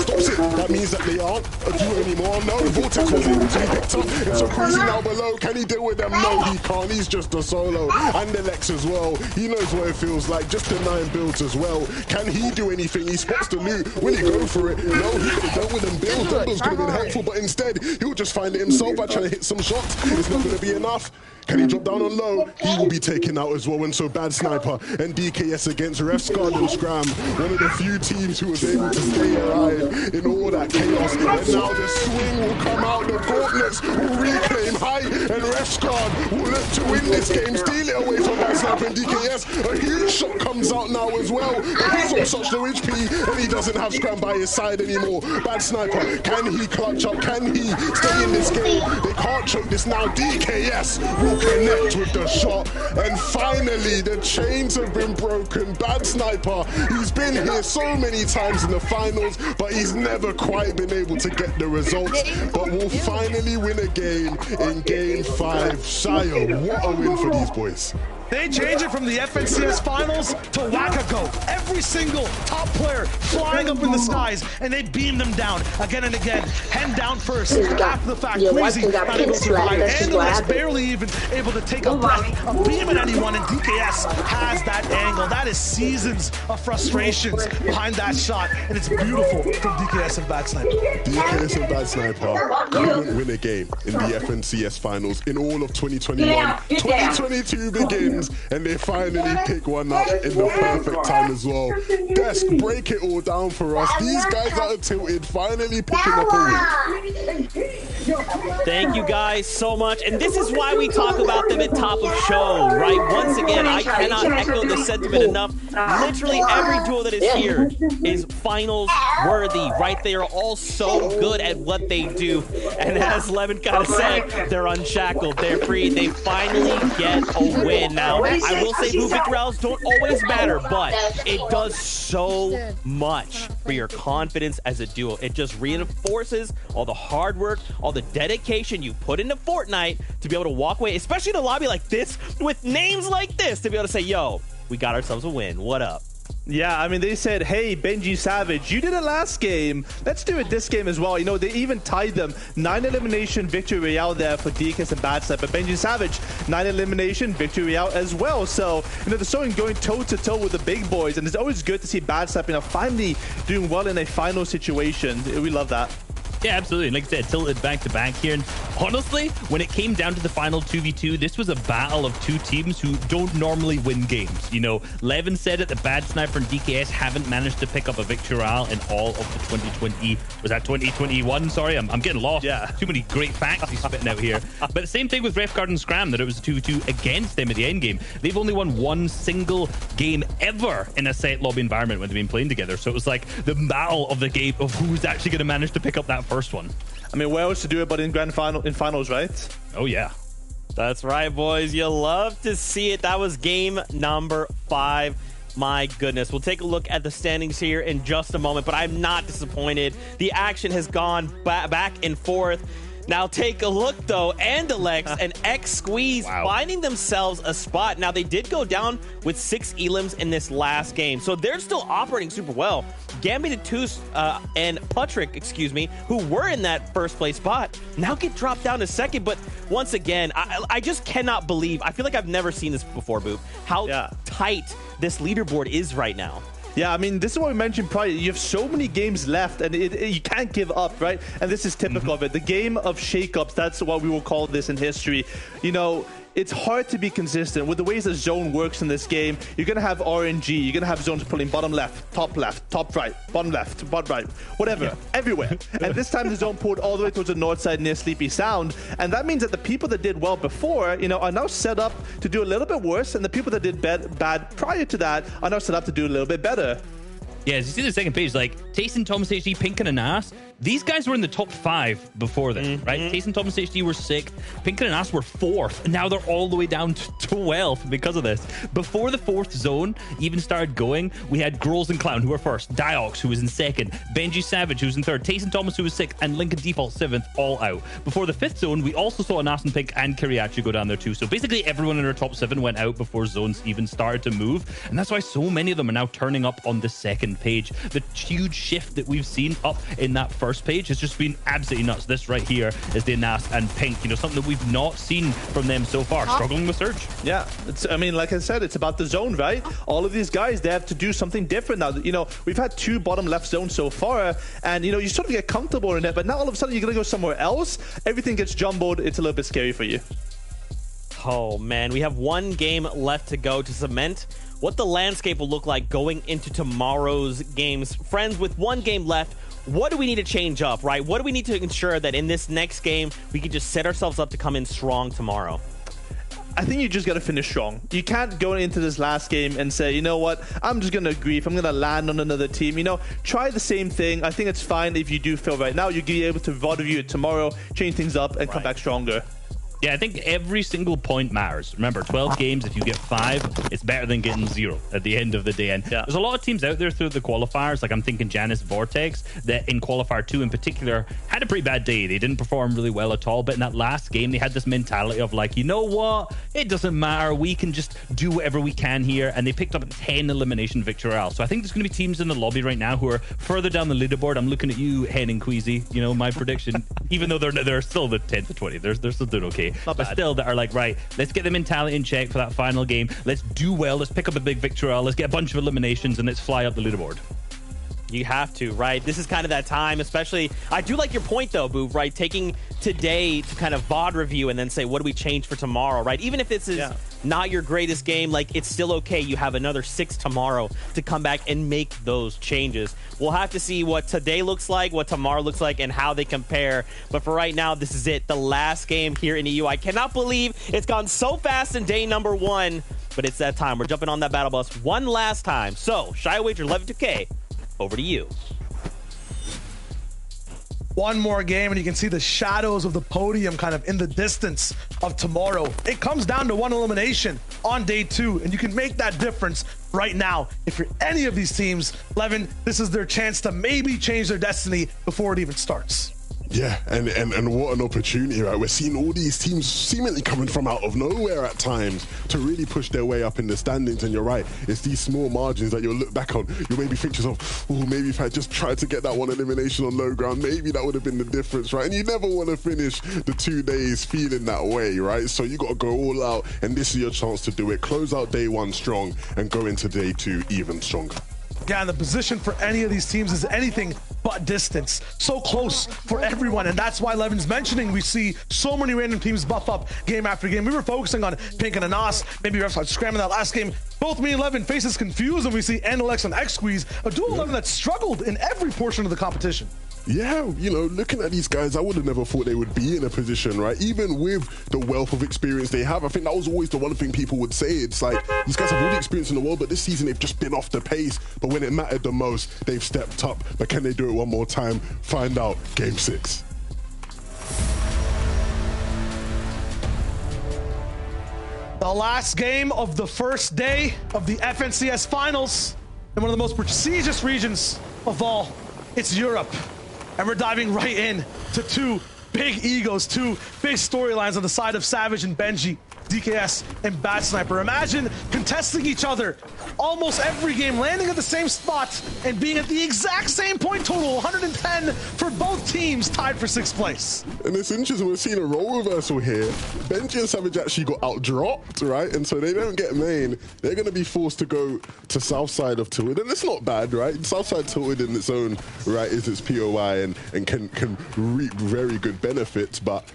stops it. That means that they aren't a duo anymore. No, Vortex was able to be picked up, and so Queasy now below. Can he deal with them? No, he can't. He's just a solo. And the Lex as well. He knows what it feels like, just to 9 builds as well. Can he do anything? He spots the loot. Will he go for it? No, he could have dealt with them builds. That build's could have been helpful, but instead, he'll just find it himself by trying to hit some shots. It's not going to be enough. Can he drop down on low? He will be taken out as well, and so Bad Sniper and DKS against Refscard and Scram, one of the few teams who was able to stay alive in all that chaos. And now the swing will come out, the Gauntlets will reclaim height, and Refscard will look to win this game, steal it away from Bad Sniper and DKS. A huge shot comes out now as well, but he's on such low HP, and he doesn't have Scram by his side anymore. Bad Sniper, can he clutch up? Can he stay in this game? They can't choke this now. DKS will connect with the shot, and finally the chains have been broken. Bad Sniper, he's been here so many times in the finals, but he's never quite been able to get the results, but will finally win a game in game 5. Shire, what a win for these boys. They change it from the FNCS finals to Wackago. Every single top player flying up in the skies, and they beam them down again and again. Hen down first, after the fact, Queasy not able to survive. Andal's barely even able to take a breath of beaming anyone, and DKS has that angle. That is seasons of frustrations behind that shot, and it's beautiful from DKS and Bad Sniper. DKS and Bad Sniper couldn't win a game in the FNCS finals in all of 2021. 2022 begins. wins, and they finally pick one up in the perfect time as well. Desk, break it all down for us. These guys that are tilted finally picking up a win. Thank you guys so much. And this is why we talk about them at top of show, right? Once again, I cannot echo the sentiment enough. Literally every duo that is here is finals worthy, right? They are all so good at what they do. And as Levin kind of said, they're unshackled, they're free. They finally get a win. Now, I will say blue victory rounds don't always matter, but it does so much for your confidence as a duo. It just reinforces all the hard work, all the dedication you put into Fortnite to be able to walk away, especially in a lobby like this, with names like this, to be able to say, yo, we got ourselves a win. What up? Yeah, I mean, they said, hey, Benji Savage, you did it last game. Let's do it this game as well. You know, they even tied them. 9 elimination victory royale there for DKS and Bad Step. But Benji Savage, 9 elimination victory royale as well. So, you know, they're starting going toe-to-toe with the big boys. And it's always good to see Bad Step, you know, finally doing well in a final situation. We love that. Yeah, absolutely. Like I said, tilted back to back here. And honestly, when it came down to the final 2v2, this was a battle of two teams who don't normally win games. You know, Levin said it, the Bad Sniper and DKS haven't managed to pick up a victory royale in all of the 2020. Was that 2021? Sorry, I'm getting lost. Yeah. Too many great facts he's spitting out here. But the same thing with Refguard and Scram, that it was a 2v2 against them at the end game. They've only won one single game ever in a set lobby environment when they've been playing together. So it was like the battle of the game of who's actually going to manage to pick up that first one. I mean, where else to do it but in finals, right? Oh yeah, that's right, boys. You love to see it. That was game number 5. My goodness. We'll take a look at the standings here in just a moment, but I'm not disappointed. The action has gone back and forth. Now take a look, though. Andalex and X Squeeze finding themselves a spot. Now, they did go down with 6 elims in this last game, so they're still operating super well. Gambit Tus and Patrick, excuse me, who were in that first place spot, now get dropped down to second. But once again, I just cannot believe, I feel like I've never seen this before, Boop, how tight this leaderboard is right now. Yeah, I mean, this is what we mentioned prior. You have so many games left, and you can't give up, right? And this is typical of it. The game of shakeups, that's what we will call this in history. You know, it's hard to be consistent. With the ways the zone works in this game, you're going to have RNG. You're going to have zones pulling bottom left, top right, bottom left, bottom right, whatever, everywhere. And this time the zone pulled all the way towards the north side near Sleepy Sound. And that means that the people that did well before, you know, are now set up to do a little bit worse. And the people that did bad prior to that are now set up to do a little bit better. Yeah, as you see the second page, like Tayson, Thomas HD, Pink, and Anas, these guys were in the top 5 before this, right? Tayson, Thomas HD were 6th, Pink and Anas were 4th, and now they're all the way down to 12th because of this. Before the 4th zone even started going, we had Grolls and Clown, who were 1st, Diox, who was in 2nd, Benji Savage, who was in 3rd, Tayson Thomas, who was 6th, and Lincoln Default 7th, all out. Before the 5th zone, we also saw Anas and Pink and Kiriachi go down there too. So basically everyone in our top 7 went out before zones even started to move, and that's why so many of them are now turning up on the second page. The huge shift that we've seen up in that first page has just been absolutely nuts. This right here is the Anas and Pink, you know, something that we've not seen from them so far. Struggling with Surge. Yeah, I mean, like I said, it's about the zone, right? All of these guys, they have to do something different now. You know, we've had 2 bottom left zones so far, and, you know, you sort of get comfortable in it, but now all of a sudden you're going to go somewhere else. Everything gets jumbled. It's a little bit scary for you. Oh, man, we have 1 game left to go to cement what the landscape will look like going into tomorrow's games. Friends, with 1 game left, what do we need to change up, right? What do we need to ensure that in this next game, we can just set ourselves up to come in strong tomorrow? I think you just got to finish strong. You can't go into this last game and say, you know what, I'm just going to grief. I'm going to land on another team. You know, try the same thing. I think it's fine if you do feel right now. You'll be able to review it tomorrow, change things up, and come back stronger. Yeah, I think every single point matters. Remember, 12 games, if you get 5, it's better than getting 0 at the end of the day. And there's a lot of teams out there through the qualifiers, like I'm thinking Janus Vortex, that in Qualifier 2 in particular, had a pretty bad day. They didn't perform really well at all, but in that last game, they had this mentality of like, you know what? It doesn't matter. We can just do whatever we can here. And they picked up a 10 elimination victory royale. So I think there's going to be teams in the lobby right now who are further down the leaderboard. I'm looking at you, Hen and Queasy. You know, my prediction, even though they're still the 10th to 20, they're still doing okay. But still, that are like, right, let's get the mentality in check for that final game. Let's do well. Let's pick up a big victory. Let's get a bunch of eliminations and let's fly up the leaderboard. You have to, right? This is kind of that time, especially. I do like your point, though, Boov, right? Taking today to kind of VOD review and then say, what do we change for tomorrow, right? Even if this is not your greatest game, like, it's still okay. You have another 6 tomorrow to come back and make those changes. We'll have to see what today looks like, what tomorrow looks like, and how they compare. But for right now, this is it. The last game here in EU. I cannot believe it's gone so fast in day number 1, but it's that time. We're jumping on that battle bus one last time. So, Shy Wager 11-2K. Over to you. One more game, and you can see the shadows of the podium kind of in the distance of tomorrow. It comes down to one elimination on day 2, and you can make that difference right now. If you're any of these teams, Levin, this is their chance to maybe change their destiny before it even starts. Yeah, and what an opportunity, right? We're seeing all these teams seemingly coming from out of nowhere at times to really push their way up in the standings. And you're right, it's these small margins that you'll look back on. You'll maybe think to yourself, oh, maybe if I just tried to get that one elimination on low ground, maybe that would have been the difference, right? And you never want to finish the 2 days feeling that way, right? So you got to go all out, and this is your chance to do it. Close out day 1 strong and go into day 2 even stronger. Yeah, and the position for any of these teams is anything but distance. So close for everyone, and that's why Levin's mentioning we see so many random teams buff up game after game. We were focusing on Pink and Anas, maybe refs on Scram in that last game. Both me and Levin faces confused, and we see Analex and X-Squeeze, a duo 11 that struggled in every portion of the competition. Yeah, you know, looking at these guys, I would have never thought they would be in a position, right? Even with the wealth of experience they have, I think that was always the one thing people would say. It's like, these guys have all the experience in the world, but this season they've just been off the pace. But when it mattered the most, they've stepped up. But can they do it one more time? Find out game 6. The last game of the first day of the FNCS finals in one of the most prestigious regions of all. It's Europe. And we're diving right in to 2 big egos, 2 big storylines on the side of Savage and Benji, DKS and Bad Sniper. Imagine contesting each other almost every game, landing at the same spot and being at the exact same point total, 110 for both teams, tied for 6th place. And it's interesting, we're seeing a role reversal here. Benji and Savage actually got out-dropped, right? And so they don't get main. They're going to be forced to go to south side of Tilted. And it's not bad, right? South side Tilted in its own right is its POI and can reap very good benefits. But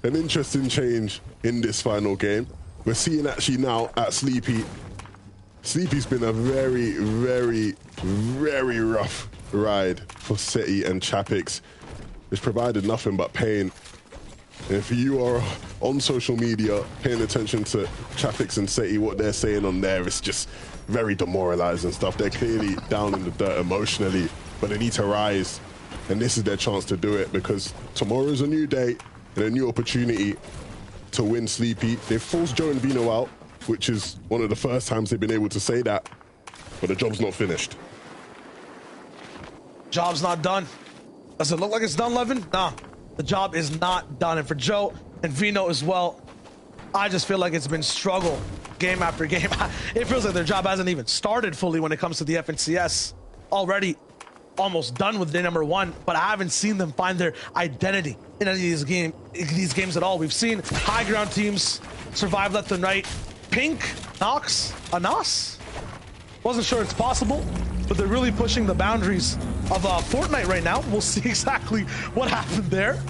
an interesting change in this final game. We're seeing actually now at Sleepy. Sleepy's been a very, very, very rough ride for Seti and Chapix. It's provided nothing but pain. And if you are on social media paying attention to Chapix and Seti, what they're saying on there is just very demoralizing stuff. They're clearly down in the dirt emotionally, but they need to rise. And this is their chance to do it, because tomorrow is a new day and a new opportunity to win Sleepy. They've forced Joe and Vino out, which is one of the first times they've been able to say that, but the job's not finished. Job's not done. Does it look like it's done, Levin? Nah, the job is not done. And for Joe and Vino as well, I just feel like it's been struggle game after game. It feels like their job hasn't even started fully when it comes to the FNCS. Already almost done with day number 1, but I haven't seen them find their identity in any of these games at all. We've seen high ground teams survive left and right. Pink, Nox, Anas? Wasn't sure it's possible, but they're really pushing the boundaries of Fortnite right now. We'll see exactly what happened there.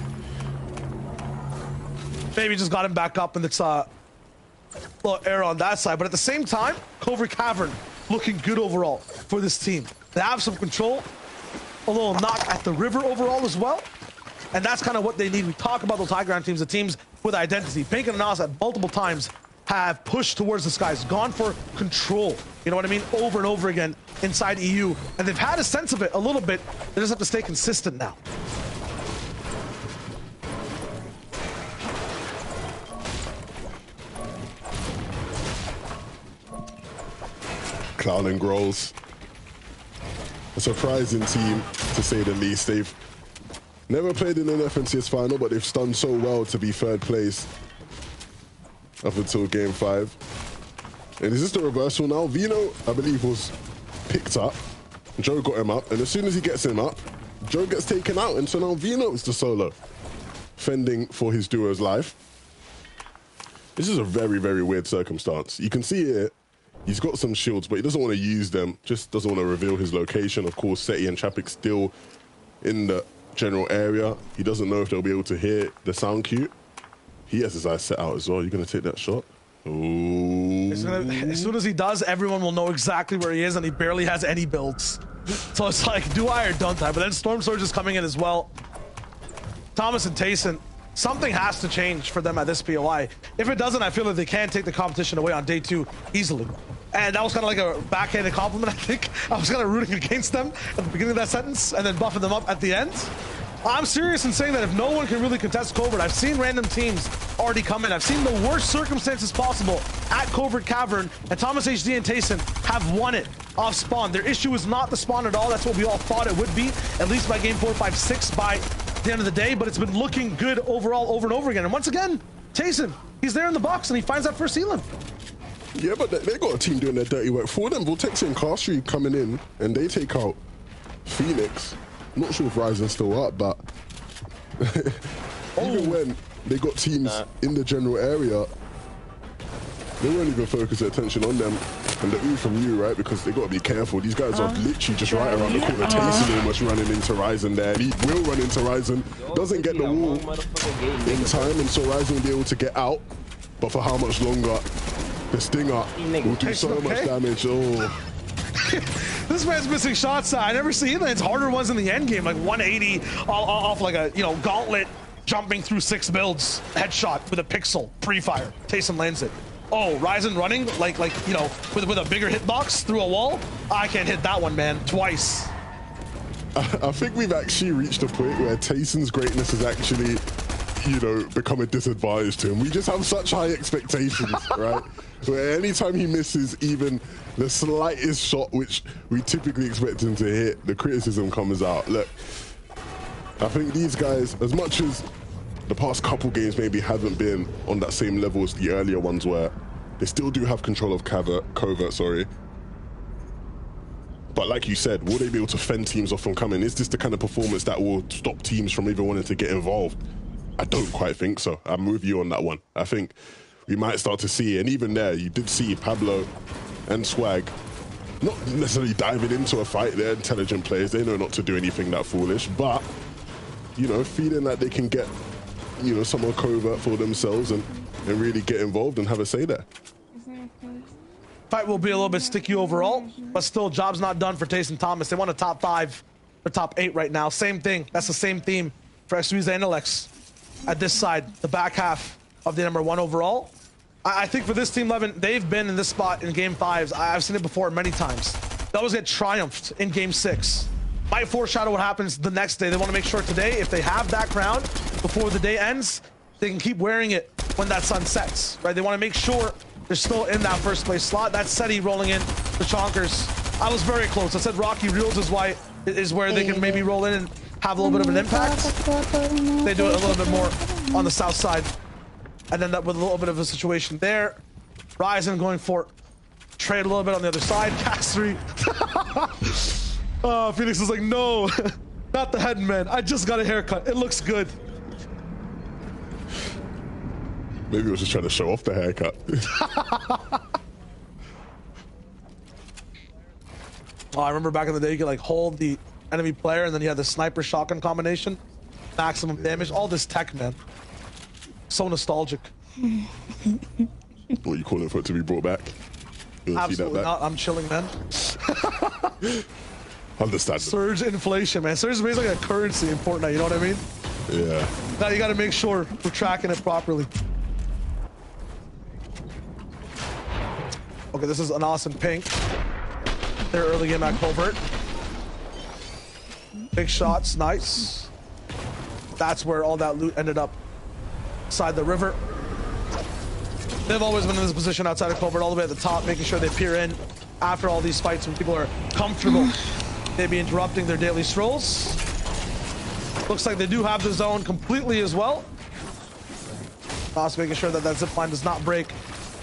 Maybe just got him back up, and it's a little error on that side. But at the same time, Covert Cavern looking good overall for this team. They have some control, a little knock at the river overall as well. And that's kind of what they need. We talk about those high ground teams, the teams with identity. Pink and Anas at multiple times have pushed towards the skies, gone for control, you know what I mean, over and over again inside EU. And they've had a sense of it a little bit. They just have to stay consistent now. Clown and Grolls. A surprising team, to say the least. They've never played in an FNCS final, but they've done so well to be 3rd place up until game 5. And is this the reversal now? Vino, I believe, was picked up. Joe got him up, and as soon as he gets him up, Joe gets taken out, and so now Vino is the solo, fending for his duo's life. This is a very, very weird circumstance. You can see here, He's got some shields, but he doesn't want to use them. Just doesn't want to reveal his location. Of course, Seti and Chapik still in the general area. He doesn't know if they'll be able to hear the sound cue. He has his eyes set out as well. You're going to take that shot? Ooh. As soon as he does, everyone will know exactly where he is, and he barely has any builds. So it's like, do I or don't I? But then Storm Surge is coming in as well. Thomas and Tayson, something has to change for them at this POI. If it doesn't, I feel that they can take the competition away on day 2 easily. And that was kind of like a backhanded compliment, I think. I was kind of rooting against them at the beginning of that sentence and then buffing them up at the end. I'm serious in saying that if no one can really contest Covert, I've seen random teams already come in. I've seen the worst circumstances possible at Covert Cavern, and Thomas HD and Tayson have won it off spawn. Their issue is not the spawn at all. That's what we all thought it would be, at least by game 4, 5, 6 by the end of the day, but it's been looking good overall over and over again. And once again, Tayson, he's there in the box and he finds that first ceiling. Yeah, but they got a team doing their dirty work for them. Vortex and Castry coming in and they take out Phoenix. I'm not sure if Ryzen's still up, but even when they got teams in the general area, they won't even focus their attention on them. And the ooh from you, right? Because they got to be careful. These guys are literally just right around the corner. Tayson almost running into Ryzen there. And he will run into Ryzen. Doesn't get the wall in time, and so Ryzen will be able to get out. But for how much longer? The Stinger will do so much damage. Oh. This man's missing shots. I never see it. It's harder ones in the end game, like 180 off like a gauntlet, jumping through 6 builds, headshot with a pixel, pre-fire. Tayson lands it. Oh, Ryzen running like with a bigger hitbox through a wall. I can't hit that one, man. Twice. I think we've actually reached a point where Tayson's greatness has actually, become a disadvantage to him. We just have such high expectations, right? Where anytime he misses even the slightest shot, which we typically expect him to hit, the criticism comes out. Look, I think these guys, as much as the past couple games maybe haven't been on that same level as the earlier ones were, they still do have control of Covert, sorry. But like you said, will they be able to fend teams off from coming? Is this the kind of performance that will stop teams from even wanting to get involved? I don't quite think so. I'm with you on that one. I think we might start to see, and even there, you did see Pablo and Swag not necessarily diving into a fight. They're intelligent players. They know not to do anything that foolish, but, feeling that they can get, some more Covert for themselves and really get involved and have a say there. Fight will be a little bit sticky overall, but still, job's not done for Tayson Thomas. They want a top 5 or top 8 right now. Same thing. That's the same theme for Suiza and Alex at this side, the back half of the number 1 overall. I think for this team 11, they've been in this spot in game 5s. I've seen it before many times. They always get triumphed in game 6. Might foreshadow what happens the next day. They want to make sure today, if they have that crown before the day ends, they can keep wearing it when that sun sets, right? They want to make sure they're still in that first place slot. That's Seti rolling in the Chonkers. I was very close. I said Rocky Reels is where they can maybe roll in and have a little bit of an impact. They do it a little bit more on the south side. And then that with a little bit of a situation there. Ryzen going for trade a little bit on the other side. Cast 3. Oh, Phoenix is like, no, not the head, man. I just got a haircut. It looks good. Maybe he was just trying to show off the haircut. Oh, I remember back in the day, you could like hold the enemy player and then you had the sniper shotgun combination. Maximum damage. All this tech, man. So nostalgic. What, you calling for it to be brought back? Absolutely not. I'm chilling, man. Understand. Surge inflation, man. Surge is basically a currency in Fortnite, you know what I mean? Yeah. Now you gotta make sure we're tracking it properly. Okay, this is an awesome pink. Their early game at Covert. Big shots, nice. That's where all that loot ended up. Side the river. They've always been in this position outside of Covert, all the way at the top, making sure they peer in after all these fights when people are comfortable. They'd be interrupting their daily strolls. Looks like they do have the zone completely as well. Also making sure that that zip line does not break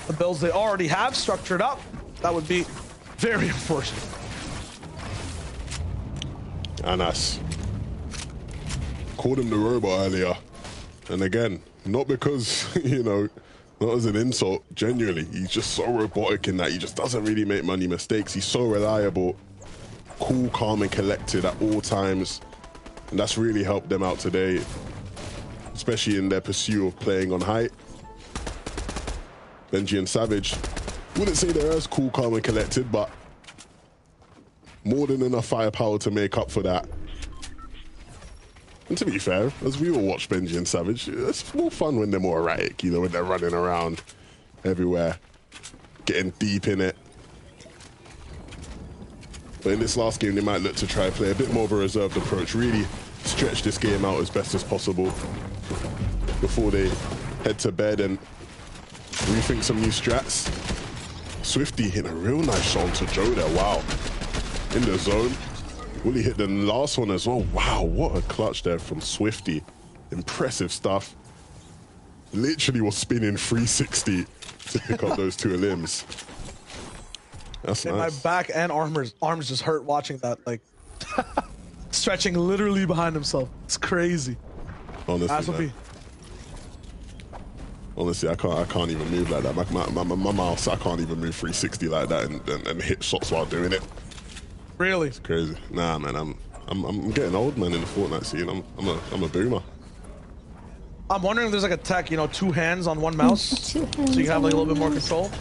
the builds they already have structured up. That would be very unfortunate. Anas called him the robot earlier, and again, not because Not as an insult, genuinely. He's just so robotic in that he just doesn't really make many mistakes. He's so reliable, cool, calm, and collected at all times. And that's really helped them out today, especially in their pursuit of playing on height. Benji and Savage, wouldn't say they're as cool, calm, and collected, but more than enough firepower to make up for that. And to be fair, as we all watch Benji and Savage, it's more fun when they're more erratic, you know, when they're running around everywhere, getting deep in it. But in this last game, they might look to try play a bit more of a reserved approach, really stretch this game out as best as possible before they head to bed and rethink some new strats. Swifty hitting a real nice shot onto Joe there, wow. In the zone. Willie hit the last one as well. Wow, what a clutch there from Swifty. Impressive stuff. Literally was spinning 360 to pick up those two limbs. That's nice. My back and arms just hurt watching that, like stretching literally behind himself. It's crazy. Honestly, honestly, I can't even move like that. My mouse, I can't even move 360 like that and hit shots while doing it. Really? It's crazy. Nah, man, I'm getting old, man, in the Fortnite scene. I'm a boomer. I'm wondering if there's like a tech, you know, 2 hands on 1 mouse, so you can have like a little bit more control.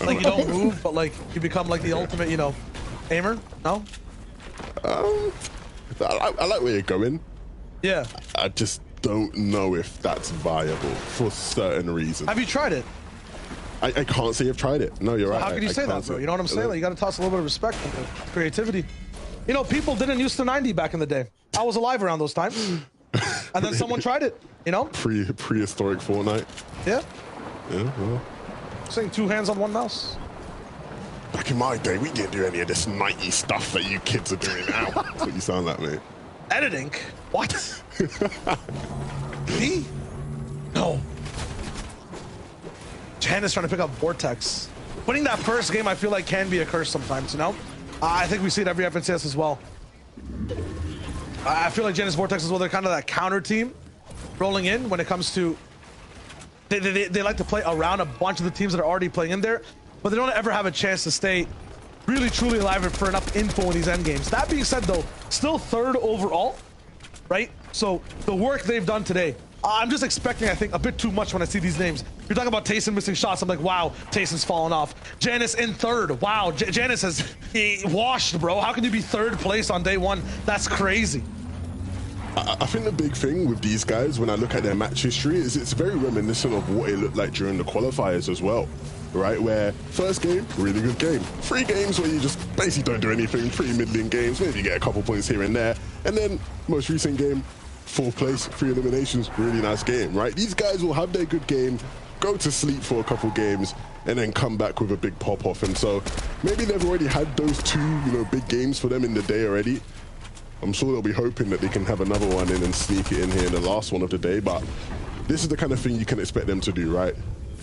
Like you don't move, but like you become like the ultimate, you know, aimer. No? I like where you're going. Yeah. I just don't know if that's viable for certain reasons. Have you tried it? I can't say I've tried it. No, you're right. How can you say that, bro? You know what I'm saying? Like, you got to toss a little bit of respect and creativity. You know, people didn't use the 90 back in the day. I was alive around those times. And then someone tried it, you know? Prehistoric Fortnite. Yeah. Yeah, well. Saying 2 hands on 1 mouse. Back in my day, we didn't do any of this 90 stuff that you kids are doing now. That's what you sound like, mate. Editing? What? Me? No. Janice trying to pick up Vortex. Winning that first game, I feel like, can be a curse sometimes, you know? I think we see it every FNCS as well. I feel like Janice Vortex as well, they're kind of that counter team rolling in when it comes to... They like to play around a bunch of the teams that are already playing in there, but they don't ever have a chance to stay really, truly alive for enough info in these end games. That being said, though, still 3rd overall, right? So the work they've done today, I'm just expecting, I think, a bit too much when I see these names. You're talking about Tayson missing shots. I'm like, wow, Tayson's fallen off. Janice in 3rd. Wow, Janice has washed, bro. How can you be 3rd place on day 1? That's crazy. I think the big thing with these guys, when I look at their match history, is it's very reminiscent of what it looked like during the qualifiers as well, right? Where first game, really good game. 3 games where you just basically don't do anything, pretty middling games, maybe you get a couple points here and there. And then most recent game, 4th place, 3 eliminations, really nice game, right? These guys will have their good game, go to sleep for a couple games, and then come back with a big pop-off. And so maybe they've already had those 2, you know, big games for them in the day already. I'm sure they'll be hoping that they can have another one in and sneak it in here in the last one of the day, but this is the kind of thing you can expect them to do, right?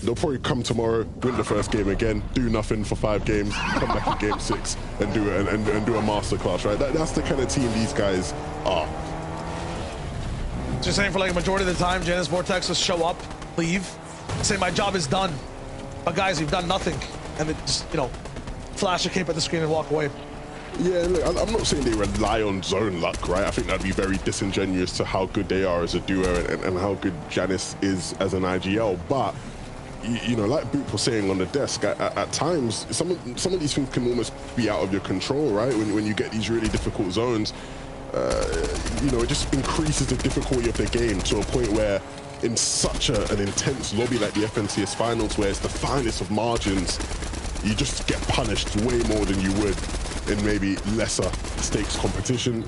They'll probably come tomorrow, win the first game again, do nothing for 5 games, come back in game 6 and do it and do a masterclass, right? That's the kind of team these guys are. Just saying, for like a majority of the time, Janice Vortex will show up, leave, say my job is done, but guys, you've done nothing, and then just, you know, flash a cape at the screen and walk away. Yeah, look, I'm not saying they rely on zone luck, right? I think that'd be very disingenuous to how good they are as a duo and how good Janice is as an IGL. But, you know, like Boop was saying on the desk, at times, some of these things can almost be out of your control, right? When you get these really difficult zones, you know, it just increases the difficulty of the game to a point where in such an intense lobby like the FNCS Finals, where it's the finest of margins, you just get punished way more than you would in maybe lesser stakes competition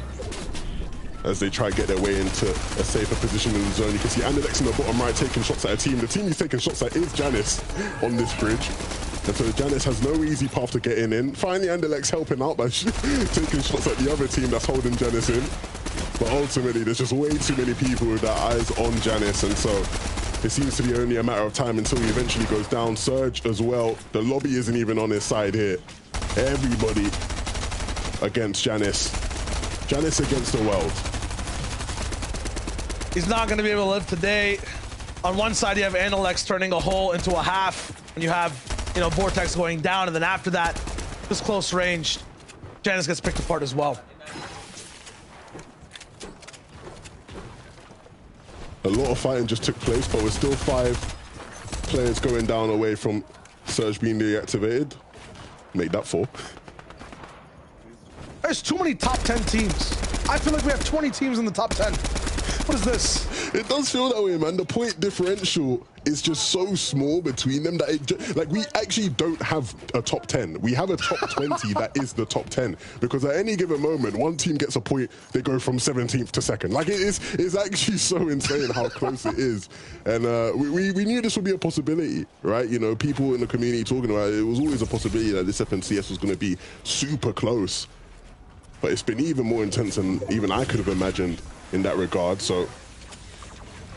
as they try to get their way into a safer position in the zone. You can see Andalex in the bottom right taking shots at a team. The team he's taking shots at is Janice on this bridge. And so Janice has no easy path to getting in. Finally, Andalex helping out by taking shots at the other team that's holding Janice in. But ultimately, there's just way too many people with their eyes on Janice, and so it seems to be only a matter of time until he eventually goes down. Surge as well. The lobby isn't even on his side here. Everybody against Janice. Janice against the world. He's not going to be able to live today. On one side, you have Analex turning a hole into a half, and you have, you know, Vortex going down, and then after that, just close range, Janice gets picked apart as well. A lot of fighting just took place, but we're still 5 players going down away from Surge being deactivated. Make that 4. There's too many top 10 teams. I feel like we have 20 teams in the top 10. What is this? It does feel that way, man. The point differential is just so small between them that like we actually don't have a top 10. We have a top 20 that is the top 10, because at any given moment, one team gets a point, they go from 17th to 2nd. Like it's actually so insane how close it is. And we knew this would be a possibility, right? You know, people in the community talking about it. It was always a possibility that this FNCS was going to be super close. But it's been even more intense than even I could have imagined in that regard. So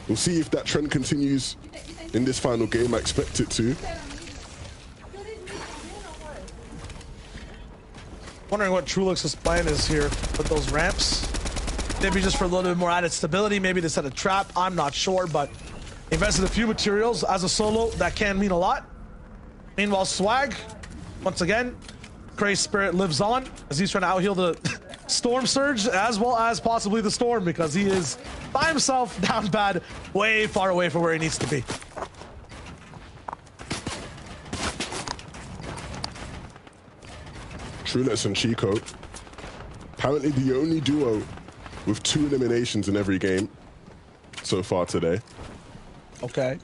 we'll see if that trend continues in this final game. I expect it to. Wondering what Trulix's plan is here with those ramps. Maybe just for a little bit more added stability. Maybe they set a trap. I'm not sure, but invested a few materials as a solo. That can mean a lot. Meanwhile, Swag, once again, Crazy Spirit lives on as he's trying to out-heal the Storm Surge as well as possibly the Storm, because he is by himself down bad, way far away from where he needs to be. Trulex and Chico, apparently the only duo with 2 eliminations in every game so far today. Okay.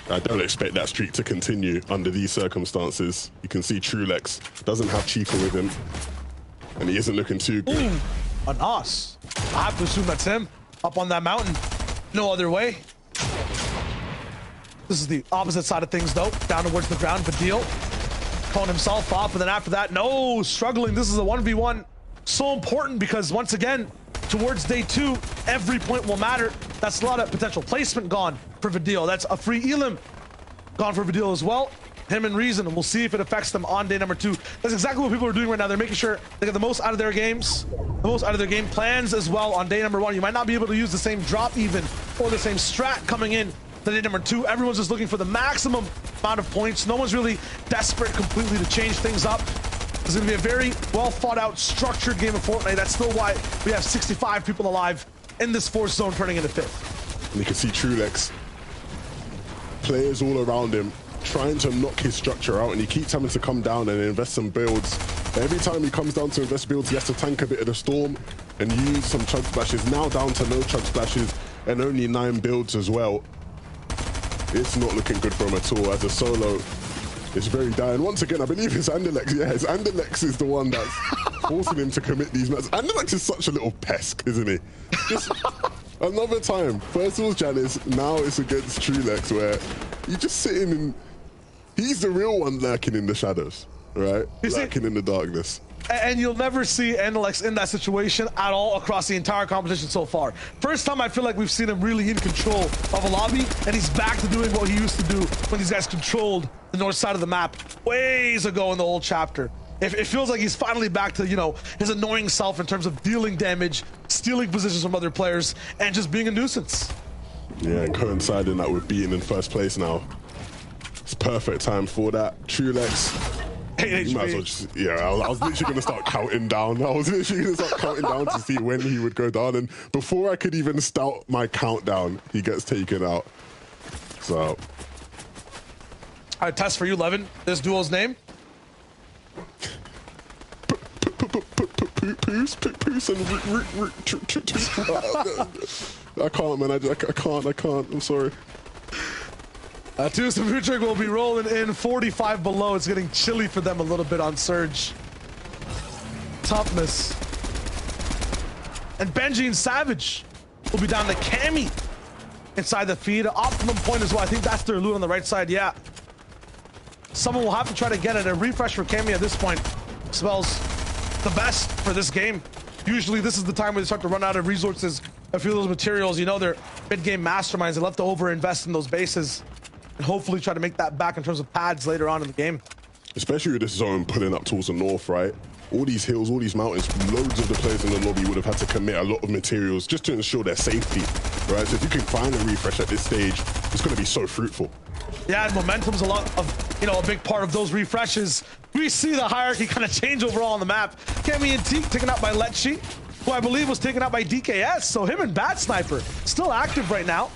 I don't expect that streak to continue under these circumstances. You can see Trulex doesn't have Chico with him, and he isn't looking too good. Ooh, an Os. I have to assume that's him up on that mountain. No other way. This is the opposite side of things, though. Down towards the ground, Vidil pulling himself off, and then after that, no, struggling. This is a 1v1. So important because, once again, towards day 2, every point will matter. That's a lot of potential placement gone for Vidil. That's a free elim gone for Vidil as well. Him and Reason, and we'll see if it affects them on day number 2. That's exactly what people are doing right now. They're making sure they get the most out of their games, the most out of their game plans as well on day number 1. You might not be able to use the same drop even or the same strat coming in to day number 2. Everyone's just looking for the maximum amount of points. No one's really desperate completely to change things up. It's going to be a very well thought out, structured game of Fortnite. That's still why we have 65 people alive in this 4th zone turning into 5th. And you can see Trulex, players all around him, trying to knock his structure out, and he keeps having to come down and invest some builds. Every time he comes down to invest builds, he has to tank a bit of the Storm and use some chug splashes. Now down to no chug splashes and only 9 builds as well. It's not looking good for him at all. As a solo, it's very dire. Once again, I believe it's Anderlex. Yeah, it's Anderlex is the one that's forcing him to commit these matches. Anderlex is such a little pest, isn't he? Just another time. First it was Janice, now it's against Trulex, where you're just sitting and he's the real one lurking in the shadows, right? Lurking in the darkness. And you'll never see Analex in that situation at all across the entire competition so far. First time I feel like we've seen him really in control of a lobby, and he's back to doing what he used to do when these guys controlled the north side of the map ways ago in the old chapter. It feels like he's finally back to, you know, his annoying self in terms of dealing damage, stealing positions from other players, and just being a nuisance. Yeah, and coinciding that with being in 1st place now. It's perfect time for that. Trulex. You might as well just, yeah, I was literally going to start counting down. I was literally going to start counting down to see when he would go down. And before I could even start my countdown, he gets taken out. So. All right, test for you, Levin. This duo's name? Poos and I can't, man. I can't. I'm sorry. Tuesday Futric will be rolling in 45 below. It's getting chilly for them a little bit on Surge. Toughness. And Benji and Savage will be down to Cammy inside the feed. Optimum point as well. I think that's their loot on the right side. Yeah. Someone will have to try to get it. A refresh for Cammy at this point spells the best for this game. Usually this is the time where they start to run out of resources. A few of those materials, you know, they're mid-game masterminds. They love to over-invest in those bases and hopefully try to make that back in terms of pads later on in the game. Especially with this zone pulling up towards the north, right? all these hills, all these mountains, loads of the players in the lobby would have had to commit a lot of materials just to ensure their safety, right? So if you can find a refresh at this stage, it's going to be so fruitful. Yeah, and momentum's a lot of, you know, a big part of those refreshes. We see the hierarchy kind of change overall on the map. Kemi and Teak taken out by Letchi, who I believe was taken out by DKS. So him and Bad Sniper still active right now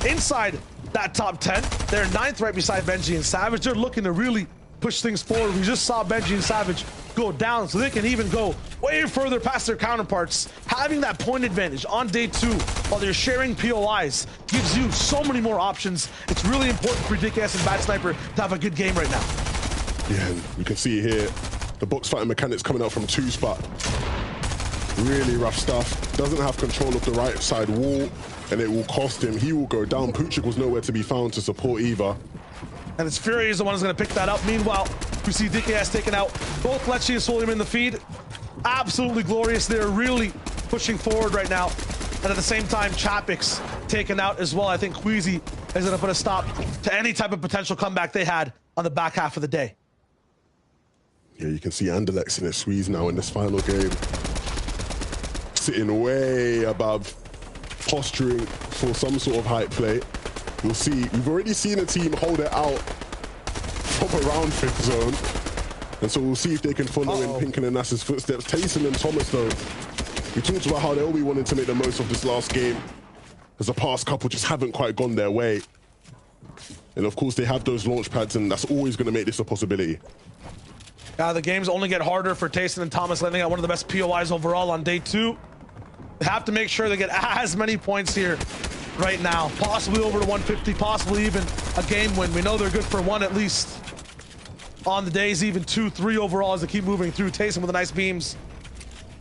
inside that top 10. They're 9th right beside Benji and Savage. They're looking to really push things forward. We just saw Benji and Savage go down, so they can even go way further past their counterparts. Having that point advantage on day 2 while they're sharing POIs gives you so many more options. It's really important for DKS and Bad Sniper to have a good game right now. Yeah, and you can see here the box fighting mechanics coming out from 2 spot. Really rough stuff. Doesn't have control of the right side wall, and it will cost him. He will go down. Puchik was nowhere to be found to support either. And it's Fury is the one who's going to pick that up. Meanwhile, we see DKS taken out both Letchi and Solium in the feed. Absolutely glorious. They're really pushing forward right now. And at the same time, Chapix taken out as well. I think Queasy is going to put a stop to any type of potential comeback they had on the back half of the day. Yeah, you can see Anderlecht in a squeeze now in this final game. Sitting way above, posturing for some sort of hype play. We'll see. We've already seen a team hold it out from around 5th zone. And so we'll see if they can follow in Pinken and Nass's footsteps. Tayson and Thomas, though, we talked about how they'll be wanting to make the most of this last game, as the past couple just haven't quite gone their way. And of course, they have those launch pads, and that's always going to make this a possibility. The games only get harder for Tayson and Thomas, landing at one of the best POIs overall on day 2. They have to make sure they get as many points here right now, possibly over to 150, possibly even a game win. We know they're good for 1 at least on the days, even 2, 3 overall as they keep moving through. Tayson with the nice beams,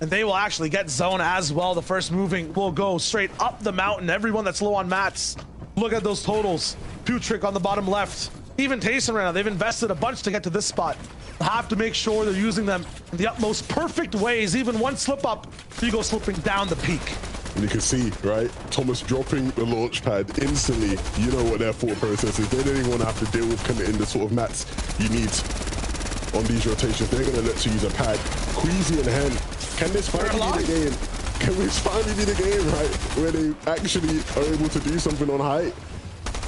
and they will actually get zone as well. The first moving will go straight up the mountain. Everyone that's low on mats, look at those totals. Putrick on the bottom left, even Tayson right now, they've invested a bunch to get to this spot. Have to make sure they're using them in the utmost perfect ways. Even one slip up, you go slipping down the peak. And you can see, right, Thomas dropping the launch pad instantly. You know what their thought process is. They don't even want to have to deal with committing the sort of mats you need on these rotations. They're going to let you use a pad. Queasy and Hen, can this finally be the game? Can this finally be the game, right, where they actually are able to do something on height?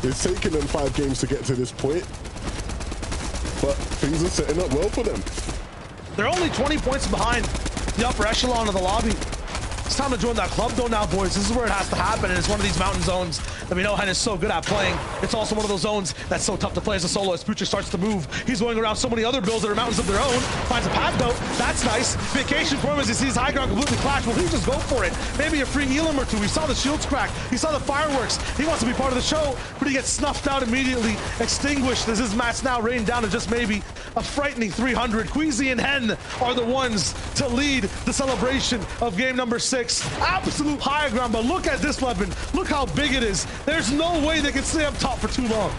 It's taken them 5 games to get to this point, but things are setting up well for them. They're only 20 points behind the upper echelon of the lobby. It's time to join that club though now, boys. This is where it has to happen, and it's one of these mountain zones that we know Hen is so good at playing. It's also one of those zones that's so tough to play as a solo as Puchik starts to move. He's going around so many other builds that are mountains of their own. Finds a pad though. That's nice. Vacation for him as he sees high ground completely clash. Will he just go for it? Maybe a free Elam or 2. He saw the shields crack. He saw the fireworks. He wants to be part of the show, but he gets snuffed out immediately, extinguished as his match now rained down to just maybe a frightening 300. Queasy and Hen are the ones to lead the celebration of game number 6. Absolute high ground, but look at this weapon. Look how big it is. There's no way they can stay up top for too long.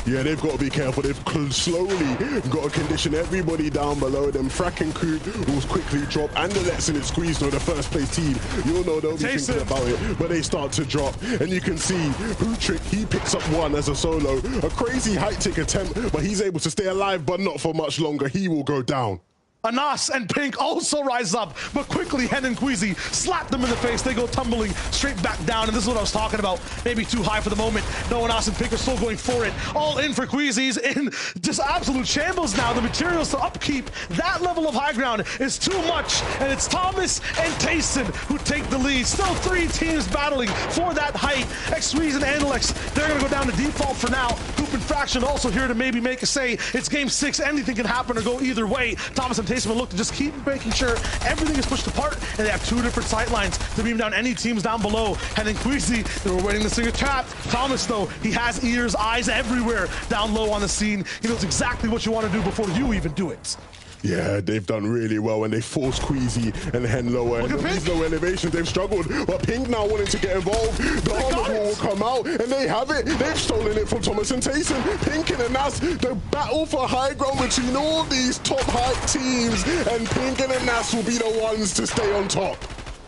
Yeah, they've got to be careful. They've slowly got to condition everybody down below them. Frack and Coop will quickly drop, and the Let's in it squeeze to the first place team. You'll know they'll be thinking about it, but they start to drop. And you can see Putrick, he picks up 1 as a solo. A crazy height tick attempt, but he's able to stay alive, but not for much longer. He will go down. Anas and Pink also rise up, but quickly Hen and Queasy slap them in the face. They go tumbling straight back down, and this is what I was talking about. Maybe too high for the moment. No, Anas and Pink are still going for it. All in for Queasy's in just absolute shambles now. The materials to upkeep that level of high ground is too much, and it's Thomas and Tayson who take the lead. Still 3 teams battling for that height. X-Squeeze and Anderlecht, they're going to go down to default for now. Coop and Fraction also here to maybe make a say. It's game 6. Anything can happen or go either way. Thomas and Tayson will look to just keep making sure everything is pushed apart, and they have 2 different sight lines to beam down any teams down below. And then Queasy, they were waiting to see a trap. Thomas, though, he has ears, eyes everywhere down low on the scene. He knows exactly what you want to do before you even do it. Yeah, they've done really well when they forced Queasy and Hen lower. And these low elevations, they've struggled. But Pink now wanting to get involved. The armor will come out, and they have it. They've stolen it from Thomas and Tayson. Pink and Anas, the battle for high ground between all these top height teams. And Pink and Anas will be the ones to stay on top.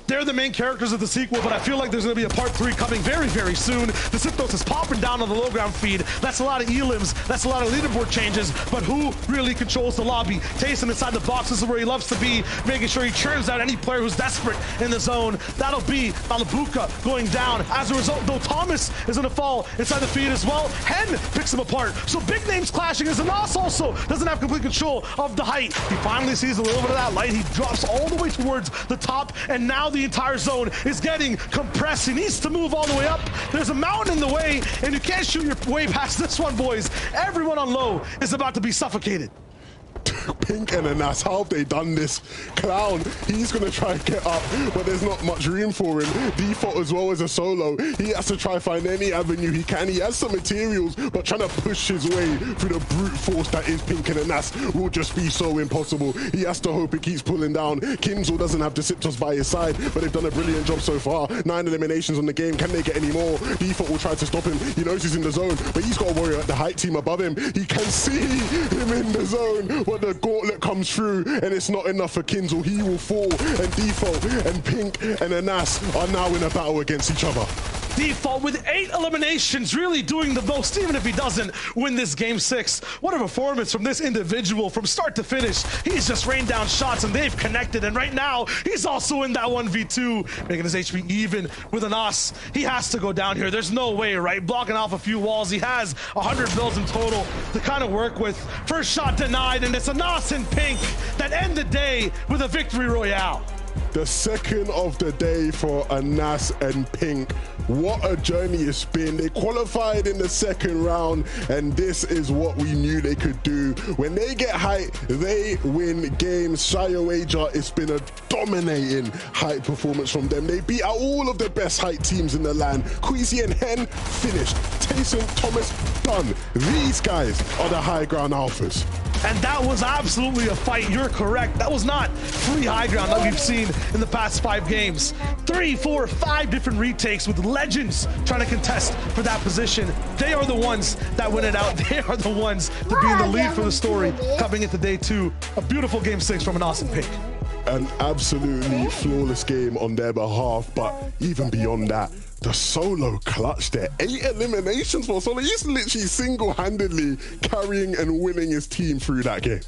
they're the main characters of the sequel, but I feel like there's going to be a part 3 coming very, very soon. The Siptos is popping down on the low ground feed. That's a lot of elims. That's a lot of leaderboard changes, but who really controls the lobby? Taysom inside the box is where he loves to be, making sure he churns out any player who's desperate in the zone. That'll be Malabuka going down. As a result, though, Thomas is going to fall inside the feed as well. Hen picks him apart. So big names clashing as Anas also doesn't have complete control of the height. He finally sees a little bit of that light. He drops all the way towards the top, and now the entire zone is getting compressed. He needs to move all the way up. There's a mountain in the way, and you can't shoot your way past this one, boys. Everyone on low is about to be suffocated. Pink and Anas, how have they done this? Clown, he's going to try and get up, but there's not much room for him. Default as well as a solo. He has to try find any avenue he can. He has some materials, but trying to push his way through the brute force that is Pink and Anas will just be so impossible. He has to hope it keeps pulling down. Kinzel doesn't have the Siptos by his side, but they've done a brilliant job so far. 9 eliminations on the game. Can they get any more? Default will try to stop him. He knows he's in the zone, but he's got a warrior at the height team above him. He can see him in the zone, but the gauntlet comes through, and it's not enough for Kinzel. He will fall, and Default and Pink and Anas are now in a battle against each other. Default with 8 eliminations, really doing the most, even if he doesn't win this game 6. What a performance from this individual from start to finish. He's just rained down shots, and they've connected, and right now, he's also in that 1v2, making his HP even with Anas. He has to go down here. There's no way, right? Blocking off a few walls. He has 100 builds in total to kind of work with. First shot denied, and it's Anas and Pink that end the day with a victory royale. The second of the day for Anas and Pink. What a journey it's been. They qualified in the second round, and this is what we knew they could do. When they get height, they win games. Shioaja, it's been a dominating height performance from them. They beat out all of the best height teams in the land. Queasy and Hen finished. Taysom, Thomas, done. These guys are the high ground alphas. And that was absolutely a fight. You're correct. That was not free high ground that we've seen in the past 5 games. 3, 4, 5 different retakes with legends trying to contest for that position. They are the ones that win it out. They are the ones to be in the lead for the story coming into day 2. A beautiful game 6 from Anas and Pink. An absolutely flawless game on their behalf, but even beyond that, the solo clutch there. 8 eliminations for solo. He's literally single-handedly carrying and winning his team through that game.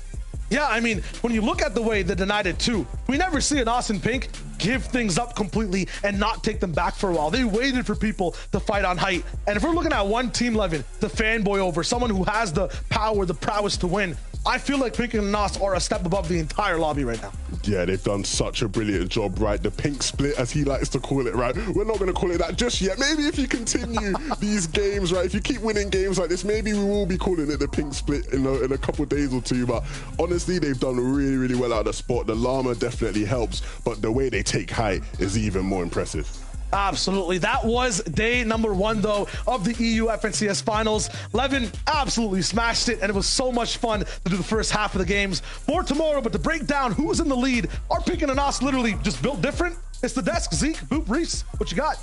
Yeah, I mean, when you look at the way they denied it too, we never see Anas and Pink give things up completely and not take them back for a while. They waited for people to fight on height. And if we're looking at one team, Levin, the fanboy over, someone who has the power, the prowess to win, I feel like Pink and Anas are a step above the entire lobby right now. Yeah, they've done such a brilliant job, right? The pink split, as he likes to call it, right? We're not going to call it that just yet. Maybe if you continue these games, right? If you keep winning games like this, maybe we will be calling it the pink split in a couple of days or 2. But honestly, they've done really, really well out of the spot. The llama definitely helps, but the way they take height is even more impressive. Absolutely. That was day number 1, though, of the EU FNCS Finals. Levin absolutely smashed it, and it was so much fun to do the first half of the games. For tomorrow, but to break down who's in the lead, are Pink and Anas literally just built different? It's the desk. Zeke, Boop, Reese, what you got?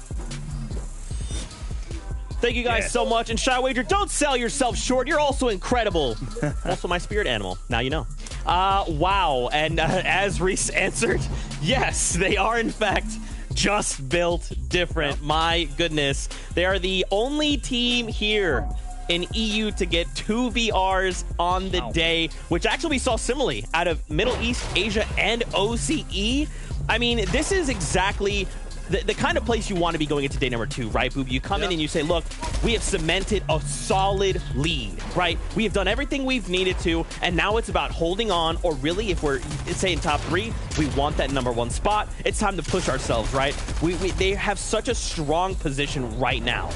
Thank you guys so much. And Shioaja, don't sell yourself short. You're also incredible. Also my spirit animal. Now you know. Wow. And as Reese answered, yes, they are in fact just built different. My goodness. They are the only team here in EU to get 2 VRs on the day, which actually we saw similarly out of Middle East, Asia, and OCE. I mean, this is exactly the kind of place you want to be going into day number 2, right, Boob? You come in and you say, look, we have cemented a solid lead, right? We have done everything we've needed to, and now it's about holding on, or really, if we're, say, in top 3, we want that number 1 spot. It's time to push ourselves, right? They have such a strong position right now.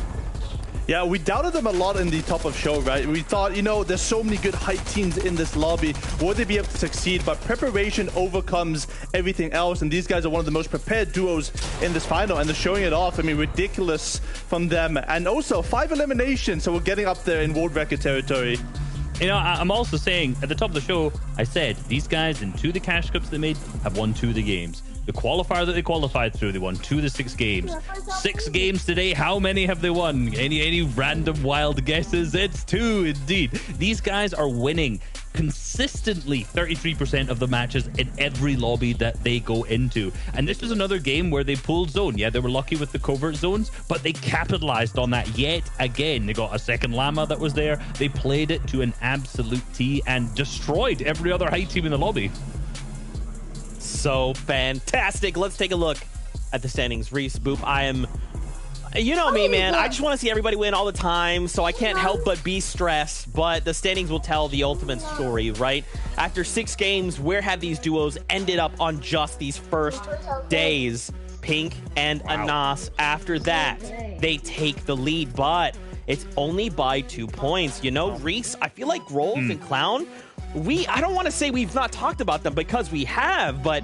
Yeah, we doubted them a lot in the top of show, right? We thought, you know, there's so many good height teams in this lobby. Would they be able to succeed? But preparation overcomes everything else. And these guys are one of the most prepared duos in this final. And they're showing it off. I mean, ridiculous from them. And also 5 eliminations. So we're getting up there in world record territory. You know, I'm also saying at the top of the show, I said these guys in 2 of the cash cups they made have won 2 of the games. The qualifier that they qualified through, they won 2 of the 6 games. 6 games today. How many have they won? Any random wild guesses? It's 2 indeed. These guys are winning consistently 33% of the matches in every lobby that they go into. And this was another game where they pulled zone. Yeah, they were lucky with the covert zones, but they capitalized on that yet again. They got a second llama that was there. They played it to an absolute T and destroyed every other high team in the lobby. So fantastic. Let's take a look at the standings. Reese, Boop, I am... You know me, man. I just want to see everybody win all the time, so I can't help but be stressed. But the standings will tell the ultimate story, right? After 6 games, where have these duos ended up on just these first days? Pink and Anas. After that, they take the lead, but it's only by 2 points. You know, Reese, I feel like Rolls and Clown, I don't want to say we've not talked about them because we have, but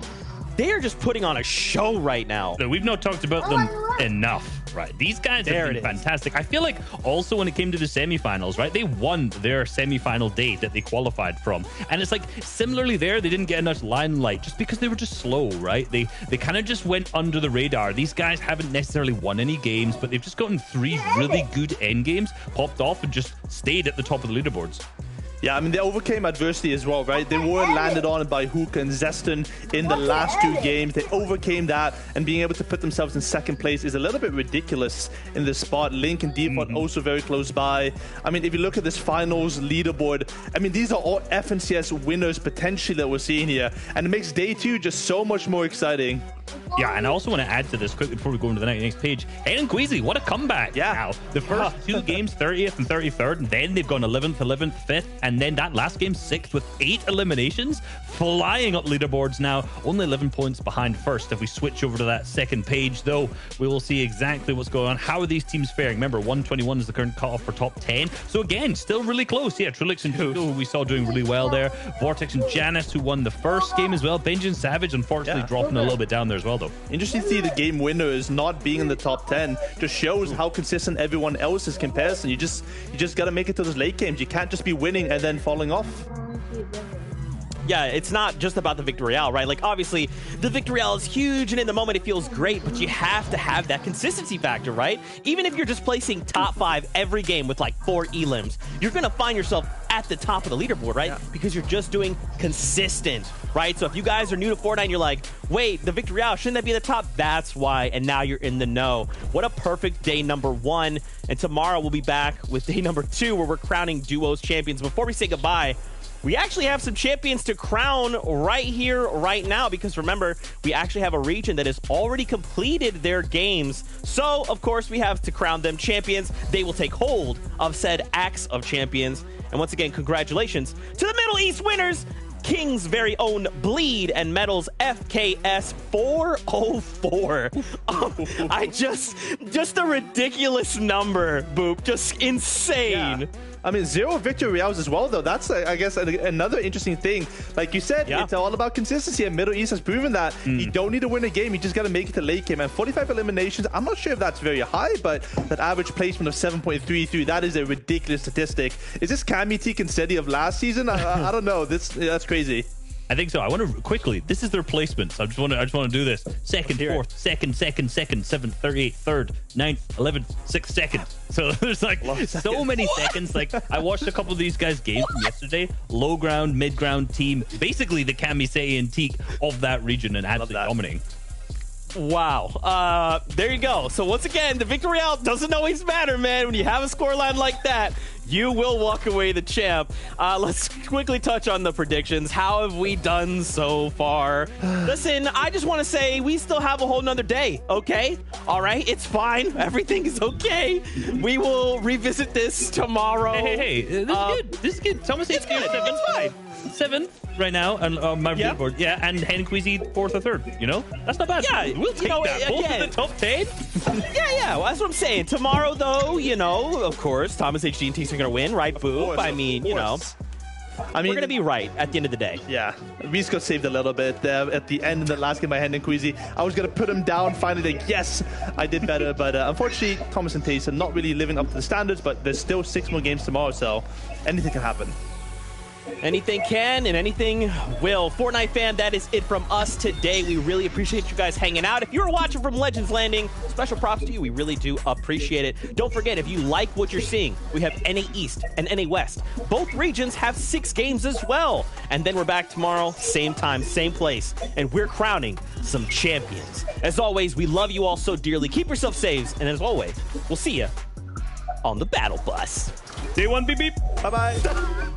they are just putting on a show right now. We've not talked about them enough. Right, these guys have been fantastic. I feel like also when it came to the semifinals, right, they won their semifinal day that they qualified from, and it's like similarly there, they didn't get enough limelight just because they were just slow, right? They kind of just went under the radar. These guys haven't necessarily won any games, but they've just gotten 3 really good end games, popped off, and just stayed at the top of the leaderboards. Yeah, I mean, they overcame adversity as well, right? They were landed on by Hook and Zeston in the last 2 games. They overcame that, and being able to put themselves in 2nd place is a little bit ridiculous in this spot. Link and Default also very close by. I mean, if you look at this finals leaderboard, I mean, these are all FNCS winners potentially that we're seeing here, and it makes day 2 just so much more exciting. Yeah, and I also want to add to this quickly before we go into the next page. Hayden and Queasy, what a comeback. Yeah. Now, the first 2 games, 30th and 33rd, and then they've gone 11th, 11th, 5th, and then that last game, 6th with 8 eliminations, flying up leaderboards now, only 11 points behind first. If we switch over to that second page, though, we will see exactly what's going on. How are these teams faring? Remember, 121 is the current cutoff for top 10. So again, still really close. Yeah, Trilix and Judo, who we saw doing really well there. Vortex and Janice, who won the first game as well. Benjamin Savage, unfortunately, dropping a little bit down there as well, though. Interesting to see the game winners not being in the top 10. Just shows how consistent everyone else is comparison. You just got to make it to those late games. You can't just be winning and then falling off. Yeah, it's not just about the Victory Royale, right? Like, obviously, the Victory Royale is huge, and in the moment, it feels great, but you have to have that consistency factor, right? Even if you're just placing top 5 every game with, like, 4 elims, you're going to find yourself at the top of the leaderboard, right? Yeah. Because you're just doing consistent, right? So if you guys are new to Fortnite and you're like, wait, the Victory Royale, shouldn't that be at the top? That's why, and now you're in the know. What a perfect day number 1, and tomorrow we'll be back with day number 2, where we're crowning duos champions. Before we say goodbye, we actually have some champions to crown right here, right now, because remember, we actually have a region that has already completed their games. So, of course, we have to crown them champions. They will take hold of said Axe of Champions. And once again, congratulations to the Middle East winners, King's very own Bleed and Metals FKS 404. Just a ridiculous number, Boop. Just insane. Yeah. I mean, 0 Victory Royales as well, though. That's, I guess, another interesting thing. Like you said, it's all about consistency, and Middle East has proven that. You don't need to win a game. You just got to make it to late game. And 45 eliminations, I'm not sure if that's very high, but that average placement of 7.33, that is a ridiculous statistic. Is this Cami T Concetti of last season? I don't know. That's crazy. I think so. I want to quickly. This is their placements. I just want to do this. 2nd, 4th, 2nd, 7th, 38th, 3rd, 9th, 11th, 6th, 2nd. So there's like so many seconds. Like I watched a couple of these guys' games from yesterday. Low ground, mid ground team, basically the Kamisei and Teak of that region, and absolutely dominating. Wow. There you go. So once again, the Victory Royale doesn't always matter, man. When you have a scoreline like that, you will walk away the champ. Let's quickly touch on the predictions. How have we done so far? Listen, I just want to say we still have a whole nother day, okay? All right, it's fine. Everything is okay. We will revisit this tomorrow. Hey, this is good. This is good. Thomas it's good. 7th right now, and my board. Yeah, and Hen Queasy 4th or 3rd. You know, that's not bad. Yeah, we'll take that. Both in the top 10. Yeah. Well, that's what I'm saying. Tomorrow, though, you know, of course, Thomas HD and T are going to win, right? Boop. I mean, you know. We're going to be right at the end of the day. Yeah. Reese got saved a little bit there at the end of the last game by Hen and Queasy. I was going to put him down finally. Like, yes, I did better. But unfortunately, Thomas and Taste are not really living up to the standards. But there's still 6 more games tomorrow, so anything can happen. Anything can and anything will. Fortnite fan, that is it from us today. We really appreciate you guys hanging out. If you're watching from Legends Landing, special props to you. We really do appreciate it. Don't forget, if you like what you're seeing, we have NA East and NA West. Both regions have 6 games as well. And then we're back tomorrow, same time, same place. And we're crowning some champions. As always, we love you all so dearly. Keep yourself safe. And as always, we'll see you on the battle bus. Day 1, beep beep. Bye-bye.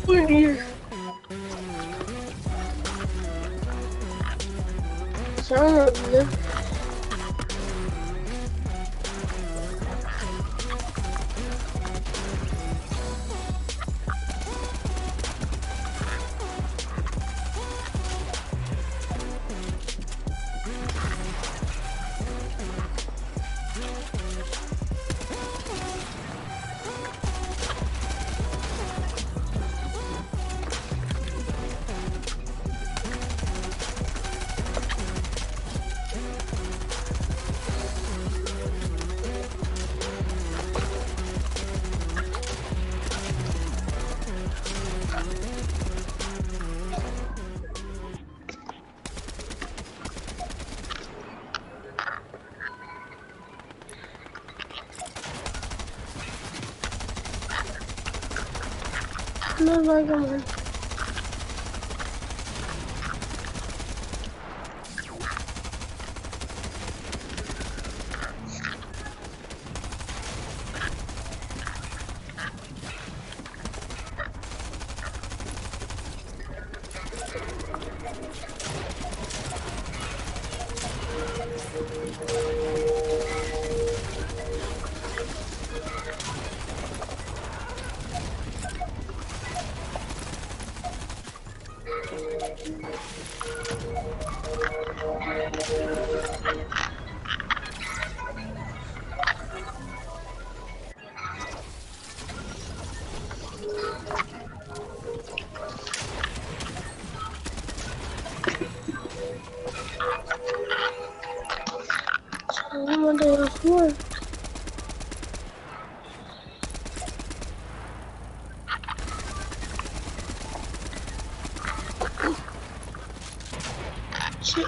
We're here. Sound good. No, no, come on. I'm on the floor. Shit.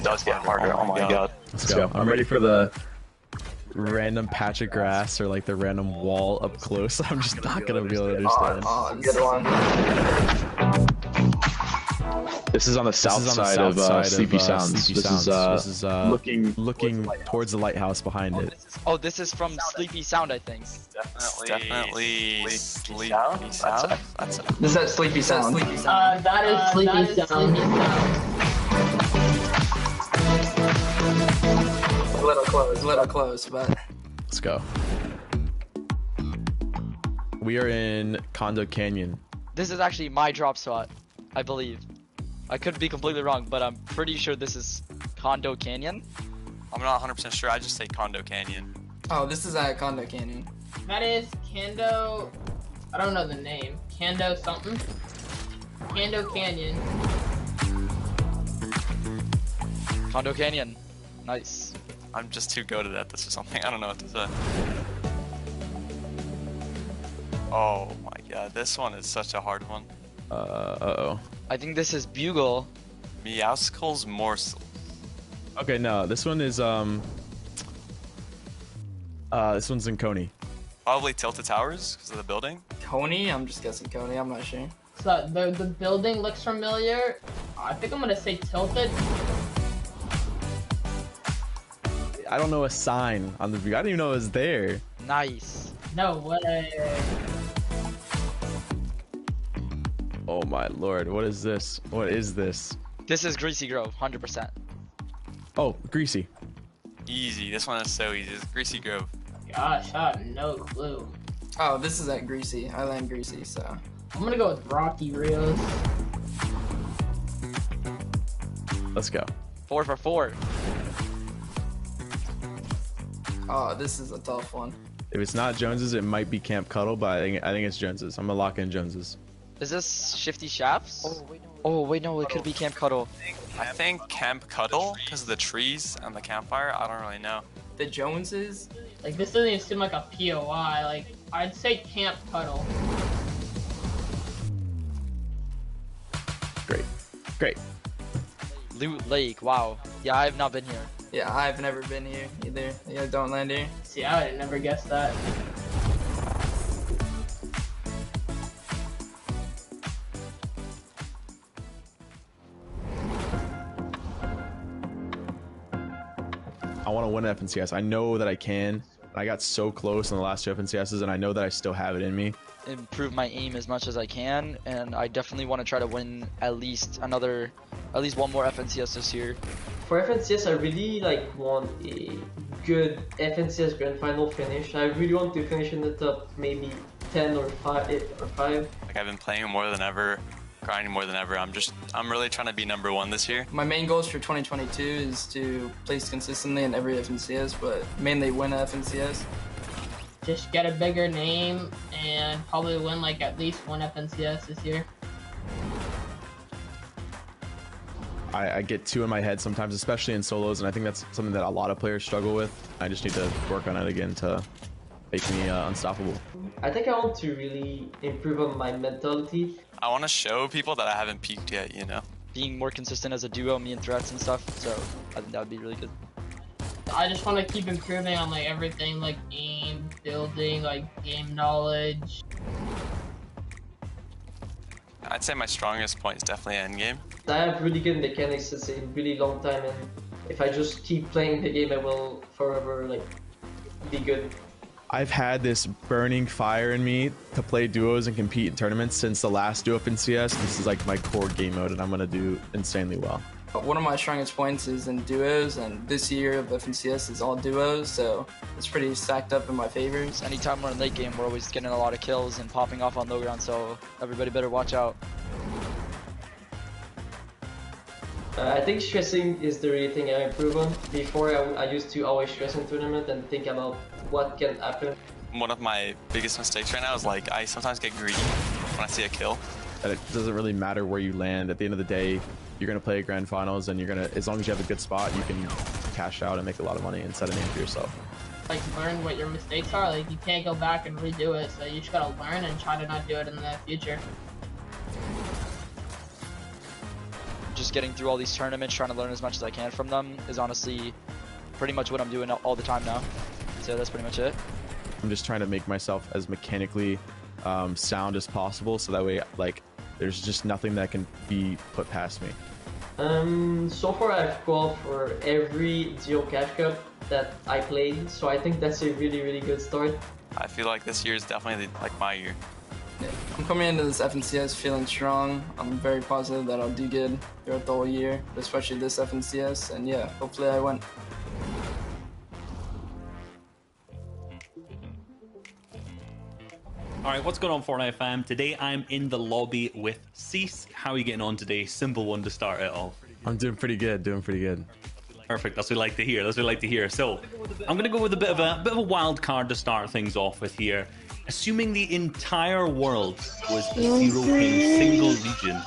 does get harder. Oh my god. Let's go. I'm ready for the random patch of grass or like the random wall up close. I'm just not gonna be able to understand. Oh, good one. This is on the south side of Sleepy Sounds. This is looking towards the lighthouse behind it. Oh, this is from Sleepy Sound, I think. Definitely Sleepy Sound. This is Sleepy Sound. That is Sleepy Sound. A little close, but... Let's go. We are in Condo Canyon. This is actually my drop spot, I believe. I could be completely wrong, but I'm pretty sure this is Condo Canyon. I'm not 100% sure. I just say Condo Canyon. Oh, this is at Condo Canyon. That is Kando. I don't know the name. Kando something. Kando Canyon. Condo Canyon. Nice. I'm just too goated at this or something. I don't know what to say. Oh my god, this one is such a hard one. Uh-oh. I think this is Bugle. Meowskull's Morsel. Okay, no, this one is this one's in Coney. Probably Tilted Towers because of the building. Coney? I'm just guessing Coney. I'm not sure. So the building looks familiar. I think I'm gonna say Tilted. I don't know a sign on the view. I didn't even know it was there. Nice. No way. Oh my lord, what is this? What is this? This is Greasy Grove, 100%. Oh, Greasy. Easy. This one is so easy. It's Greasy Grove. Gosh, I have no clue. Oh, this is at Greasy. I land Greasy, so... I'm gonna go with Rocky Rios. Let's go. 4 for 4. Oh, this is a tough one. If it's not Jones's, it might be Camp Cuddle, but I think it's Jones's. I'm gonna lock in Jones's. Is this Shifty Shafts? Oh, wait, no, it could be Camp Cuddle. I think Camp Cuddle because of the trees and the campfire. I don't really know. The Joneses? Like, this doesn't even seem like a POI. Like, I'd say Camp Cuddle. Great. Loot Lake, wow. Yeah, I've not been here. Yeah, I've never been here either. Yeah, don't land here. See, I would never guess that. I want to win FNCS. I know that I can. I got so close in the last 2 FNCSs, and I know that I still have it in me. Improve my aim as much as I can, and I definitely want to try to win at least one more FNCS this year. For FNCS, I really want a good FNCS Grand Final finish. I really want to finish in the top maybe 10 or 5. Like I've been playing more than ever, grinding more than ever. I'm really trying to be #1 this year. My main goals for 2022 is to place consistently in every FNCS, but mainly win a FNCS. Just get a bigger name and probably win like at least 1 FNCS this year. I get 2 in my head sometimes, especially in solos, and I think that's something that a lot of players struggle with. I just need to work on it again to make me unstoppable. I think I want to really improve on my mentality. I want to show people that I haven't peaked yet, you know? Being more consistent as a duo, me and threats and stuff, so I think that would be really good. I just want to keep improving on like everything, like aim, building, like game knowledge. I'd say my strongest point is definitely endgame. I have really good mechanics since a really long time, and if I just keep playing the game, I will forever be good. I've had this burning fire in me to play duos and compete in tournaments since the last duo in CS. This is like my core game mode, and I'm gonna do insanely well. One of my strongest points is in duos, and this year of FNCS is all duos, so it's pretty stacked up in my favors. Anytime we're in late game, we're always getting a lot of kills and popping off on low ground, so everybody better watch out. I think stressing is the really thing I improve on. Before, I used to always stress in tournament and think about what can happen. One of my biggest mistakes right now is like I sometimes get greedy when I see a kill. That it doesn't really matter where you land. At the end of the day, you're gonna play grand finals, and as long as you have a good spot, you can cash out and make a lot of money and set a name for yourself. Like learn what your mistakes are. Like you can't go back and redo it, so you just gotta learn and try to not do it in the future. just getting through all these tournaments, trying to learn as much as I can from them is honestly pretty much what I'm doing all the time now. So that's pretty much it. I'm just trying to make myself as mechanically sound as possible, so that way, like, there's just nothing that can be put past me. So far I've qualified for every Duo Cash Cup that I played, so I think that's a really good start. I feel like this year is definitely like my year. Yeah. I'm coming into this FNCS feeling strong. I'm very positive that I'll do good throughout the whole year, especially this FNCS, and yeah, hopefully I win. All right, what's going on, Fortnite fam? Today I'm in the lobby with Cease. How are you getting on today? Simple one to start it off. I'm doing pretty good, Perfect. That's what we like to hear. That's what we like to hear. So I'm gonna go with a bit of a wild card to start things off with here. Assuming the entire world was a 0-ping single region,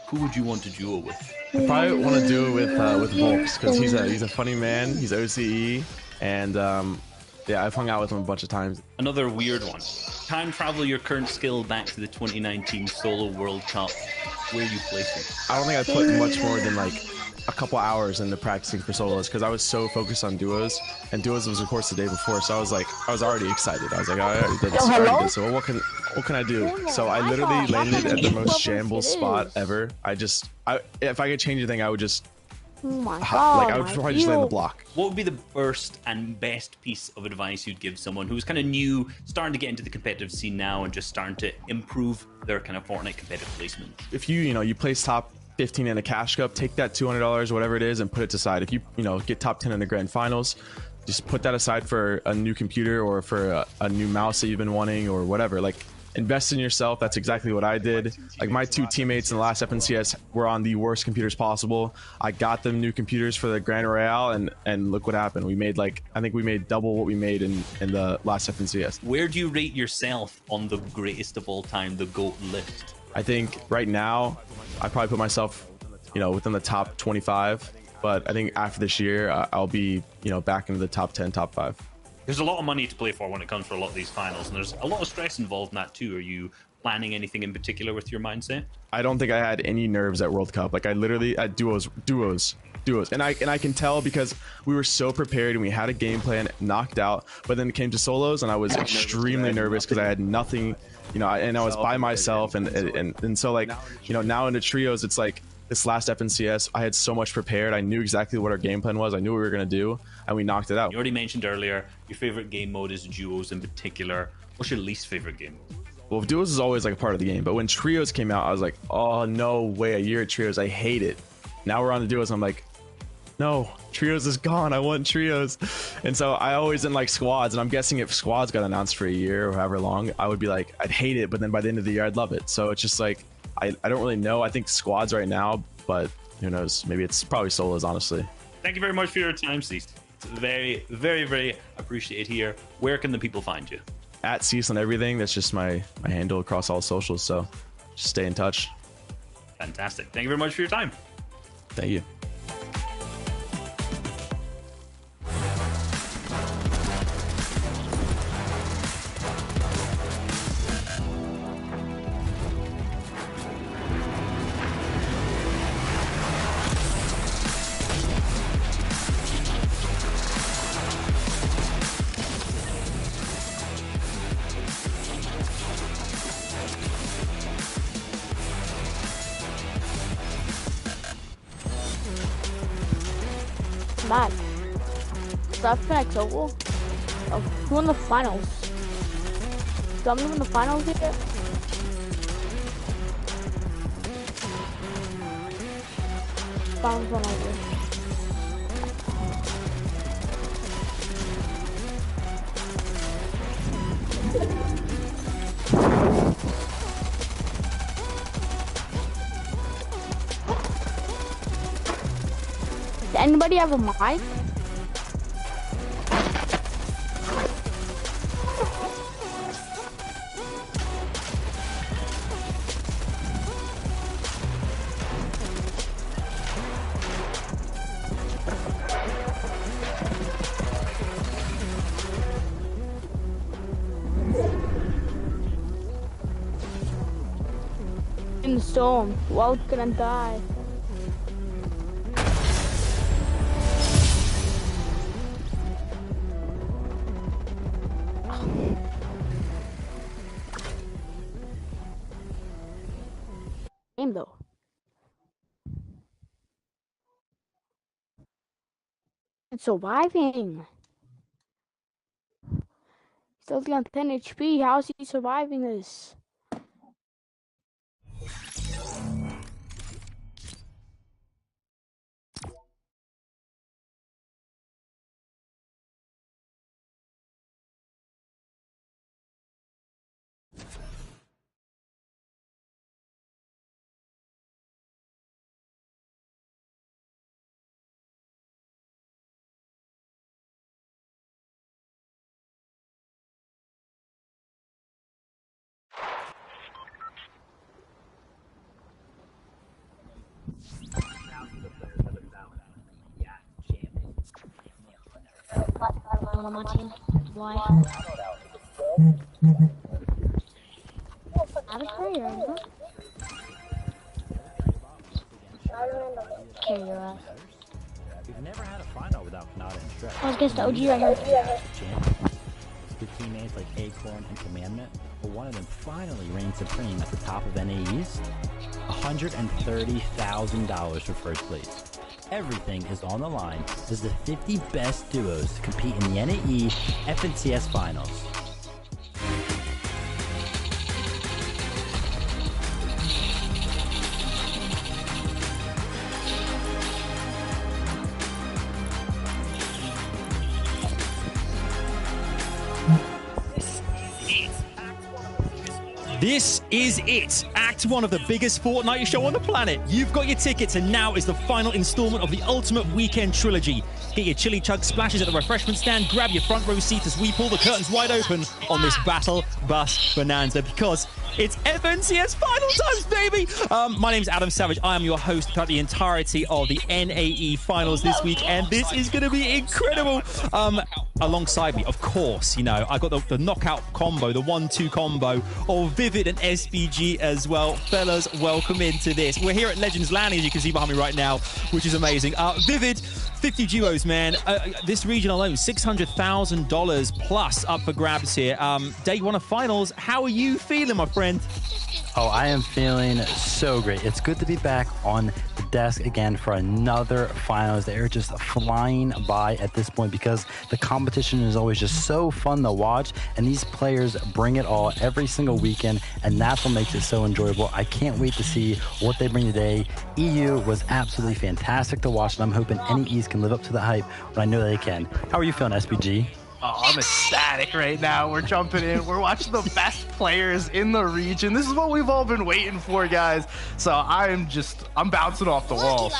who would you want to duo with? I probably want to do it with Volks, because he's a funny man. He's OCE, and yeah, I've hung out with him a bunch of times. Another weird one. Time travel your current skill back to the 2019 Solo World Cup. Where are you placing? I don't think I put much more than like a couple hours into practicing for solos, because I was so focused on duos, and duos was of course the day before, so I was already excited. I was like, I already did this, so what can I do? So I literally landed at the most shambles spot ever. If I could change anything, I would just oh my God, I would probably just land the block. What would be the first and best piece of advice you'd give someone who's kind of new, starting to get into the competitive scene now and just starting to improve their kind of Fortnite competitive placement? If you place top 15 in a cash cup, take that $200, whatever it is, and put it aside. If you get top 10 in the grand finals, just put that aside for a new computer or for a new mouse that you've been wanting or whatever. Like, invest in yourself. That's exactly what I did. Like, my two teammates in the last FNCS were on the worst computers possible. I got them new computers for the Grand Royale, and look what happened. We made I think we made double what we made in the last FNCS. Where do you rate yourself on the greatest of all time, the GOAT list? I think right now, I probably put myself, within the top 25. But I think after this year, I'll be, back into the top 10, top 5. There's a lot of money to play for when it comes for a lot of these finals, and there's a lot of stress involved in that too. Are you planning anything in particular with your mindset? I don't think I had any nerves at World Cup. Like, I literally at duos, and I can tell because we were so prepared and we had a game plan knocked out. But then it came to solos, and I was extremely nervous because I had nothing, and I was by myself, and so now into trios, it's like this last FNCS, I had so much prepared. I knew exactly what our game plan was. I knew what we were gonna do, and we knocked it out. You already mentioned earlier your favorite game mode is duos in particular. What's your least favorite game mode? Well, duos is always like a part of the game, but when trios came out, I was like, oh no way, a year of trios, I hate it. Now we're on the duos, I'm like, no, trios is gone, I want trios. And so I always didn't like squads, and I'm guessing if squads got announced for a year or however long, I would be like, I'd hate it, but then by the end of the year, I'd love it. So it's just like, I don't really know. I think squads right now, but who knows? Maybe it's probably solos, honestly. Thank you very much for your time, Cease. It's very, very, very appreciated here. Where can the people find you? At Cease on everything. That's just my handle across all socials. So just stay in touch. Fantastic. Thank you very much for your time. Thank you. Matt, that's Phoenix Oval. Oh, who won the finals? Someone in the finals here? Finals won over. Does anybody have a mic? In the storm, world's gonna die. game though. It's surviving. Still on 10 HP. How's he surviving this? On my team. Why? Out of prayer, huh? Carry your ass. We've never had a final without Kanata and Stretch. I was against the OG right here. With teammates like Acorn and Commandment, but one of them finally reigned supreme at the top of NA East. $130,000 for first place. Everything is on the line as the 50 best duos compete in the NAE FNCS Finals. This is it. Act 1 of the biggest Fortnite show on the planet. You've got your tickets, and now is the final installment of the Ultimate Weekend Trilogy. Get your chili chug splashes at the refreshment stand, grab your front row seat as we pull the curtains wide open on this Battle Bus Bonanza, because it's FNCS Final Times, baby! My name's Adam Savage. I am your host throughout the entirety of the NAE Finals this week, and this is going to be incredible. Alongside me, of course, you know, I got the knockout combo, the 1-2 combo of Vivid and SBG as well. Fellas, welcome into this. We're here at Legends Landing, as you can see behind me right now, which is amazing. Vivid, 50 duos, man. This region alone, $600,000 plus up for grabs here. Day 1 of finals. How are you feeling, my friend? Oh, I am feeling so great. It's good to be back on the desk again for another finals. They're just flying by at this point because the competition is always just so fun to watch, and these players bring it all every single weekend, and that's what makes it so enjoyable. I can't wait to see what they bring today. EU was absolutely fantastic to watch, and I'm hoping NEs can live up to the hype, but I know they can. How are you feeling, SPG? Oh, I'm ecstatic right now. We're jumping in. We're watching the best players in the region. This is what we've all been waiting for, guys. So I'm bouncing off the walls.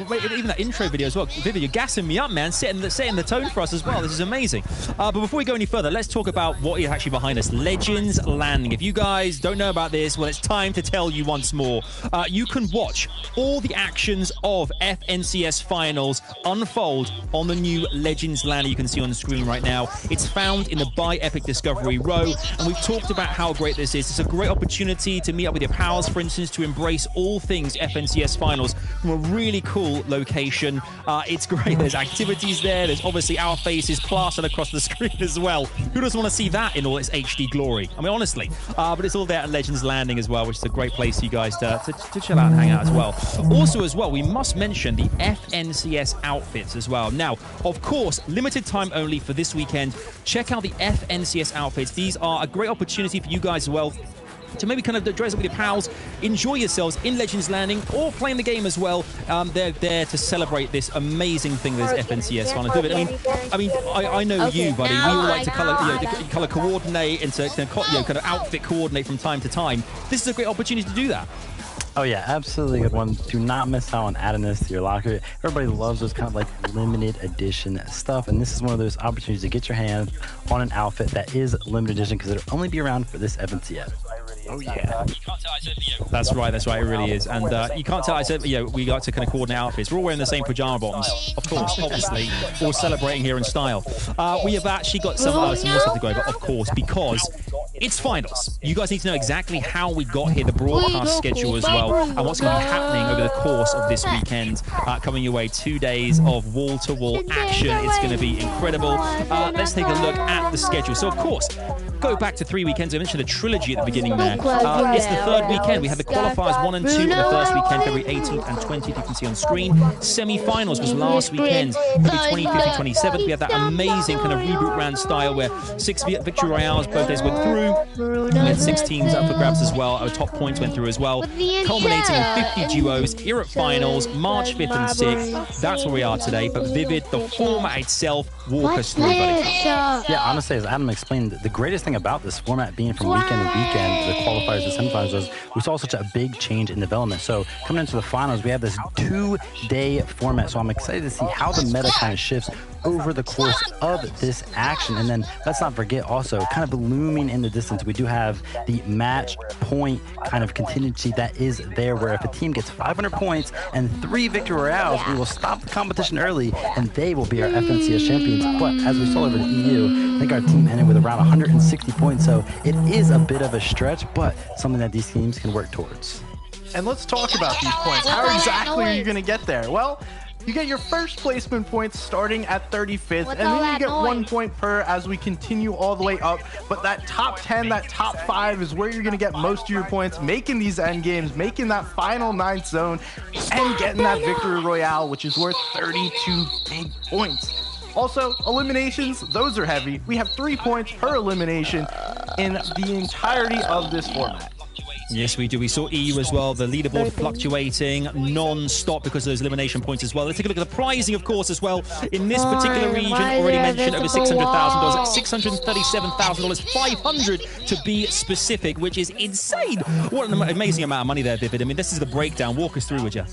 Wait, even that intro video as well. Vivid, you're gassing me up, man. Setting the tone for us as well. This is amazing. But before we go any further, let's talk about what is actually behind us. Legends Landing. If you guys don't know about this, well, it's time to tell you once more. You can watch all the actions of FNCS Finals unfold on the new Legends Landing you can see on the screen right now. It's found in the Buy Epic Discovery row, and we've talked about how great this is. It's a great opportunity to meet up with your pals, for instance, to embrace all things FNCS Finals from a really cool location. It's great. There's activities there. There's obviously our faces plastered across the screen as well. Who doesn't want to see that in all its HD glory? I mean, honestly. But it's all there at Legends Landing as well, which is a great place for you guys to chill out and hang out as well. Also as well, we must mention the FNCS outfits as well. Now, of course, limited time only for this weekend. Check out the FNCS outfits. These are a great opportunity for you guys as well to maybe kind of dress up with your pals, enjoy yourselves in Legends Landing, or playing the game as well. They're there to celebrate this amazing thing that is FNCS Finals. I know you, buddy. We all like to color coordinate and to kind of outfit coordinate from time to time. This is a great opportunity to do that. Oh yeah, absolutely good one. Do not miss out on adding this to your locker. Everybody loves those kind of like limited edition stuff, and this is one of those opportunities to get your hands on an outfit that is limited edition because it'll only be around for this FNCS. Oh yeah. That's right, it really is. And you can't tell I said, we got to kind of coordinate outfits. We're all wearing the same pajama bottoms, of course, obviously. We're celebrating here in style. We have actually got some more stuff to go over, of course, because it's finals. You guys need to know exactly how we got here, the broadcast schedule as well, and what's going to be happening over the course of this weekend. Coming your way, 2 days of wall-to-wall action. It's going to be incredible. Let's take a look at the schedule. So, of course, go back to 3 weekends. I mentioned a trilogy at the beginning there. It's the third weekend. We had the qualifiers 1 and 2 on the first weekend, February 18th and 20th, you can see on screen. Semi-finals was last weekend, February 25th and 27th. We had that amazing kind of reboot round style where 6 victory royales both days went through. We had 6 teams up for grabs as well. Our top points went through as well, culminating in 50 duos, Europe finals, March 5th and 6th. That's where we are today. But Vivid, the format itself, walk us through, buddy. Yeah, honestly, as Adam explained, the greatest thing about this format being from weekend to weekend, the qualifiers and semifinals, was we saw such a big change in development. So coming into the finals, we have this 2-day format. So I'm excited to see how the meta kind of shifts over the course of this action. And then let's not forget also, kind of looming in the distance, we do have the match point kind of contingency that is there, where if a team gets 500 points and 3 victory royales, we will stop the competition early and they will be our FNCS champions. But as we saw over the EU, I think our team ended with around 160 points. So it is a bit of a stretch, but something that these teams can work towards. And let's talk about these points. How exactly are you going to get there? Well, you get your first placement points starting at 35th, and then you get 1 point per as we continue all the way up. But that top 10, that top 5 is where you're going to get most of your points, making these end games, making that final 9th zone, and getting that victory royale, which is worth 32 big points. Also, eliminations, those are heavy. We have 3 points per elimination in the entirety of this format. Yes, we do. We saw EU as well. The leaderboard fluctuating non-stop because of those elimination points as well. Let's take a look at the pricing, of course, as well. In this particular region, already mentioned, over $600,000, $637,000, 500 to be specific, which is insane. What an amazing amount of money there, Vivid. I mean, this is the breakdown. Walk us through, would you?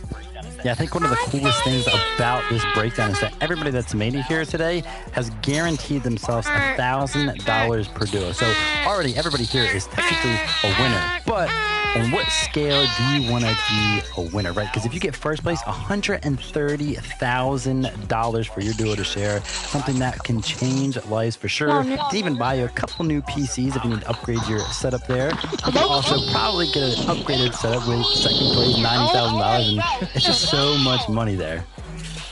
Yeah, I think one of the coolest things about this breakdown is that everybody that's made it here today has guaranteed themselves $1,000 per duo. So already everybody here is technically a winner. But on what scale do you want to be a winner, right? Because if you get first place, $130,000 for your duo to share, something that can change lives for sure. To even buy you a couple new PCs if you need to upgrade your setup there. You can also probably get an upgraded setup with second place, $90,000, and it's just so much money there.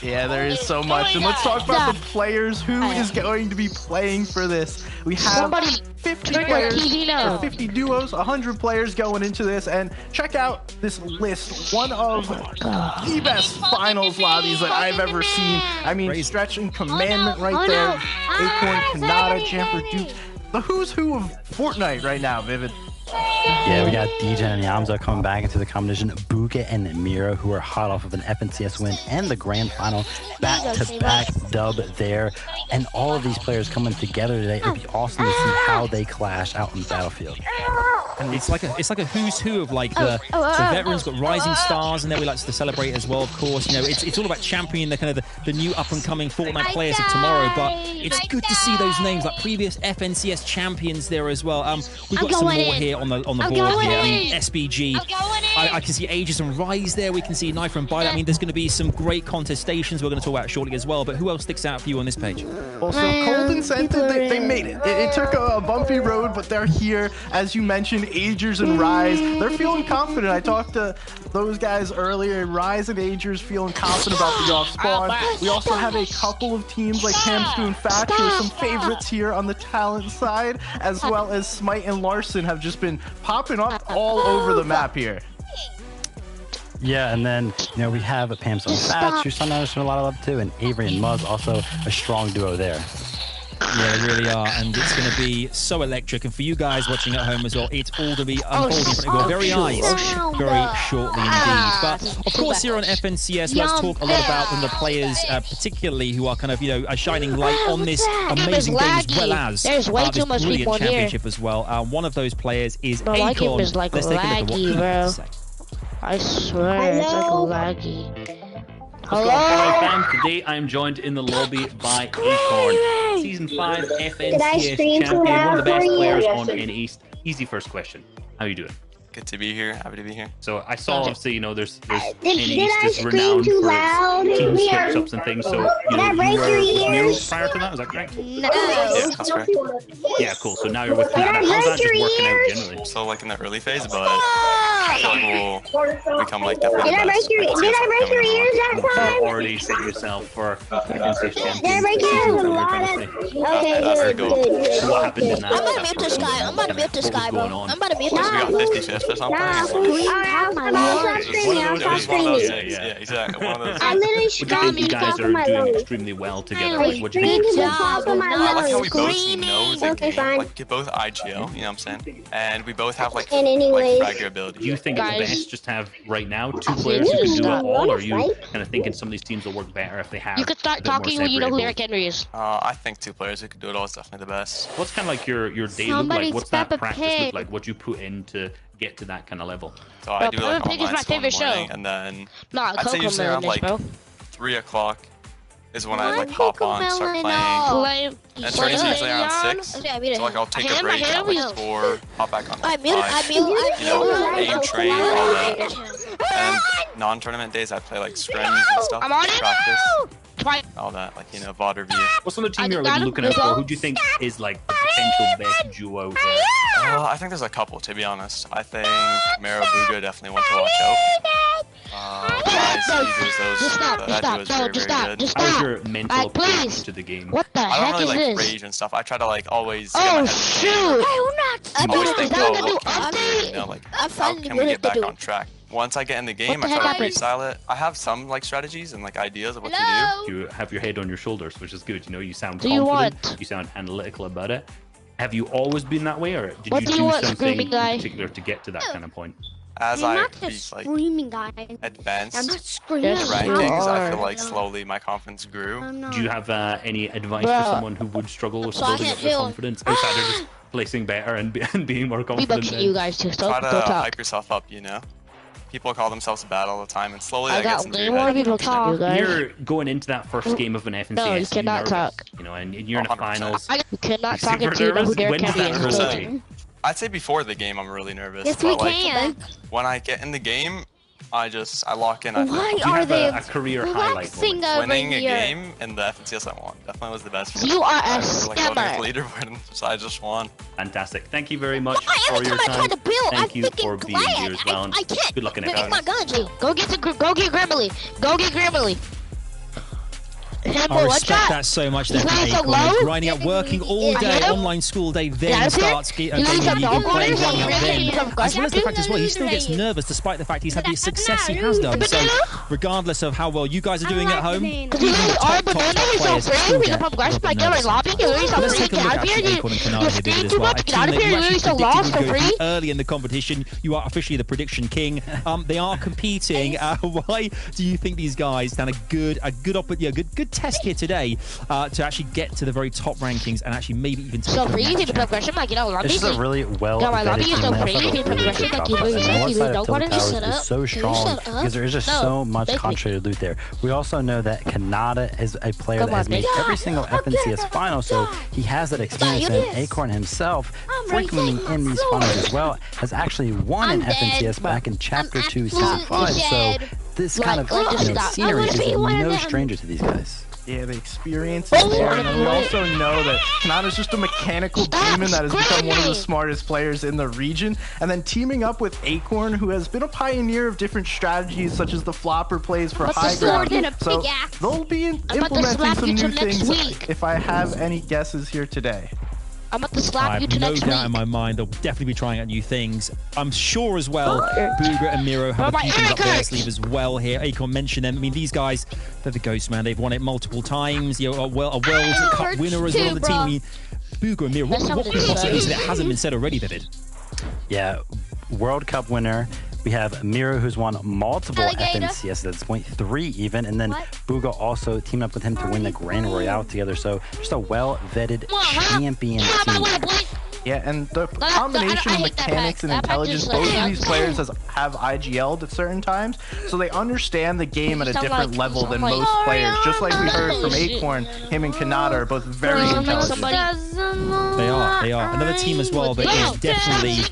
Yeah, there is so much. And let's talk about the players who is going to be playing for this. We have 50 players, or 50 duos, 100 players going into this. And check out this list. One of the best finals lobbies that I've ever seen. I mean, Stretch and Commandment right there. Acorn, Kanata, Jamper, Duke. The who's who of Fortnite right now, Vivid. Yeah, we got DJ and Yamza coming back into the competition. Buka and Mira, who are hot off of an FNCS win and the grand final, back-to-back dub there. And all of these players coming together today. It'd be awesome to see how they clash out on the battlefield. And it's like a who's who of like the veterans. Got rising stars, and then we like to celebrate as well. Of course, you know it's all about championing the kind of the new up and coming Fortnite players of tomorrow. But it's good to see those names like previous FNCS champions there as well. We've got some more here on the board here. I mean, SBG. I can see Aegis and Rise there. We can see Knife and Bite. I mean, there's going to be some great contestations we're going to talk about shortly as well. But who else sticks out for you on this page? Also, Cold and Scented, they made it. It took a bumpy road, but they're here. As you mentioned, Agers and Rise, they're feeling confident. I talked to those guys earlier. Rise and Agers feeling confident about the off spawn. We also have a couple of teams like Hamster and Thatch, who are some favorites here on the talent side, as well as Smite and Larson have just been popping up all over the map here. Yeah, and then, you know, we have Pam's on Thatch, who's sometimes a lot of love too, and Avery and Muzz, also a strong duo there. Yeah, they really are, and it's going to be so electric. And for you guys watching at home as well, it's all going to be unfolding in front of your very eyes very shortly indeed. But of course, here on FNCS, let's talk a lot about the players, particularly who are kind of, you know, a shining light on this amazing game, as well as this brilliant championship as well. One of those players is Acorn. Let's take a look at what he has to say. I swear, it's like laggy. Hello? Fam. Today I'm joined in the lobby by Acorn, Season 5 FNCS champion, one of the best players on NA East. Easy first question. How you doing? Good to be here. Happy to be here. So I saw, obviously, you know, there's Did I NA's scream too loud? for team We are- switch ups and things. So Did I break your ears? prior to that, is that correct? No. Yeah, that's correct. Yeah, cool. So now you're with Did I Canada. How's break that just your working out ears? generally? Still like in the early phase, but I feel like we'll become like definitely Did I the break best. your Like, Did I break your ears that So time? already set yourself for FNCS champion. Did I break your ears a lot of? Okay, good, good. So what happened in that? I'm about to mute this guy. I'm about to mute this guy, bro. I'm about to mute We this got guy. 55th or something. I'll stop streaming. I'll stop streaming. Yeah, exactly. One of those. I literally What do you think screamed you at the guys top of are my doing lungs. extremely well together? What do you think? Screamed at the top of my I like how we lungs. both know the Okay, game. fine. Like, we both IGL, you know what I'm saying? And we both have like, And anyways- like frag ability. Do you think Guys. it's best just to have right now 2 players who can do it all, or are you kind of thinking some of these teams will work better if they have? You could a start bit more talking when you know who separated Derrick Henry is. I think 2 players who could do it all is definitely the best. What's kind of like your day look Somebody's like? What's that Peppa practice Pig. look like? What do you put in to get to that kind of level? So I do like Peppa Pig is online my school in the favorite morning, show. and then Nah, I'd say Coco usually around Melon is, like bro. 3 o'clock is when I like hop on, start playing. And turning is usually around 6. Okay, I muted So like him. I'll take I a hit my break at hand, like 4, hop back on I like muted, 5. I muted, You know, aim train, all that. And non-tournament days, I play like scrims and stuff. I'm on it practice, Twice. all that, like, you know, VOD review. What's on the team I you're got like him. looking at for? Who do you think is like the potential best duo there? I think there's a couple, to be honest. I think Marabuga definitely one to watch out. Guys, Eagles, those, Just stop, that just duo is stop, very, just very stop, good. just How's stop. your mental Like, approach please. to the game? What the I heck don't really is like this? rage and stuff. I try to like always get my Oh head in the shoot! game. I Always muted think, him. oh, That was what can a we do? new You know, like, update. how finally can we muted get back the dude. on track? Once I get in the game, What I the try heck to freestyle it. I have some like strategies and like ideas of what to You have your head on your shoulders, which is good. You know, you sound Do you confident. want? You sound analytical about it. Have you always been that way, or did What you do you do want, something screaming guy? in particular to get to that kind of point? do. As I'm I not reach a like screaming guy. advanced I'm not screaming. rankings, I feel like slowly my confidence grew. I'm not. Do you have any advice Bruh. for someone who would struggle with So I building can't up their heal. confidence outside of just placing better and being more We confident? buck then? you guys too, so Try don't to talk. hype yourself up, you know? People call themselves bad all the time, and slowly I that gets got into way your more head. people talk, you guys. You're going into that first game of an FNCS. No, you cannot nervous, talk. You know, and you're in the 100%. finals. You cannot You talk super until you know who nervous? Derrick When does Henry that is. hurt? so- I'd say before the game I'm really nervous. Yes, but we like, can. when I get in the game, I lock in. I Why think Do you are have they a career highlight flexing moment? over winning a here? game in the FNCS I won definitely was the best. For me. You are a I remember, like, going scammer. to the leaderboard, so I just won. Fantastic. Thank you very much Every for your time I time. try to build, Thank I'm you for freaking being glad. here as well. and I can't. Good luck in Pick it. my guns. Go get Grimmerly. Go get Grimmerly. I respect that so much. There, grinding out, working all day, online school day, then starts gaming league and playing, grinding out then. As well as the fact as well, he still gets nervous despite the fact he's had the success he has done. So, regardless of how well you guys are doing at home, even the top players still get nervous. Let's take a look at Acorn and Canada here, David, as well. A team that you actually predicted would go through early in the competition. You are officially the prediction king. They are competing. Why do you think these guys stand a good test here today to actually get to the very top rankings and actually maybe even take So the free, match you can champion? progression like, you know, It's just a really well Yeah, my vetted lobby team. is so They also free, have a you can really progress good it like top you class. really And said, the you left side don't of want Tilt to Towers set is up. so Can you strong set up? because there is just No, so much thank you. contrary to loot there. We also know that Kanata is a player Come that has on, made bitch. every single FNCS final, so he has that experience. you And did. Acorn himself, frequently in these finals as well, has actually won an I'm dead. FNCS back in Chapter 2, Season absolutely 5. So dead. this Like, kind of like, just stop. scenery I is wanna be one of no them. stranger to these guys. Yeah, the experience is there, and we also know that Kanata's just a mechanical demon that has become one of the smartest players in the region. And then teaming up with Acorn, who has been a pioneer of different strategies, such as the flopper plays for What's high the sword ground. and a So big axe? they'll be I'm about to implementing slap some you new till next things. week. If I have any guesses here today. I'm about to I slap you have to no next doubt week. in my mind they'll definitely be trying out new things. I'm sure as well Booga and Miro have a few things up their sleeve as well here. Acorn mentioned them. I mean, these guys, they're the ghost, man. They've won it multiple times. You know, a World Cup winner as well on the team. I mean, Booga and Miro, what could possibly be that hasn't been said already, David? Yeah, World Cup winner. We have Miro, who's won multiple Alligator. FNCS at this point, 3 even, and then Booga also teamed up with him to win the Grand Royale together. So just a well-vetted champion team. Yeah, and the combination of mechanics and intelligence, both of these players have IGL'd at certain times, so they understand the game at a different level than most players. Just like we heard from Acorn, him and Kanata are both very intelligent. They are. Another team as well that is definitely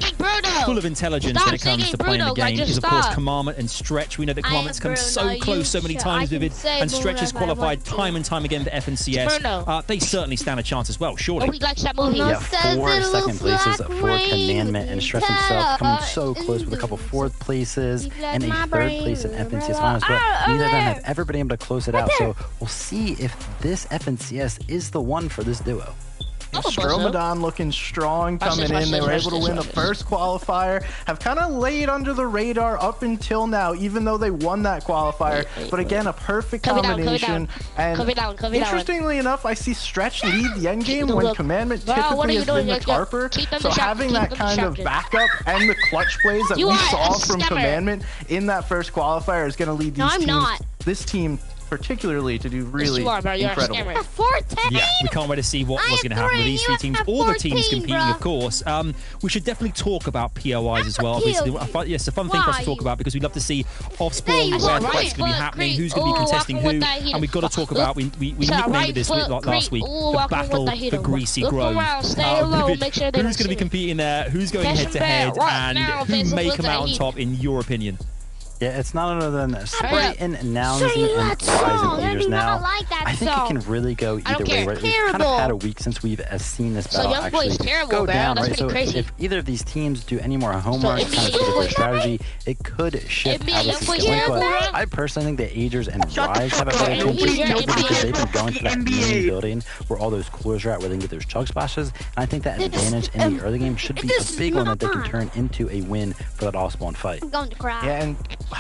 full of intelligence when it comes to playing the game is, of course, Kamama and Stretch. We know that Kamama's come so close so many times with it, and Stretch has qualified time and time again for FNCS. They certainly stand a chance as well, surely. Yeah, 4 second places for Commandment, and Stretch himself coming so close with a couple 4th places and a 3rd place in FNCS finals, but neither of them have ever been able to close it out. So we'll see if this FNCS is the one for this duo. Stromadon looking strong coming in. They were able to win the first qualifier, have kind of laid under the radar up until now, even though they won that qualifier. But again, a perfect combination. And interestingly enough, I see Stretch lead the end game when Commandment typically has been the tarper. So having that kind of backup and the clutch plays that we saw from Commandment in that first qualifier is going to lead these teams, this team particularly, to do really incredible. Yeah, we can't wait to see what's going to happen with these 3 teams. All the teams competing, of course. We should definitely talk about POIs as well. Obviously, yes, a fun thing for us to talk about, because we'd love to see off-spawn where the fight's going to be happening, who's going to be contesting who, and we've got to talk about, we nicknamed this last week, the Battle for Greasy Grove. Who's going to be competing there, who's going head-to-head, and who may come out on top, in your opinion? Yeah, it's not other than Sprite and Nounsy and Rising Leaders now. I think it can really go either way, right? We've kind of had a week since we've seen this battle actually go down, right? So if either of these teams do any more homework, kind of see their strategy, it could shift how this is going. But I personally think the Agers and Rise have a better chance because they've been going for that main building where all those coolers are at, where they can get those chug splashes. And I think that advantage in the early game should be a big one that they can turn into a win for that all-spawn fight. I'm going to cry. Yeah, and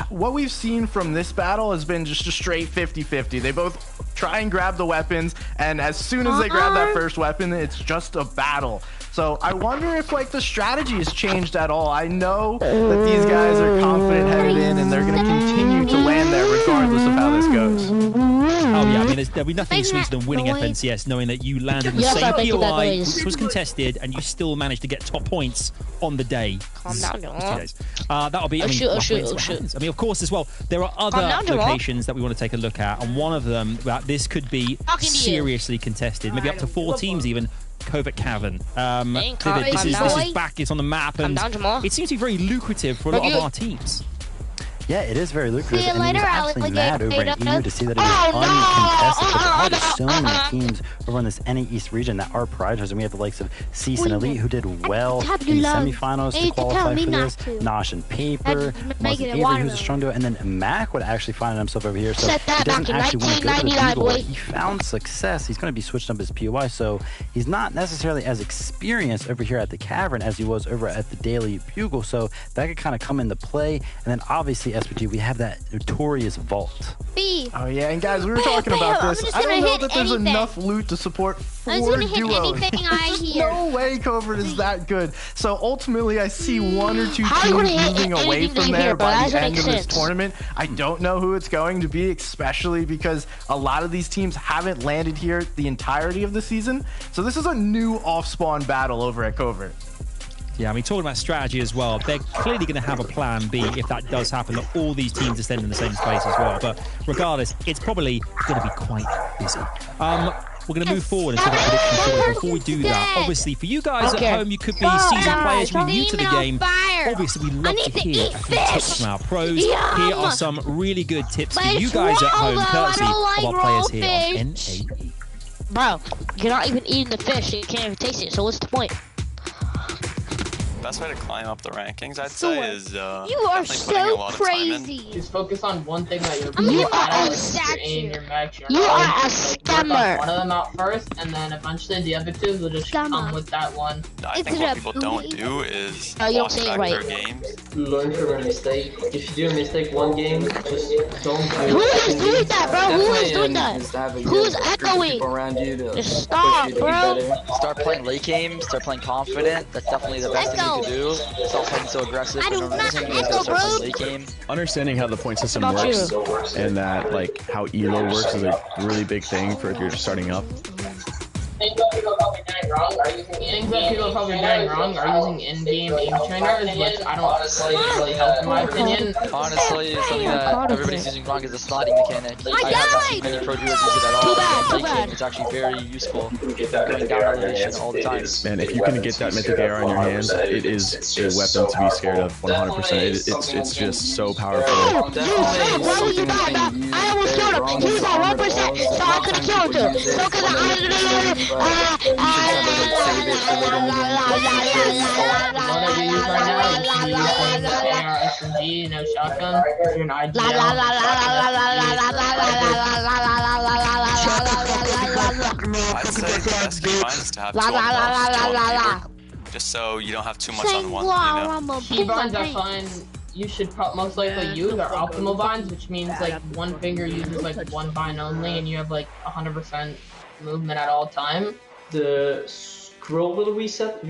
what we've seen from this battle has been just a straight 50-50. They both try and grab the weapons, and as soon as they grab that first weapon, it's just a battle. So I wonder if like the strategy has changed at all. I know that these guys are confident headed in, and they're going to continue to land there regardless of how this goes. Oh yeah, I mean, there'll be nothing sweeter than winning FNCS, knowing that you landed the same POI, which was contested, and you still managed to get top points on the day. Calm down, Jamal. That'll be, I mean, of course, as well, there are other locations that we want to take a look at, and one of them, this could be seriously contested, maybe up to 4 teams even. Covert Cavern. This is back. It's on the map, and it seems to be very lucrative for a lot of our teams. Yeah, it is very lucrative, and he was actually mad over at EU to see that it was uncontested. But there are just so many teams over in this NA East region that are prioritized, and we have the likes of Cease and Elite, who did well in the semifinals to qualify for this. Nosh and Paper, Muslim Avery, who's a strong duo, and then Mac would actually find himself over here. So he doesn't actually want to go to the Bugle. He found success. He's going to be switching up his POI, so he's not necessarily as experienced over here at the Cavern as he was over at the Daily Bugle. So that could kind of come into play, and then obviously SPG, we have that notorious vault. Oh yeah, and guys, we were talking about this. I don't know that there's enough loot to support 4 duos. There's no way Covert is that good. So ultimately, I see 1 or 2 teams moving away from there by the end of this tournament. I don't know who it's going to be, especially because a lot of these teams haven't landed here the entirety of the season. So this is a new off-spawn battle over at Covert. Yeah, I mean, talking about strategy as well, they're clearly going to have a plan B if that does happen, that all these teams are staying in the same space as well. But regardless, it's probably going to be quite busy. We're going to move forward and talk about predictions shortly. Before we do that, obviously, for you guys at home, you could be seasoned players, you're new to the game. Obviously, we love to hear a few tips from our pros. Here are some really good tips for you guys at home, courtesy of our players here on NAE. Bro, you're not even eating the fish, you can't even taste it, so what's the point? Best way to climb up the rankings, I'd say, is you are so crazy. Just focus on one thing that you're You are a statue. You are a scammer. One of them out first, and then eventually the other 2 will just come with that one. I think what people don't do is watch back their games. Learn from a mistake. If you do a mistake one game, just don't do it. Who is doing that, bro? Who is doing that? Who's echoing? Around you to just stop, bro. Start playing late games. Start playing confident. That's definitely the best thing you can do. Stop playing so aggressive for no reason. You gotta start playing late game. Understanding how the point system works and that like how elo works is a really big thing for if you're just starting up. wrong are using things that people are probably doing wrong are using in-game aim trainers, which I don't honestly really help in my opinion. Honestly, something that everybody's using wrong is the sliding mechanic. I haven't seen many pro duos use it at all. Late game, it's actually very useful. Going down elevation all the time. Man, if you can get that mythic AR in your hands, it is a weapon to be scared of. 100%. It's just so powerful. I almost killed him. He was at 1%, so I couldn't kill him too. So because Whatever you use right now, you should use AR, SMG, no shotgun. If you're an IGL. I'd say the best keybinds is to have two on the keyboard, just so you don't have too much on one, you know? Keybinds I find you should most likely use are optimal binds, which means like one finger uses like one bind only, and you have like 100% movement at all time. The scroll wheel reset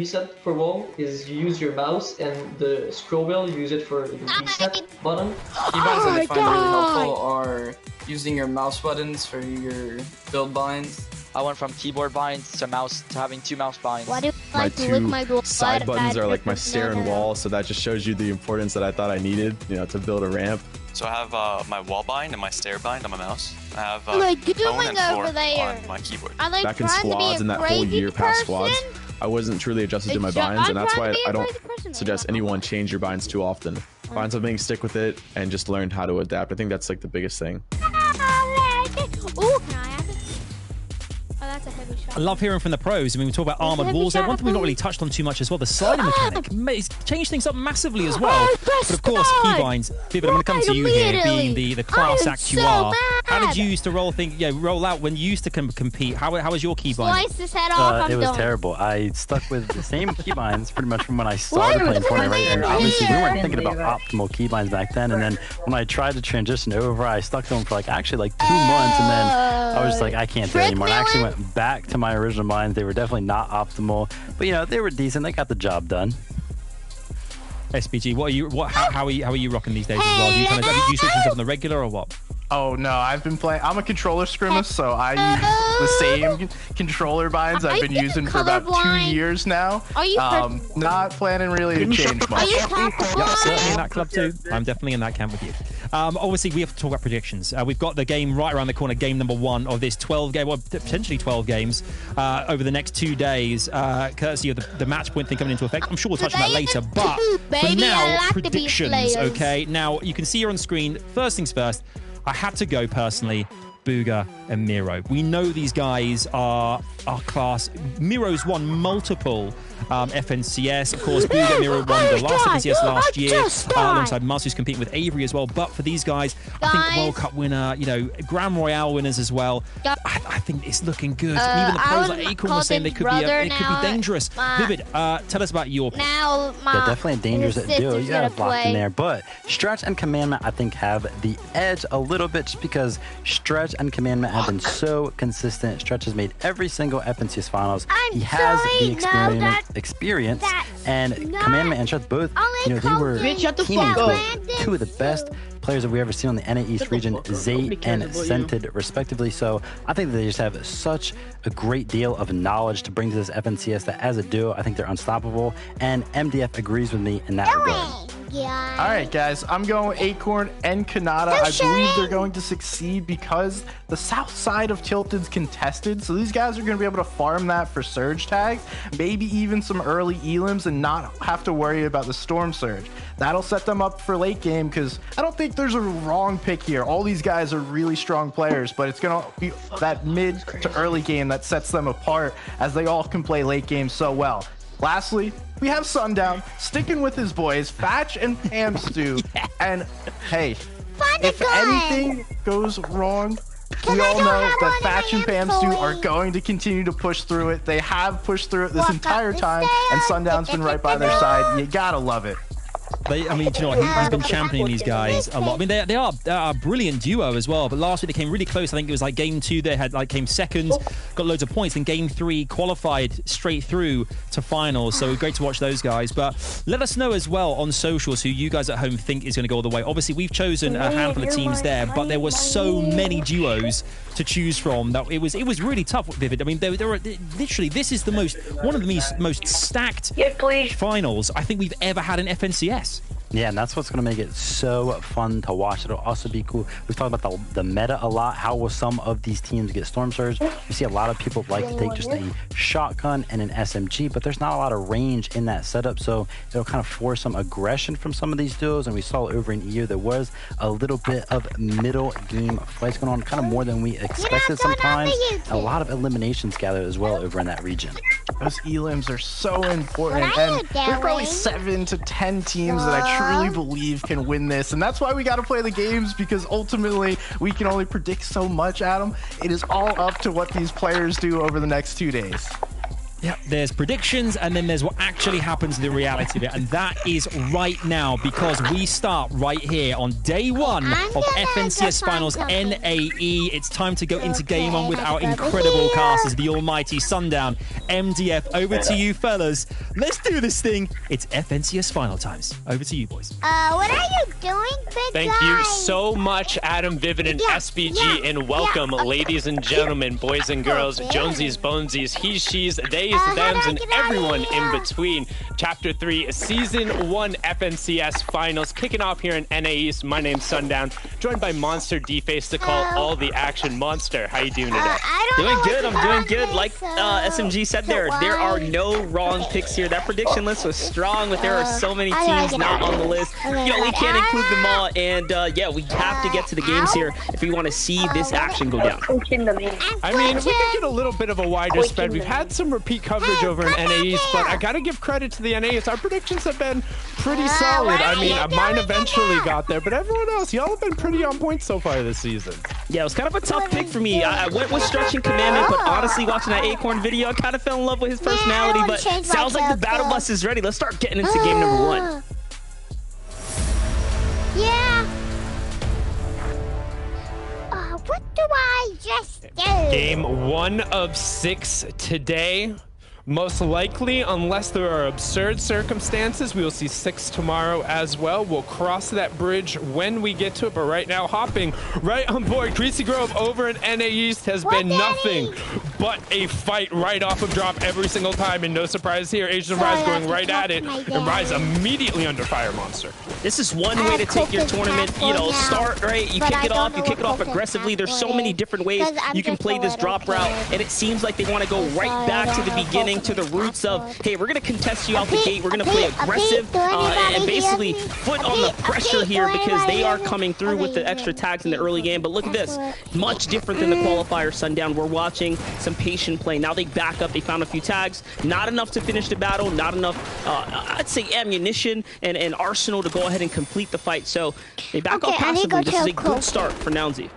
for wall is you use your mouse, and the scroll wheel you use it for the reset button. Keybinds that I find really helpful are using your mouse buttons for your build binds. I went from keyboard binds to having 2 mouse binds. My 2 side buttons are like my stair and wall, so that just shows you the importance that I thought I needed, you know, to build a ramp. So I have my wall bind and my stair bind on my mouse. I have phone and floor on my keyboard. Back in squads and that whole year past squads, I wasn't truly adjusted to my binds, and that's why I don't suggest anyone change your binds too often. Find something, stick with it, and just learn how to adapt. I think that's like the biggest thing. Ooh, can I have it? Oh, that's a heavy shot. I love hearing from the pros. I mean, we talk about armored walls there. One thing we've not really touched on too much as well, the sliding mechanic. It's changed things up massively as well. But of course, keybinds. Vivid, I'm going to come to you here, being the class act you are. How did you used to roll out when you used to compete? How was your keybind? Slice his head off, It was terrible. I stuck with the same keybinds pretty much from when I started playing Fortnite, right? And obviously we weren't thinking about optimal keybinds back then. And then when I tried to transition over, I stuck to them for actually 2 months, and then I was just like, I can't do it anymore. I actually went back to my original binds. They were definitely not optimal, but they were decent. They got the job done. SPG, how are you rocking these days as well? Do you have you switch things up on the regular or what? Oh no, I've been playing. I'm a controller scrimmer, so I use the same controller binds I've been using for about 2 years now. Are you not planning really to change much. Yep, certainly in that club too. I'm definitely in that camp with you. Obviously, we have to talk about predictions. We've got the game right around the corner, game number 1 of this 12-game, well, potentially 12 games over the next 2 days, courtesy of the match point thing coming into effect. I'm sure we'll touch on that later, but for now, predictions, okay? Now, you can see here on screen, first things first, I had to go personally, Booga and Miro. We know these guys are class. Miro's won multiple FNCS. Of course, Booga and Miro won the last FNCS last year alongside Mars, who's competing with Avery as well. But for these guys, I think World Cup winner, Grand Royale winners as well. I think it's looking good. And even the pros like Acorn were saying they could be dangerous. Vivid, tell us about your pick. They're definitely a dangerous duo. You got it blocked in there. But Stretch and Commandment, I think, have the edge a little bit, just because Stretch and Commandment have been so consistent. Stretch has made every single FNCS finals. He has the experience, and Commandment and Stretch both, they were teaming with 2 of the best players that we ever seen on the NA East region, Zay and Scented, respectively. So I think that they just have such a great deal of knowledge to bring to this FNCS that as a duo, I think they're unstoppable, and MDF agrees with me in that regard. Yeah. All right, guys, I'm going Acorn and Kanata. I believe they're going to succeed because the south side of Tilted's contested, so these guys are going to be able to farm that for Surge tags, maybe even some early elims, and not have to worry about the Storm Surge. That'll set them up for late game, because I don't think there's a wrong pick here. All these guys are really strong players, but it's going to be that mid to early game that sets them apart, as they all can play late game so well. Lastly, we have Sundown sticking with his boys, Fatch and Pam Stew. And hey, if anything goes wrong, we all know that Fatch and Pam Stew are going to continue to push through it. They have pushed through it this entire time, and Sundown's been right by their side. You gotta love it. I mean, do you know what? He's been championing these guys a lot. I mean, they are a brilliant duo as well. But last week they came really close. I think it was like game 2 they had came second, got loads of points. And game 3 qualified straight through to finals. So great to watch those guys. But let us know as well on socials who you guys at home think is going to go all the way. Obviously, we've chosen a handful of teams there, but there were so many duos to choose from that it was really tough. Vivid. I mean, there were literally this is one of the most stacked finals I think we've ever had in FNCS. Yeah, and that's what's going to make it so fun to watch. It'll also be cool. We've talked about the meta a lot. How will some of these teams get Storm Surge? You see a lot of people like to take just a shotgun and an SMG, but there's not a lot of range in that setup, so it'll kind of force some aggression from some of these duos. And we saw over in EU there was a little bit of middle game fights going on, kind of more than we expected sometimes. A lot of eliminations gathered as well over in that region. Those elims are so important, and there's probably 7 to 10 teams that I truly believe can win this, and that's why we got to play the games, because ultimately we can only predict so much, Adam. It is all up to what these players do over the next 2 days. Yeah, there's predictions, and then there's what actually happens in the reality of it, and that is right now, because we start right here on day 1 of FNCS Finals NAE. It's time to go into game 1 with our incredible casters, the almighty Sundown, MDF. Over to you, fellas. Let's do this thing. It's FNCS Final times. Over to you, boys. What are you doing, big Thank you so much, Adam, Vivid, and SBG, and welcome, ladies and gentlemen, boys and girls, Jonesies, Bonesies, he's, she's, they, thems, and everyone in between. Chapter 3, Season 1 FNCS Finals, kicking off here in NA East. My name's Sundown, joined by Monster D-Face to call all the action. Monster, how you doing today? Doing good, I'm doing good. Like SMG said there are no wrong picks here. That prediction list was strong, but there are so many teams not on the list. You know, we can't include them all, and yeah, we have to get to the games here if we want to see this action go down. I mean, we could get a little bit of a wider spread. We've had some repeat coverage over in NA East, but I gotta give credit to the NA East. Our predictions have been pretty solid. I mean, mine eventually got there, but everyone else, y'all have been pretty on point so far this season. Yeah, it was kind of a tough pick for me. I went with Stretching Commandment, but honestly, watching that Acorn video, I kind of fell in love with his personality, but sounds like the battle bus is ready. Let's start getting into game number 1. Yeah. What do I just do? Game 1 of 6 today. Most likely, unless there are absurd circumstances, we will see 6 tomorrow as well. We'll cross that bridge when we get to it, but right now, hopping right on board. Greasy Grove over in NA East has been nothing but a fight right off of drop every single time, and no surprise here. Asian Rise going right at it, and Rise immediately under fire, Monster. This is one way to take your tournament, you know, start, right? You kick it off aggressively. There's so many different ways you can play this drop route, and it seems like they want to go right back to the beginning, to the roots of, hey, we're going to contest you out the gate. We're going to play aggressive and basically foot on the pressure here, because they are coming through with the extra tags in the early game. But look at this. Much different than the qualifier Sundown. We're watching some patient play. Now they back up. They found a few tags. Not enough to finish the battle. Not enough, I'd say, ammunition and arsenal to go ahead and complete the fight. So they back off passively. This is a good start for Nounsy.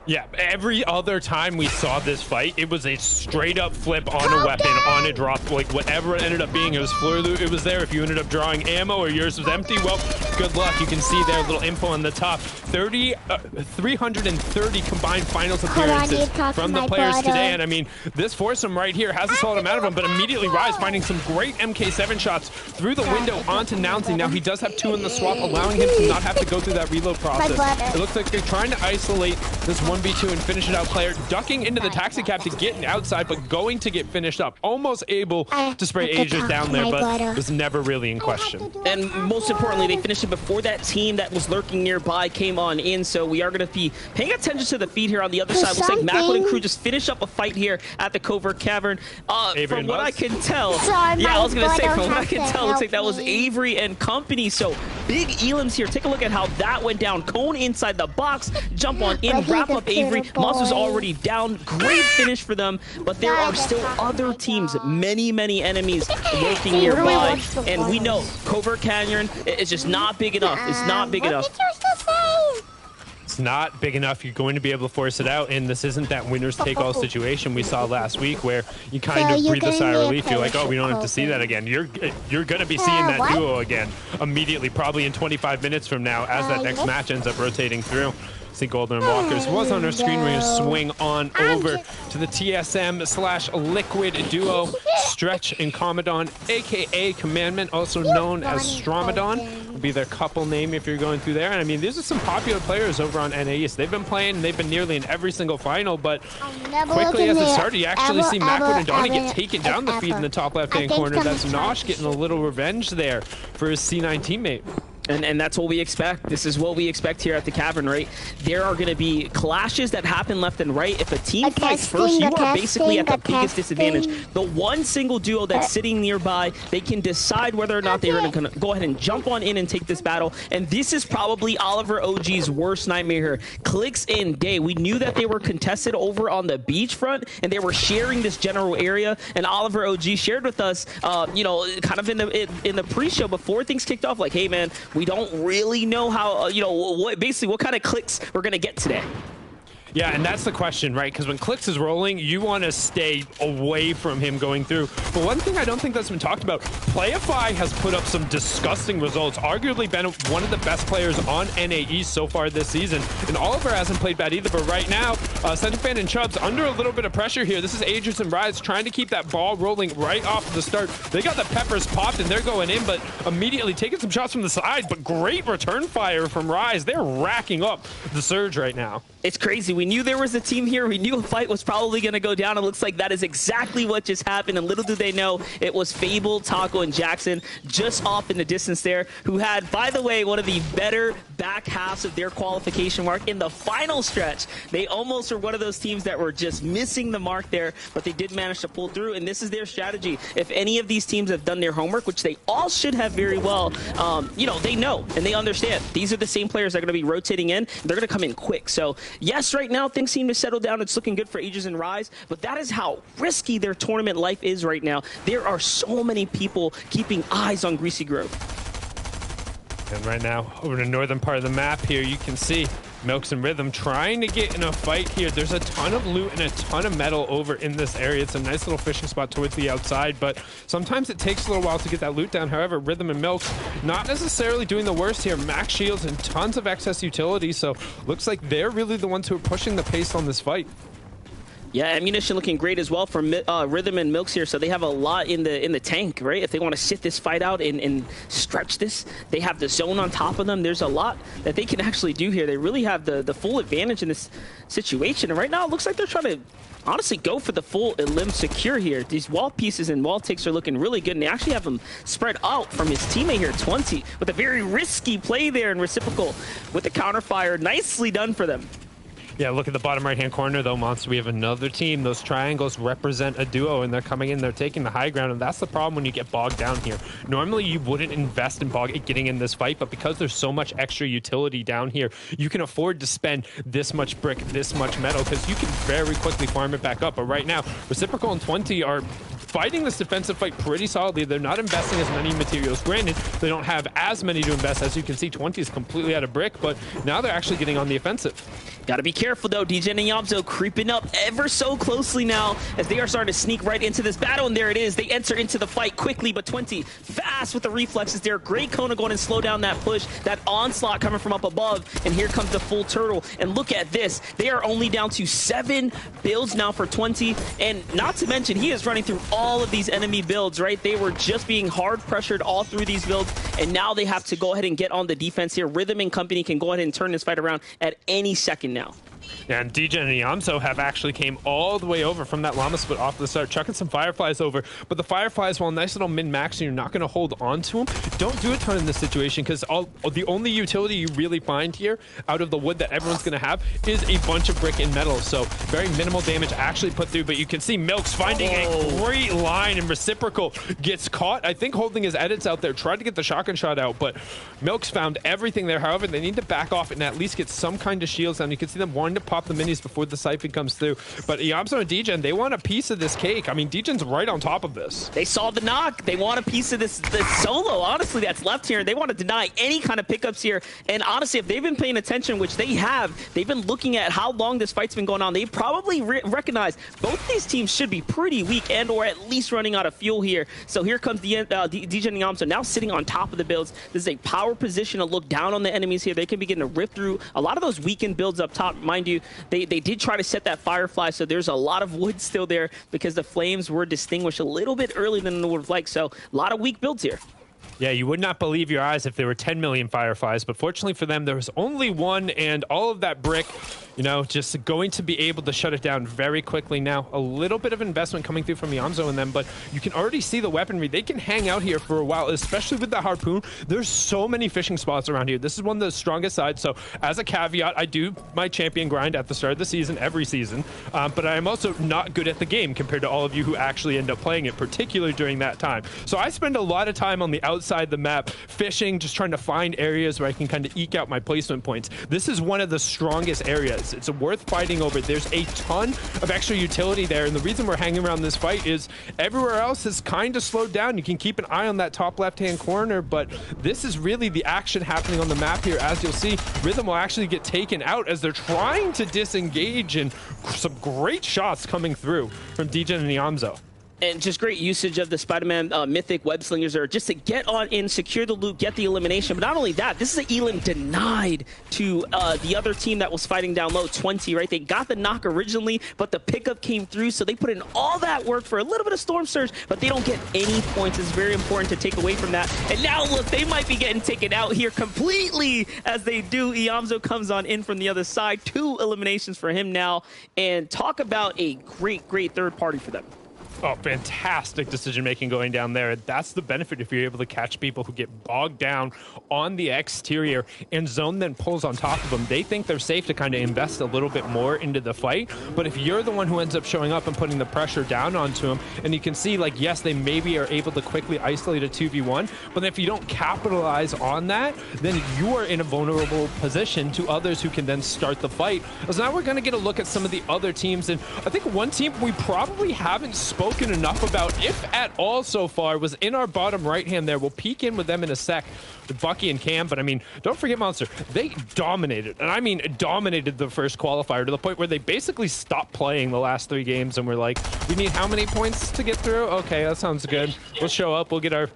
Yeah, every other time we saw this fight, it was a straight-up flip on a weapon, on a drop. Like, whatever it ended up being, it was floor loot. It was there. If you ended up drawing ammo or yours was empty, well, good luck. You can see there, little info on the top. 330 combined finals appearances from the players today. And, I mean, this foursome right here has a solid amount of them, but immediately Rise finding some great MK7 shots through the window onto Nounsy. Now, he does have 2 in the swap, allowing him to not have to go through that reload process. It looks like they're trying to isolate this 1v2 and finish it out. Player ducking into the taxi cab to get outside, but going to get finished up. Almost able to spray Asia's down there, but was never really in question. And most importantly, they finished it before that team that was lurking nearby came on in, so we are going to be paying attention to the feed here on the other side. Looks like Macklin and crew just finished up a fight here at the Covert Cavern. From what I can tell, yeah, I was going to say, from what I can tell, looks like that was Avery and company. So big elims here. Take a look at how that went down. Cone inside the box, jump on in, wrap up Avery. Monster's already down. Great finish for them, but there are still other teams, many enemies lurking nearby, and we know Covert Canyon is just not big enough. It's not big enough. It's not big enough. You're going to be able to force it out, and this isn't that winners take all situation we saw last week where you kind of breathe a sigh of relief. You're like, oh, we don't have to see that again. You're going to be seeing that duo again immediately, probably in 25 minutes from now as that next match ends up rotating through. See Golden and Walkers was on our screen. We're going to swing on over to the TSM/Liquid duo, Stretch and Commodon, aka Commandment, also known as Stromadon. Will be their couple name if you're going through there. And I mean, these are some popular players over on NA East. They've been playing, and they've been nearly in every single final, but quickly as it started, you actually see Macwood and Donnie get taken down the feed in the top left-hand corner. That's Nosh getting a little revenge there for his C9 teammate. And that's what we expect. This is what we expect here at the Cavern, right? There are going to be clashes that happen left and right. If a team fights first, you are basically at the biggest disadvantage. The one single duo that's sitting nearby, they can decide whether or not they're going to go ahead and jump on in and take this battle. And this is probably Oliver OG's worst nightmare here. Clicks in day. We knew that they were contested over on the beachfront, and they were sharing this general area. And Oliver OG shared with us, you know, kind of in the pre-show before things kicked off, like, hey, man, we don't really know how, you know, what kind of clicks we're going to get today. Yeah, and that's the question, right? Because when Clicks is rolling, you want to stay away from him going through. But one thing I don't think that's been talked about, Playify has put up some disgusting results, arguably been one of the best players on NA East so far this season. And Oliver hasn't played bad either, but right now, Centifan and Chubbs under a little bit of pressure here. This is Aegis and Rise trying to keep that ball rolling right off the start. They got the peppers popped and they're going in, but immediately taking some shots from the side, but great return fire from Rise. They're racking up the surge right now. It's crazy. We knew there was a team here. We knew a fight was probably going to go down. It looks like that is exactly what just happened. And little do they know, it was Fable, Taco, and Jackson just off in the distance there, who had, by the way, one of the better back halves of their qualification mark in the final stretch. They almost were one of those teams that were just missing the mark there, but they did manage to pull through. And this is their strategy. If any of these teams have done their homework, which they all should have very well, you know, they know and they understand. These are the same players that are going to be rotating in. They're going to come in quick. So, yes, right now things seem to settle down. It's looking good for Aegis and Rise, but that is how risky their tournament life is right now. There are so many people keeping eyes on Greasy Grove. And right now, over the northern part of the map here, you can see Milks and Rhythm trying to get in a fight here. There's a ton of loot and a ton of metal over in this area. It's a nice little fishing spot towards the outside, but sometimes it takes a little while to get that loot down. However, Rhythm and Milks not necessarily doing the worst here. Max shields and tons of excess utility, so looks like they're really the ones who are pushing the pace on this fight. Yeah, ammunition looking great as well for Rhythm and Milks here. So they have a lot in the tank, right? If they want to sit this fight out and stretch this, they have the zone on top of them. There's a lot that they can actually do here. They really have the full advantage in this situation. And right now, it looks like they're trying to honestly go for the full limb secure here. These wall pieces and wall takes are looking really good, and they actually have them spread out from his teammate here, 20, with a very risky play there and reciprocal with the counterfire. Nicely done for them. Yeah, look at the bottom right-hand corner, though, Monster. We have another team. Those triangles represent a duo, and they're coming in. They're taking the high ground, and that's the problem when you get bogged down here. Normally, you wouldn't invest in getting in this fight, but because there's so much extra utility down here, you can afford to spend this much brick, this much metal, because you can very quickly farm it back up. But right now, Reciprocal and 20 are fighting this defensive fight pretty solidly. They're not investing as many materials. Granted, they don't have as many to invest. As you can see, 20 is completely out of brick, but now they're actually getting on the offensive. Got to be careful, though. DJ and Yamzo creeping up ever so closely now as they are starting to sneak right into this battle, and there it is. They enter into the fight quickly, but 20 fast with the reflexes there. Great Kona going and slow down that push, that onslaught coming from up above, and here comes the full turtle. And look at this. They are only down to 7 builds now for 20, and not to mention, he is running through all of these enemy builds, right? They were just being hard pressured all through these builds, and now they have to go ahead and get on the defense here. Rhythm and company can go ahead and turn this fight around at any second now. Yeah, and DJ and Yamso have actually came all the way over from that llama split off the start, chucking some Fireflies over. But the Fireflies, while nice little min-max, and you're not going to hold on to them, don't do a ton in this situation, because the only utility you really find here out of the wood that everyone's going to have is a bunch of brick and metal. So very minimal damage actually put through, but you can see Milks finding a great line, and Reciprocal gets caught, I think, holding his edits out there, tried to get the shotgun shot out, but Milks found everything there. However, they need to back off and at least get some kind of shields down. You can see them wanting to pop pop the minis before the siphon comes through. But Iamso and Degen, they want a piece of this cake. I mean, Degen's right on top of this. They saw the knock. They want a piece of this solo, honestly, that's left here. They want to deny any kind of pickups here. And honestly, if they've been paying attention, which they have, they've been looking at how long this fight's been going on. They probably recognize both these teams should be pretty weak and or at least running out of fuel here. So here comes Degen and Iamso now sitting on top of the builds. This is a power position to look down on the enemies here. They can begin to rip through a lot of those weakened builds up top. Mind you, they did try to set that Firefly, so there's a lot of wood still there because the flames were distinguished a little bit earlier than they would have liked. So a lot of weak builds here. Yeah, you would not believe your eyes if there were 10 million Fireflies, but fortunately for them, there was only one, and all of that brick, you know, just going to be able to shut it down very quickly now. A little bit of investment coming through from Iamso and them, but you can already see the weaponry. They can hang out here for a while, especially with the harpoon. There's so many fishing spots around here. This is one of the strongest sides, so as a caveat, I do my champion grind at the start of the season, every season, but I am also not good at the game compared to all of you who actually end up playing it, particularly during that time. So I spend a lot of time on the outside the map fishing, just trying to find areas where I can kind of eke out my placement points. This is one of the strongest areas. It's worth fighting over. There's a ton of extra utility there, and the reason we're hanging around this fight is everywhere else is kind of slowed down. You can keep an eye on that top left-hand corner, but this is really the action happening on the map here. As you'll see, Rhythm will actually get taken out as they're trying to disengage, and some great shots coming through from Degen and Iamso. And just great usage of the Spider-Man Mythic Web Slingers there just to get on in, secure the loot, get the elimination. But not only that, this is an elim denied to the other team that was fighting down low, 20, right? They got the knock originally, but the pickup came through, so they put in all that work for a little bit of Storm Surge, but they don't get any points. It's very important to take away from that. And now, look, they might be getting taken out here completely as they do. Iamso comes on in from the other side. 2 eliminations for him now. And talk about a great, great third party for them. Oh, fantastic decision-making going down there. That's the benefit if you're able to catch people who get bogged down on the exterior and Zone then pulls on top of them. They think they're safe to kind of invest a little bit more into the fight, but if you're the one who ends up showing up and putting the pressure down onto them, and you can see, like, yes, they maybe are able to quickly isolate a 2v1, but if you don't capitalize on that, then you are in a vulnerable position to others who can then start the fight. So now we're going to get a look at some of the other teams, and I think one team we probably haven't spoken enough about, if at all so far, was in our bottom right hand there. We'll peek in with them in a sec, with Bucky and Cam, but I mean, don't forget, Monster, they dominated, and I mean dominated the first qualifier to the point where they basically stopped playing the last 3 games, and we're like, we need how many points to get through? Okay, that sounds good. We'll show up, we'll get a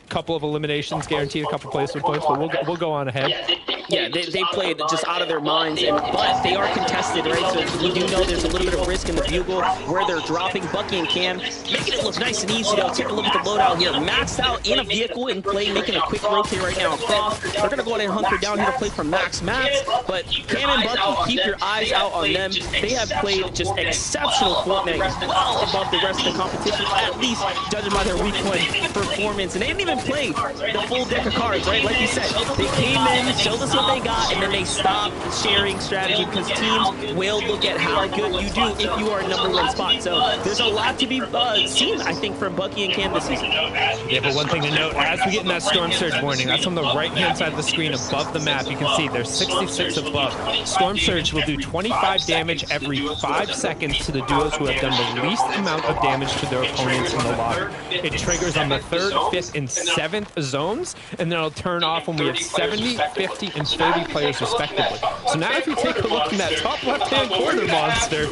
couple of eliminations, guaranteed a couple placement points, but we'll go on ahead. Yeah, they played just out of their minds, but they are contested, right? So we do know there's a little bit of risk in the bugle where they're dropping Bucky and Cam, making it look nice and easy, though. Take a look at the loadout here. Maxed out in a vehicle in play, making a quick rotate right now across. They're going to go ahead and hunker down here to play for Max, but Cam and Bucky, keep your eyes out on them. They have played just exceptional Fortnite, well above the rest of the competition, at least judging by their week 1 performance. And they didn't even play the full deck of cards, right? Like you said, they came in, showed us what they got, and then they stopped sharing strategy because teams will look at how good you do if you are a #1 spot. So there's a lot to be seen, I think, from Bucky and Cam this season. Yeah, but one thing to note, as we get in that Storm Surge warning, that's on the right-hand side of the screen above the map. You can see there's 66 above. Storm Surge will do 25 damage every 5 seconds to the duos who have done the least amount of damage to their opponents in the lobby. It triggers on the 3rd, 5th, and 7th zones, and then it'll turn off when we have 70, 50, and 30 players respectively. So now if you take a look in that top left-hand corner, Monster,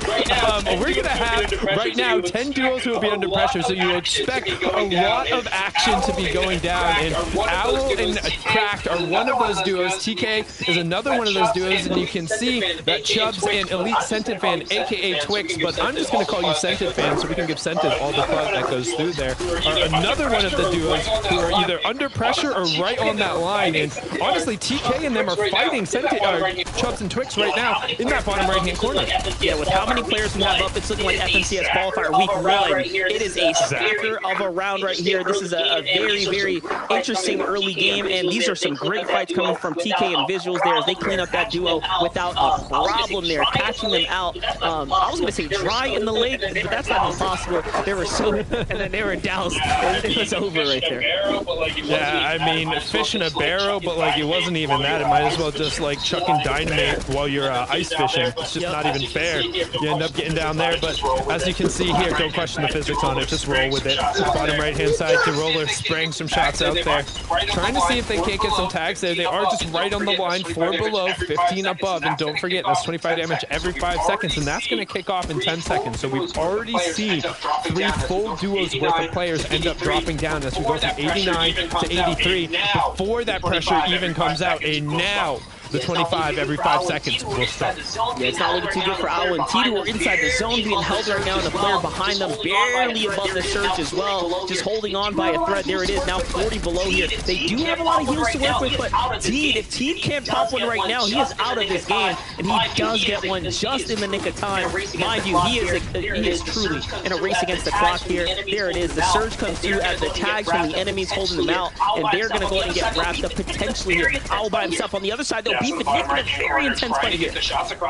we're going to have right now 10 duos who will be under pressure, so you expect a lot of action to be going down, and Owl and Cracked are one of those duos. TK is another one of those duos, and you can see that Chubbs and Elite Scented Fan, aka Twix, but I'm just going to call you Scented Fan so we can give Scented all the plug that goes through there, are another one of the duos who are either under pressure or right on that line. And honestly, TK and them are fighting Chubbs and Twix right now in that bottom right-hand corner. Yeah, with how many players we have up, it's looking like FNCS qualifier week 1. It is a stacker of a round right here. This is a very, very interesting early game, and these are some great fights coming from TK and Visuals there as they clean up that duo without a problem there, catching them out. I was going to say dry in the lake, but that's not even possible. They were so, and then they were doused, and it was over right there. Yeah, I mean, fish in a barrel, but like it wasn't even that. I might as well just like chucking dynamite while you're ice fishing. It's just not even fair. You end up getting down there, but as you can see here, don't question the physics on it, just roll with it. Bottom right-hand side, DeRoller spraying some shots out there. Trying to see if they can't get some tags there. They are just right on the line, 4 below, 15 above, and don't forget, that's 25 damage every 5 seconds, and that's going to kick off in 10 seconds. So we've already seen 3 full duos worth of players end up dropping down as we go from 89 to 83 before that pressure even comes out. And now the 25 every 5 seconds will start. Yeah, it's not looking too good for Owl and Tito. We're inside the zone being held right now, and the player behind them barely above the surge as well. Just holding on by a thread. There it is, now 40 below here. They do have a lot of heals to work with, but Teed, if Teed can't pop one right now, he is out of this game, and he does get one just in the nick of time. Mind you, he is truly in a race against the clock here. There it is. The surge comes through as the tags from the enemies holding them out, and they're going to go ahead and get wrapped up potentially here. Owl by himself on the other side, though. Beef and Nick in a very intense fight here.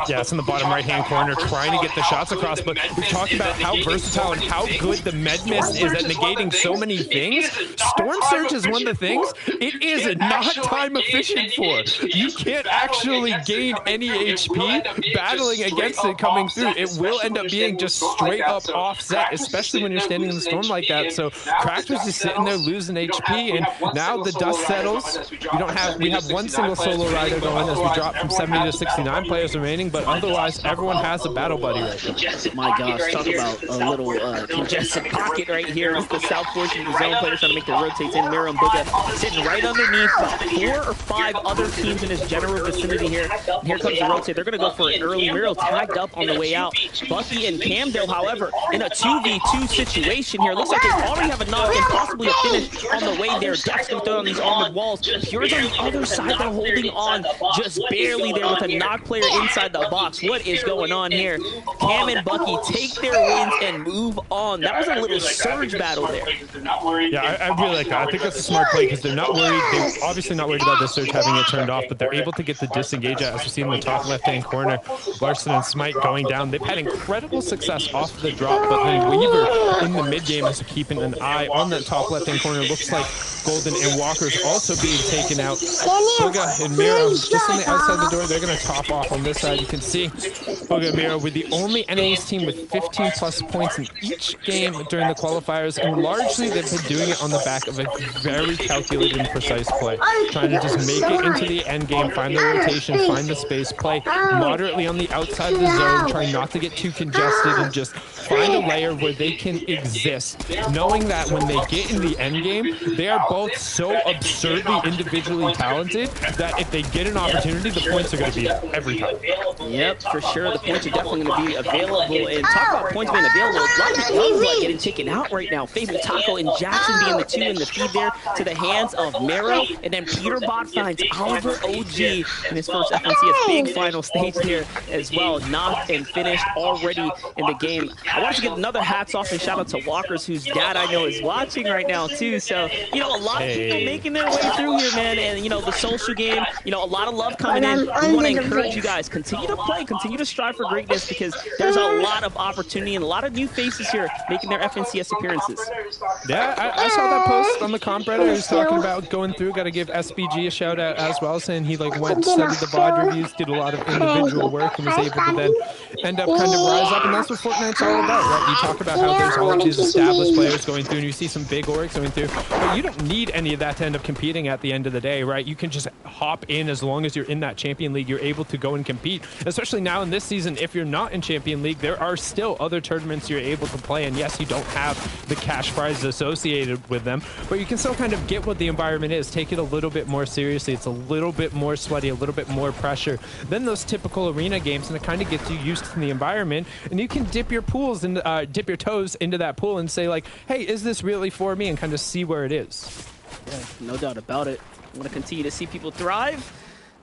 Yeah, it's in the bottom right-hand corner, trying to get the shots across, but we've talked about how versatile and how good the med mist is at negating so many things. Storm Surge is one of the things it is not time efficient for. You can't actually gain any HP battling against it coming through. It will end up being just straight up offset, especially when you're standing in the storm like that. So Cracked was just sitting there losing HP, and now the dust settles. We have one single solo rider going as we drop from 70 to 69 players remaining, but otherwise everyone has a battle buddy right now. My gosh, talk about a little congested pocket right here. It's the south portion of the zone. Players trying to make the rotates in. Miro and Booga sitting right underneath 4 or 5 other teams in this general vicinity here. And here comes the rotate. They're going to go for it early. Miro tagged up on the way out. Bucky and Camdale, however, in a 2v2 situation here. Looks like they already have a knock and possibly a finish on the way there. Dex can throw on these armored walls. Pure's on the other side. They're holding on just barely there with a knock player inside the box. What is going on here? Cam and Bucky take their wins and move on. That was a little surge battle there. Yeah, I really like that. I think that's a smart play because they're not worried. They're obviously not worried about the surge having it turned off, but they're able to get the disengage out, as we see in the top left-hand corner. Larson and Smite going down. They've had incredible success off the drop, but then Weaver in the mid-game is keeping an eye on that top left-hand corner. Looks like Golden and Walker's also being taken out. Booga and Miro just on the outside the door. They're going to top off on this side. You can see Booga and Miro with the only NA's team with 15 plus points in each game during the qualifiers, and largely they've been doing it on the back of a very calculated and precise play. Trying to just make it into the end game, find the rotation, find the space, play moderately on the outside of the zone, trying not to get too congested and just find a layer where they can exist, knowing that when they get in the end game, they are both so absurdly individually talented that if they get an opportunity, the points are going to be there every time. Yep, for sure. The points are definitely going to be available. And talk about points being available. Youngblood getting taken out right now. Fable Taco and Jackson being the 2 in the feed there to the hands of Mero. And then Peterbot finds Oliver OG in his first FNCS big final stage here as well. Knocked and finished already in the game. I wanted to give another hats off and shout out to Walkers, whose dad I know is watching right now too. So, a lot of people making their way through here, man. And, the social game, a lot of love coming in. We want to encourage you guys, continue to play, continue to strive for greatness, because there's a lot of opportunity and a lot of new faces here making their FNCS appearances. Yeah, I saw that post on the comp Reddit. He was talking about going through. Got to give SBG a shout out as well, saying he went and studied the VOD reviews, did a lot of individual work, and was able to then end up kind of rise up. And that's what Fortnite's all about, right? You talk about how there's all of these established players going through, and you see some big orgs going through, but you don't need any of that to end up competing at the end of the day, right? You can just hop in as long as you're in that Champion League. You're able to go and compete, especially now in this season. If you're not in Champion League, there are still other tournaments you're able to play, and yes, you don't have the cash prizes associated with them, but you can still kind of get what the environment is, take it a little bit more seriously. It's a little bit more sweaty, a little bit more pressure than those typical arena games, and it kind of gets you used to the environment, and you can dip your toes into that pool and say like, hey, is this really for me, and kind of see where it is. Yeah, no doubt about it. I want to continue to see people thrive.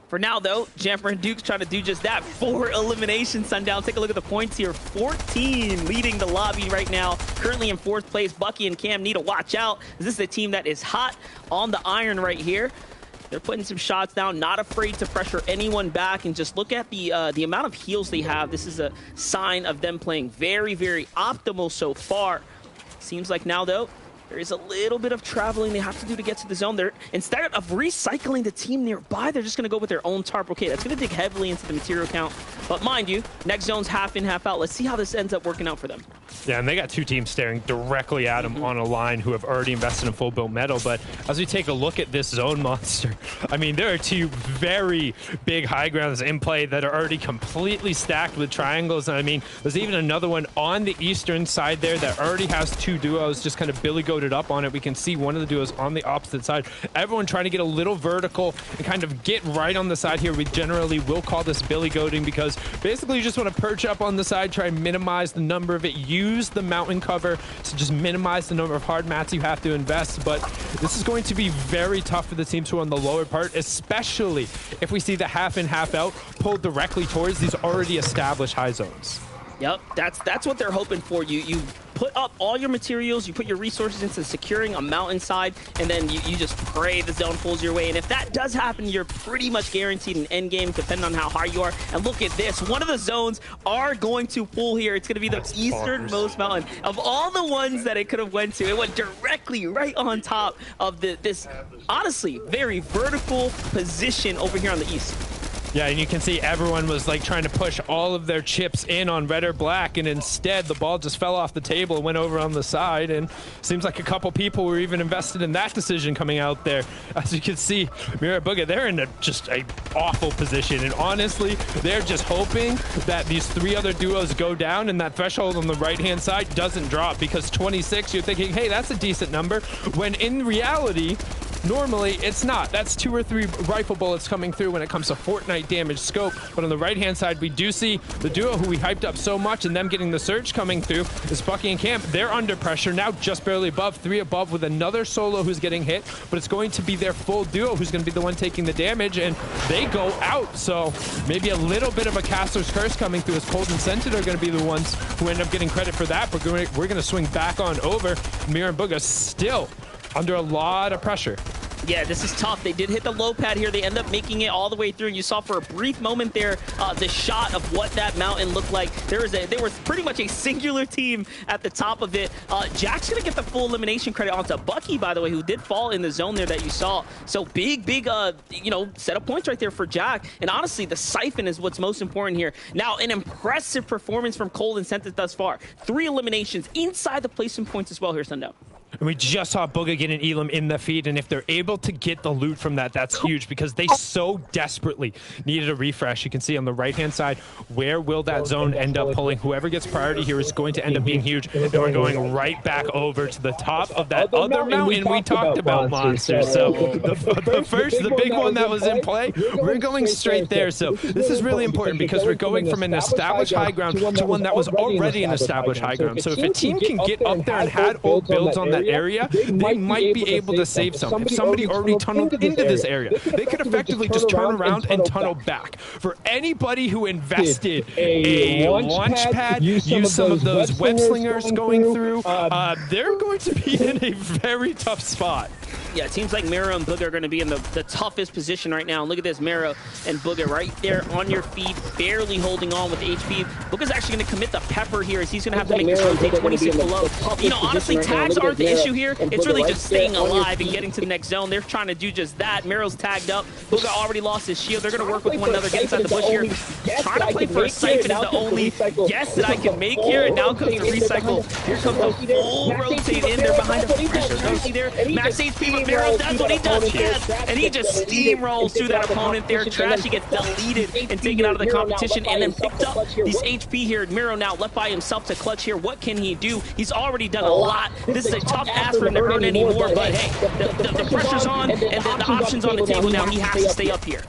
For now, though, Jamper and Duke's trying to do just that. 4 eliminations, Sundown. Take a look at the points here. 14 leading the lobby right now. Currently in 4th place, Bucky and Cam need to watch out. This is a team that is hot on the iron right here. They're putting some shots down, not afraid to pressure anyone back, and just look at the amount of heals they have. This is a sign of them playing very, very optimal so far. Seems like now, though, There is a little bit of traveling they have to do to get to the zone. They're, instead of recycling the team nearby, they're just going to go with their own tarp. Okay, that's going to dig heavily into the material count. But mind you, next zone's half in, half out. Let's see how this ends up working out for them. Yeah, and they got two teams staring directly at them on a line who have already invested in full built metal. But as we take a look at this zone monster, I mean, there are two very big high grounds in play that are already completely stacked with triangles. And I mean, there's even another one on the eastern side there that already has two duos just kind of billy-goated up on it. We can see one of the duos on the opposite side. Everyone trying to get a little vertical and kind of get right on the side here. We generally will call this billy-goating because basically you just want to perch up on the side, try and minimize the number of it, use the mountain cover to just minimize the number of hard mats you have to invest. But this is going to be very tough for the teams who are on the lower part, especially if we see the half in, half out pulled directly towards these already established high zones. Yep, that's what they're hoping for. You put up all your materials, you put your resources into securing a mountainside, and then you just pray the zone pulls your way. And if that does happen, you're pretty much guaranteed an end game, depending on how high you are. And look at this. One of the zones are going to pull here. It's going to be the easternmost mountain. Of all the ones that it could have went to, it went directly right on top of this, honestly, very vertical position over here on the east. Yeah, and you can see everyone was like trying to push all of their chips in on red or black, and instead the ball just fell off the table and went over on the side. And seems like a couple people were even invested in that decision coming out there. As you can see, Mira Booga, they're in just a awful position, and honestly, they're just hoping that these three other duos go down and that threshold on the right-hand side doesn't drop, because 26, you're thinking, hey, that's a decent number, when in reality, normally it's not. That's 2 or 3 rifle bullets coming through when it comes to Fortnite damage scope. But on the right-hand side, we do see the duo who we hyped up so much and them getting the surge coming through is Bucky and Camp. They're under pressure now, just barely above, 3 above with another solo who's getting hit. But it's going to be their full duo who's going to be the one taking the damage, and they go out. So maybe a little bit of a caster's curse coming through, as Cold and Scented are going to be the ones who end up getting credit for that. But we're going to swing back on over. Mira and Booga still under a lot of pressure. Yeah, this is tough. They did hit the low pad here. They end up making it all the way through. And you saw for a brief moment there the shot of what that mountain looked like. There was pretty much a singular team at the top of it. Jack's going to get the full elimination credit onto Bucky, by the way, who did fall in the zone there that you saw. So big, you know, set of points right there for Jack. And honestly, the siphon is what's most important here. Now, an impressive performance from Cold and Scented thus far. 3 eliminations inside the placement points as well here, Sundown. And we just saw Booga get an Elam in the feed, and if they're able to get the loot from that, that's huge, because they so desperately needed a refresh. You can see on the right-hand side, where will that zone end up pulling? Whoever gets priority here is going to end up being huge, and we're going right back over to the top of that other mountain we talked about, monsters. So the big one that was in play, we're going straight there. So this is really important, because we're going from an established high ground to one that was already an established high ground. So if a team can get up there and had old builds on that area, they might be able to save some. If somebody already tunneled into this area, they could effectively just turn around and tunnel back. For anybody who invested a launch pad, use some of those web slingers going through, they're going to be in a very tough spot. Yeah, it seems like Mero and Booga are going to be in the toughest position right now. And look at this, Mero and Booga right there on your feet, barely holding on with HP. Booga's actually going to commit the pepper here, as he's going to have to make this rotate 26 below. You know, honestly, tags aren't the issue here. It's really just staying alive and getting to the next zone. They're trying to do just that. Mero's tagged up. Booga already lost his shield. They're going to work with one another, get inside the bush here. Trying to play for a siphon is the only guess that I can make here. And now comes the recycle. Here comes the full rotate in there behind the pressure. Don't see there. Max HP with Mero. That's what he does. Yes. And he just steamrolls through that opponent there. Trashy gets deleted and taken out of the competition, and then picked up these HP here. Mero now left by himself to clutch here. What can he do? He's already done a lot. This is a tough ask for him to earn anymore, but hey, the pressure's on, and the options on the table now. He has to stay up here.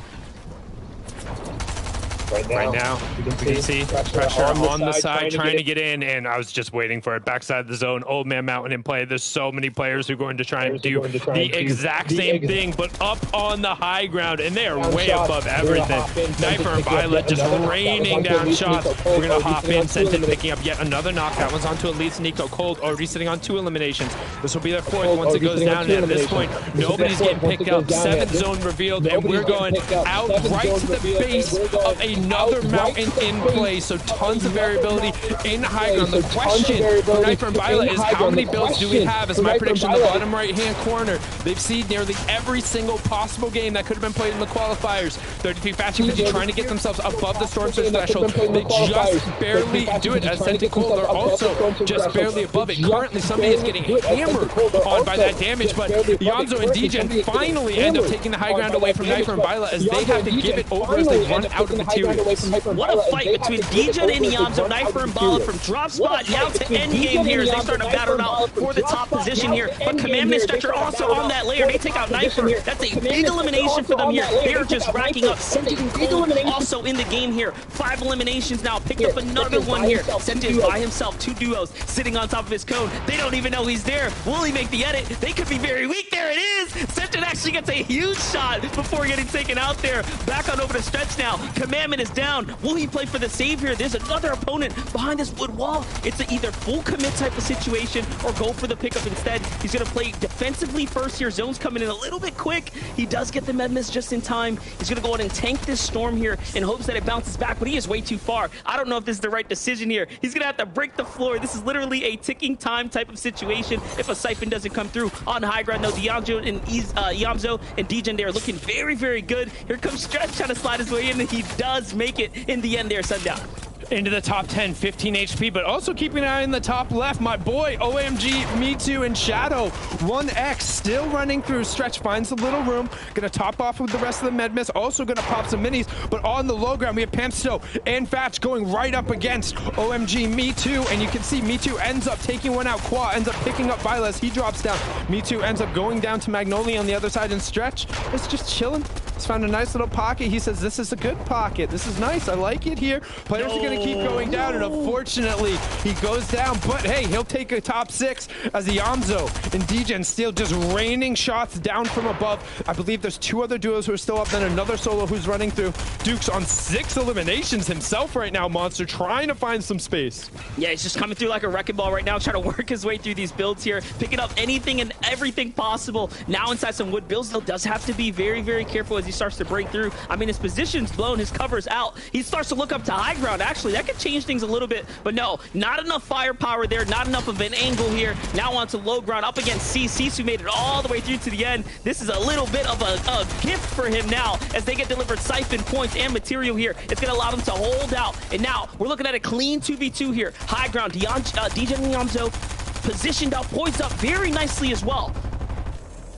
Right now, we can see pressure on the side, trying to get in, and I was just waiting for it. Backside of the zone, Old Man Mountain in play. There's so many players who are going to try and do the exact same thing, but up on the high ground, and they are way above everything. Knifer and Violet just raining down shots. We're going to hop in, Scented picking up yet another knock. That one's onto Elite's Nico. Cold already sitting on 2 eliminations. This will be their 4th once it goes down, and at this point, nobody's getting picked up. 7th zone revealed, and we're going out right to the base of another mountain in play, so tons of variability in high ground. The question for Knifer and Bila is how many builds do we have? As my prediction, the bottom right-hand corner, they've seen nearly every single possible game that could have been played in the qualifiers. 33 Fashion 50 trying to get themselves above the Storm Surge threshold. They just barely do it. As Cole, they're also just barely above it. Currently, somebody is getting hammered on by that damage, but Yamzo and Degen finally end up taking the high ground away from Knifer and Bila as they have to give it over as they run out of materials. What a fight between Degen and Yamzo, Knifer and Bila from drop spot now to end game here as they start to battle out for the top position here. But Commandment Stretcher also on that layer. They take out Knifer. That's a big elimination for them here. They're just racking up. Also in the game here. 5 eliminations now. Picked up another one here. Sentin by himself. 2 duos sitting on top of his cone. They don't even know he's there. Will he make the edit? They could be very weak. There it is. Sentin actually gets a huge shot before getting taken out there. Back on over to Stretch now. Commandment is down. Will he play for the save here? There's another opponent behind this wood wall. It's an either full commit type of situation or go for the pickup instead. He's going to play defensively first here. Zone's coming in a little bit quick. He does get the med miss just in time. He's going to go ahead and tank this storm here in hopes that it bounces back, but he is way too far. I don't know if this is the right decision here. He's going to have to break the floor. This is literally a ticking time type of situation if a siphon doesn't come through on high ground. No, Yamzo and Degen there looking very, very good. Here comes Stretch trying to slide his way in, and he does make it in the end there, Sundown. Into the top 10, 15 HP, but also keeping an eye in the top left. My boy, OMG, Me Too, and Shadow. 1X still running through. Stretch finds a little room. Gonna top off with the rest of the med miss. Also gonna pop some minis, but on the low ground, we have Pamsto and Fatch going right up against OMG, Me Too, and you can see Me Too ends up taking one out. Qua ends up picking up Vilas. He drops down. Me Too ends up going down to Magnolia on the other side, and Stretch is just chilling. He's found a nice little pocket. He says, this is a good pocket. This is nice. I like it here. Players are gonna keep going down, and unfortunately he goes down, but hey, he'll take a top 6 as the Yamzo and Degen still just raining shots down from above. I believe there's 2 other duos who are still up, then another solo who's running through. Duke's on 6 eliminations himself right now, Monster, trying to find some space. Yeah, he's just coming through like a wrecking ball right now, trying to work his way through these builds here, picking up anything and everything possible. Now inside some wood builds, though, does have to be very, very careful as he starts to break through. I mean, his position's blown, his cover's out. He starts to look up to high ground. Actually, that could change things a little bit, but no, not enough firepower there, not enough of an angle here. Now onto low ground, up against Cease, who made it all the way through to the end. This is a little bit of a gift for him now as they get delivered siphon points and material here. It's going to allow them to hold out, and now we're looking at a clean 2v2 here. High ground, Degen and Yamzo positioned up, poised up very nicely as well.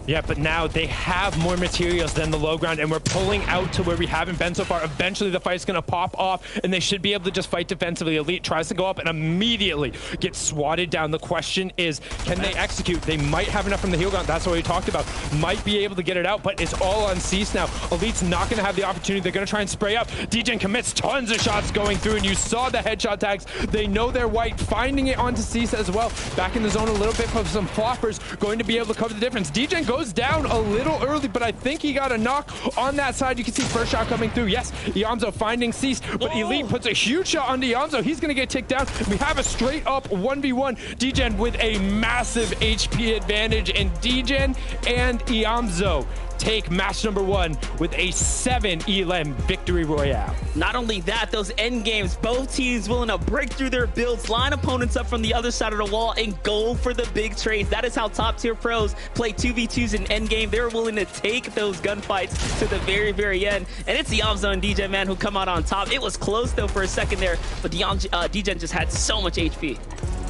Yeah, but now they have more materials than the low ground, and we're pulling out to where we haven't been so far. Eventually, the fight's going to pop off, and they should be able to just fight defensively. Elite tries to go up and immediately gets swatted down. The question is, can they execute? They might have enough from the heal ground. That's what we talked about. Might be able to get it out, but it's all on Cease now. Elite's not going to have the opportunity. They're going to try and spray up. Degen commits tons of shots going through, and you saw the headshot tags. They know they're white, finding it onto Cease as well. Back in the zone a little bit for some floppers, going to be able to cover the difference. Degen goes down a little early, but I think he got a knock on that side. You can see first shot coming through. Yes, Yamzo finding Cease, but Elite puts a huge shot onto Yamzo. He's going to get ticked down. We have a straight up 1v1. Degen with a massive HP advantage, and Degen and Yamzo take match number 1 with a 7 ELEM victory royale. Not only that, those end games, both teams willing to break through their builds, line opponents up from the other side of the wall, and go for the big trades. That is how top tier pros play 2v2s in end game. They're willing to take those gunfights to the very, very end. And it's Yamzo and Degen, man, who come out on top. It was close though for a second there, but Degen just had so much HP.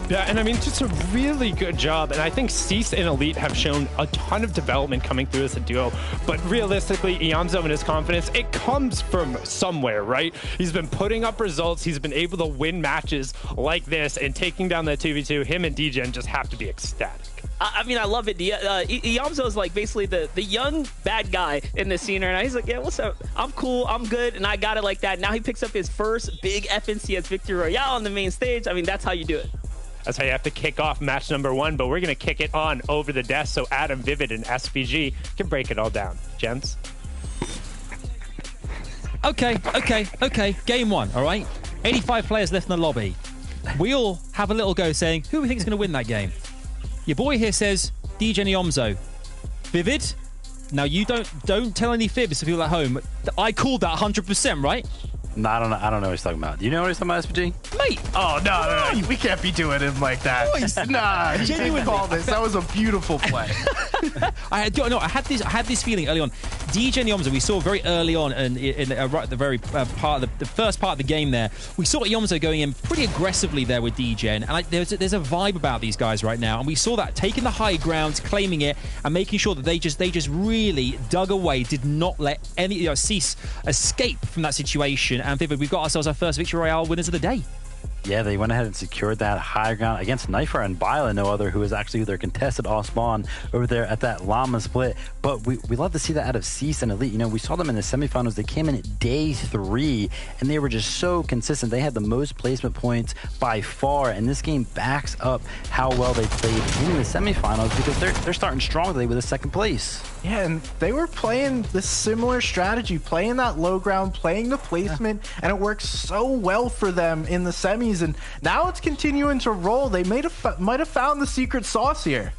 Yeah, and I mean, just a really good job. And I think Cease and Elite have shown a ton of development coming through as a duo. But realistically, Yamzo and his confidence, it comes from somewhere, right? He's been putting up results. He's been able to win matches like this, and taking down that 2v2, him and Degen just have to be ecstatic. I mean, I love it. Yamzo is like basically the young bad guy in the scene right now. He's like, yeah, what's up? I'm cool, I'm good, and I got it like that. Now he picks up his first big FNCS victory royale on the main stage. I mean, that's how you do it. That's how you have to kick off match number 1, but we're going to kick it on over the desk so Adam, Vivid, and SVG can break it all down. Gents? Okay. Game 1, all right? 85 players left in the lobby. We all have a little go saying, who we think is going to win that game? Your boy here says, Degen Yamzo. Vivid? Now, you don't tell any fibs to people at home. I called that 100%, right? No, I don't know what he's talking about. Do you know what he's talking about, SPG? Mate! Oh, no. We can't be doing him like that. Nah, he didn't call this. That was a beautiful play. I had this feeling early on. DJ and Yomzo, we saw very early on in right at the very part of the first part of the game there. We saw Yomzo going in pretty aggressively there with DJ, and there's a vibe about these guys right now, and we saw that taking the high ground, claiming it, and making sure that they just really dug away, did not let any Cease escape from that situation. And Vivid, we've got ourselves our first Victory Royale winners of the day. Yeah, they went ahead and secured that high ground against Knifer and Bila, no other, who is actually their contested off spawn over there at that llama split. But we love to see that out of Cease and Elite. You know, we saw them in the semifinals. They came in at day 3, and they were just so consistent. They had the most placement points by far, and this game backs up how well they played in the semifinals because they're starting strong today with a 2nd place. Yeah, and they were playing this similar strategy, playing that low ground, playing the placement, and it worked so well for them in the semis, and now it's continuing to roll. They might have found the secret sauce here.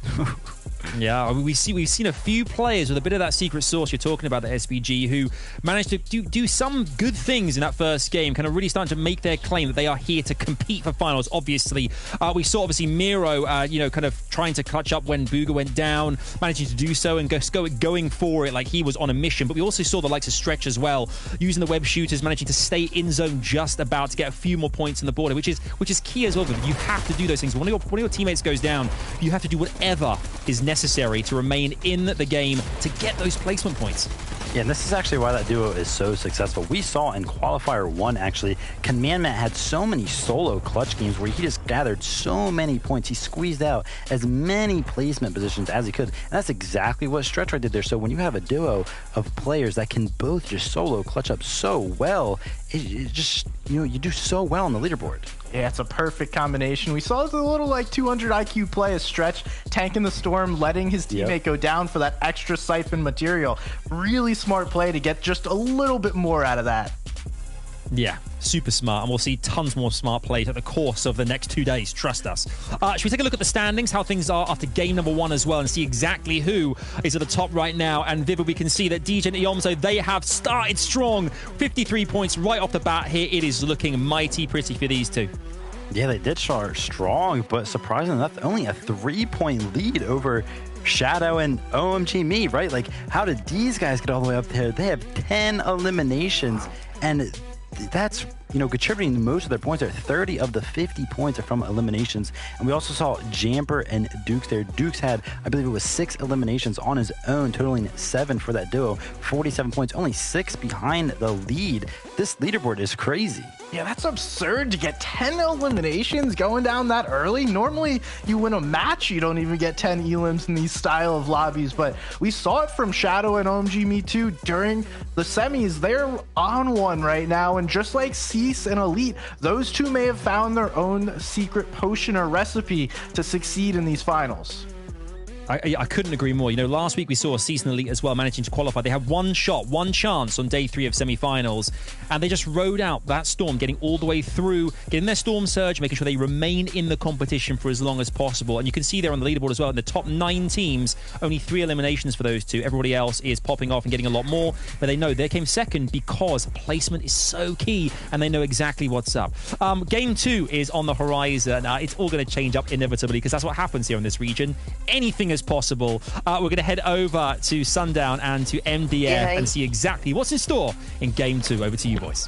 Yeah, we've seen a few players with a bit of that secret sauce you're talking about, the SPG, who managed to do some good things in that first game, kind of really starting to make their claim that they are here to compete for finals. Obviously, we saw Miro, kind of trying to clutch up when Booga went down, managing to do so and going for it like he was on a mission. But we also saw the likes of Stretch as well, using the web shooters, managing to stay in zone just about to get a few more points on the border, which is key as well. You have to do those things. When one of your teammates goes down, you have to do whatever is necessary to remain in the game to get those placement points. Yeah, and this is actually why that duo is so successful. We saw in Qualifier 1, actually, Commandment had so many solo clutch games where he just gathered so many points. He squeezed out as many placement positions as he could, and that's exactly what Stretchright did there. So when you have a duo of players that can both just solo clutch up so well, it just, you do so well on the leaderboard. Yeah, it's a perfect combination. We saw the little 200 IQ play, a Stretch tanking the storm, letting his teammate go down for that extra siphon material. Really smart play to get just a little bit more out of that. Yeah, super smart, and we'll see tons more smart plays at the course of the next 2 days, trust us. Should we take a look at the standings, how things are after game number 1 as well, and see exactly who is at the top right now? And Vivid, we can see that DJ and Yomzo, they have started strong. 53 points right off the bat here. It is looking mighty pretty for these two. Yeah, they did start strong, but surprisingly enough, only a 3-point lead over Shadow and OMG Me, right? Like, how did these guys get all the way up there? They have 10 eliminations, and that's, contributing most of their points there. 30 of the 50 points are from eliminations. And we also saw Jamper and Dukes there. Dukes had, I believe it was 6 eliminations on his own, totaling 7 for that duo. 47 points, only 6 behind the lead. This leaderboard is crazy. Yeah, that's absurd to get 10 eliminations going down that early. Normally, you win a match, you don't even get 10 elims in these style of lobbies, but we saw it from Shadow and OMG Me Too during the semis. They're on one right now, and just like Cease and Elite, those two may have found their own secret potion or recipe to succeed in these finals. I couldn't agree more. Last week we saw Cease and Elite as well managing to qualify. They had one shot, one chance on day 3 of semi-finals, and they just rode out that storm, getting all the way through, getting their storm surge, making sure they remain in the competition for as long as possible. And you can see there on the leaderboard as well, in the top 9 teams, only 3 eliminations for those two. Everybody else is popping off and getting a lot more, but they know they came second because placement is so key, and they know exactly what's up. Game 2 is on the horizon. It's all going to change up inevitably because that's what happens here in this region. Anything is possible. We're going to head over to Sundown and to MDF and see exactly what's in store in Game 2. Over to you, boys.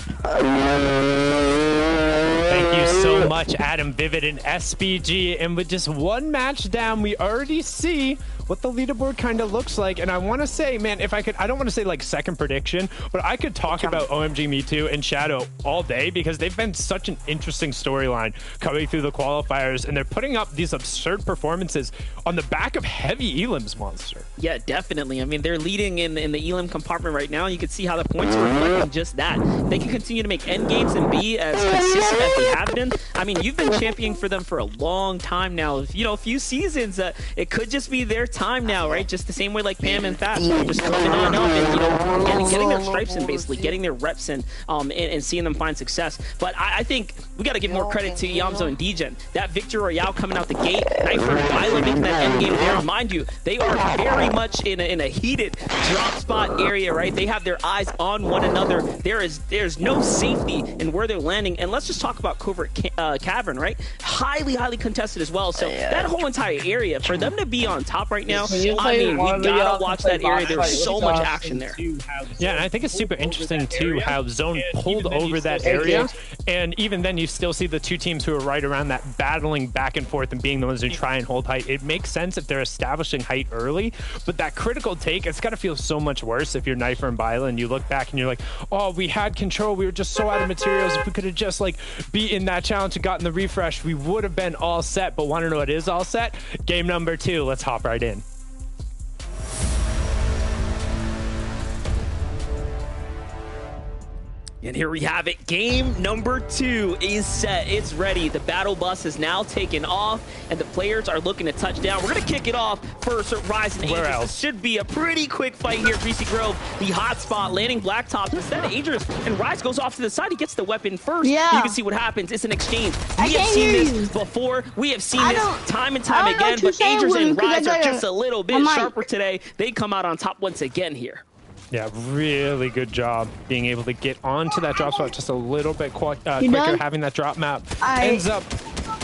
Thank you so much, Adam, Vivid, and SPG. And with just one match down, we already see what the leaderboard kind of looks like. And I want to say, man, if I could, I don't want to say like second prediction, but I could talk about OMG Me Too and Shadow all day because they've been such an interesting storyline coming through the qualifiers, and they're putting up these absurd performances on the back of heavy elims, Monster. Yeah, definitely. I mean, they're leading in the elim compartment right now. You can see how the points are reflecting just that. They can continue to make end games and be as consistent as they have been. I mean, you've been championing for them for a long time now. A few seasons. It could just be their time now, right? Just the same way like Pam and Fast, just coming on up and getting their stripes in, basically getting their reps in, and seeing them find success. But I think we got to give more credit to Yamzo and Degen. That Victory Royale coming out the gate, Knifer and Violet making that end game there. Mind you, they are very much in a heated drop spot area, right? They have their eyes on one another. There's no safety in where they're landing. And let's just talk about Covert Cavern, right? Highly contested as well. So that whole entire area, for them to be on top right now, I mean, we gotta watch that area. There's so much action there. Yeah, and I think it's super interesting too how Zone pulled over that area, and even then you still see the two teams who are right around that battling back and forth and being the ones who try and hold height. It makes sense if they're establishing height early, but that critical take, it's got to feel so much worse if you're Knifer and Bila and you look back and you're like, oh, we had control, we were just so out of materials. If we could have just like beaten that challenge and gotten the refresh, we would have been all set. But want to know what is all set? Game number 2. Let's hop right in. And here we have it. Game number 2 is set. It's ready. The battle bus has now taken off, and the players are looking to touch down. We're going to kick it off first at Rise and Aegis. This should be a pretty quick fight here. Greasy Grove, the hot spot, landing Blacktop. Instead, Aegis, and Rise goes off to the side. He gets the weapon first. Yeah. You can see what happens. It's an exchange. We have seen this before. We have seen this time and time again, but Aegis and Rise are just a little bit sharper today. They come out on top once again here. Yeah, really good job being able to get onto that drop spot just a little bit quicker. Having that drop map ends up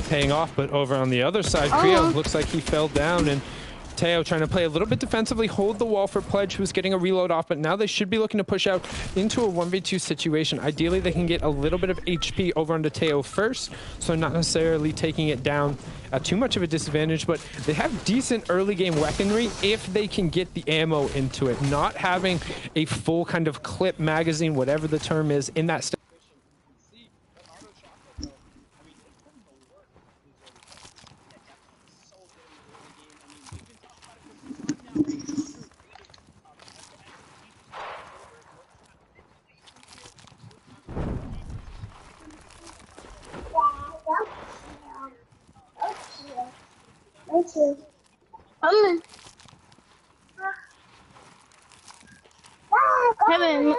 paying off, but over on the other side, Creo looks like he fell down, and Teo trying to play a little bit defensively, hold the wall for Pledge, who's getting a reload off, but now they should be looking to push out into a 1v2 situation. Ideally, they can get a little bit of HP over onto Teo first, so not necessarily taking it down at too much of a disadvantage, but they have decent early game weaponry if they can get the ammo into it. Not having a full kind of clip magazine, whatever the term is, in that state. Heaven,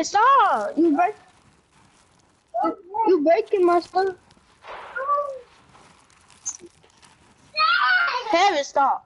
stop! You breaking my stuff. Heaven, stop.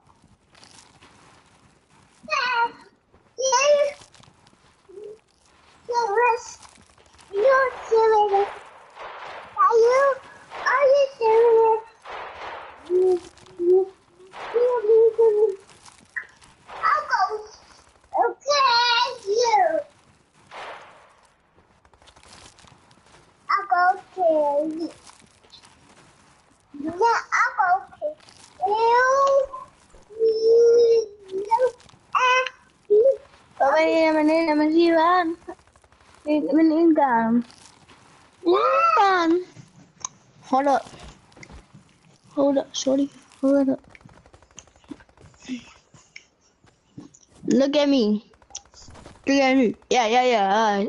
Hold up, shorty. Hold up. Look at me. Yeah.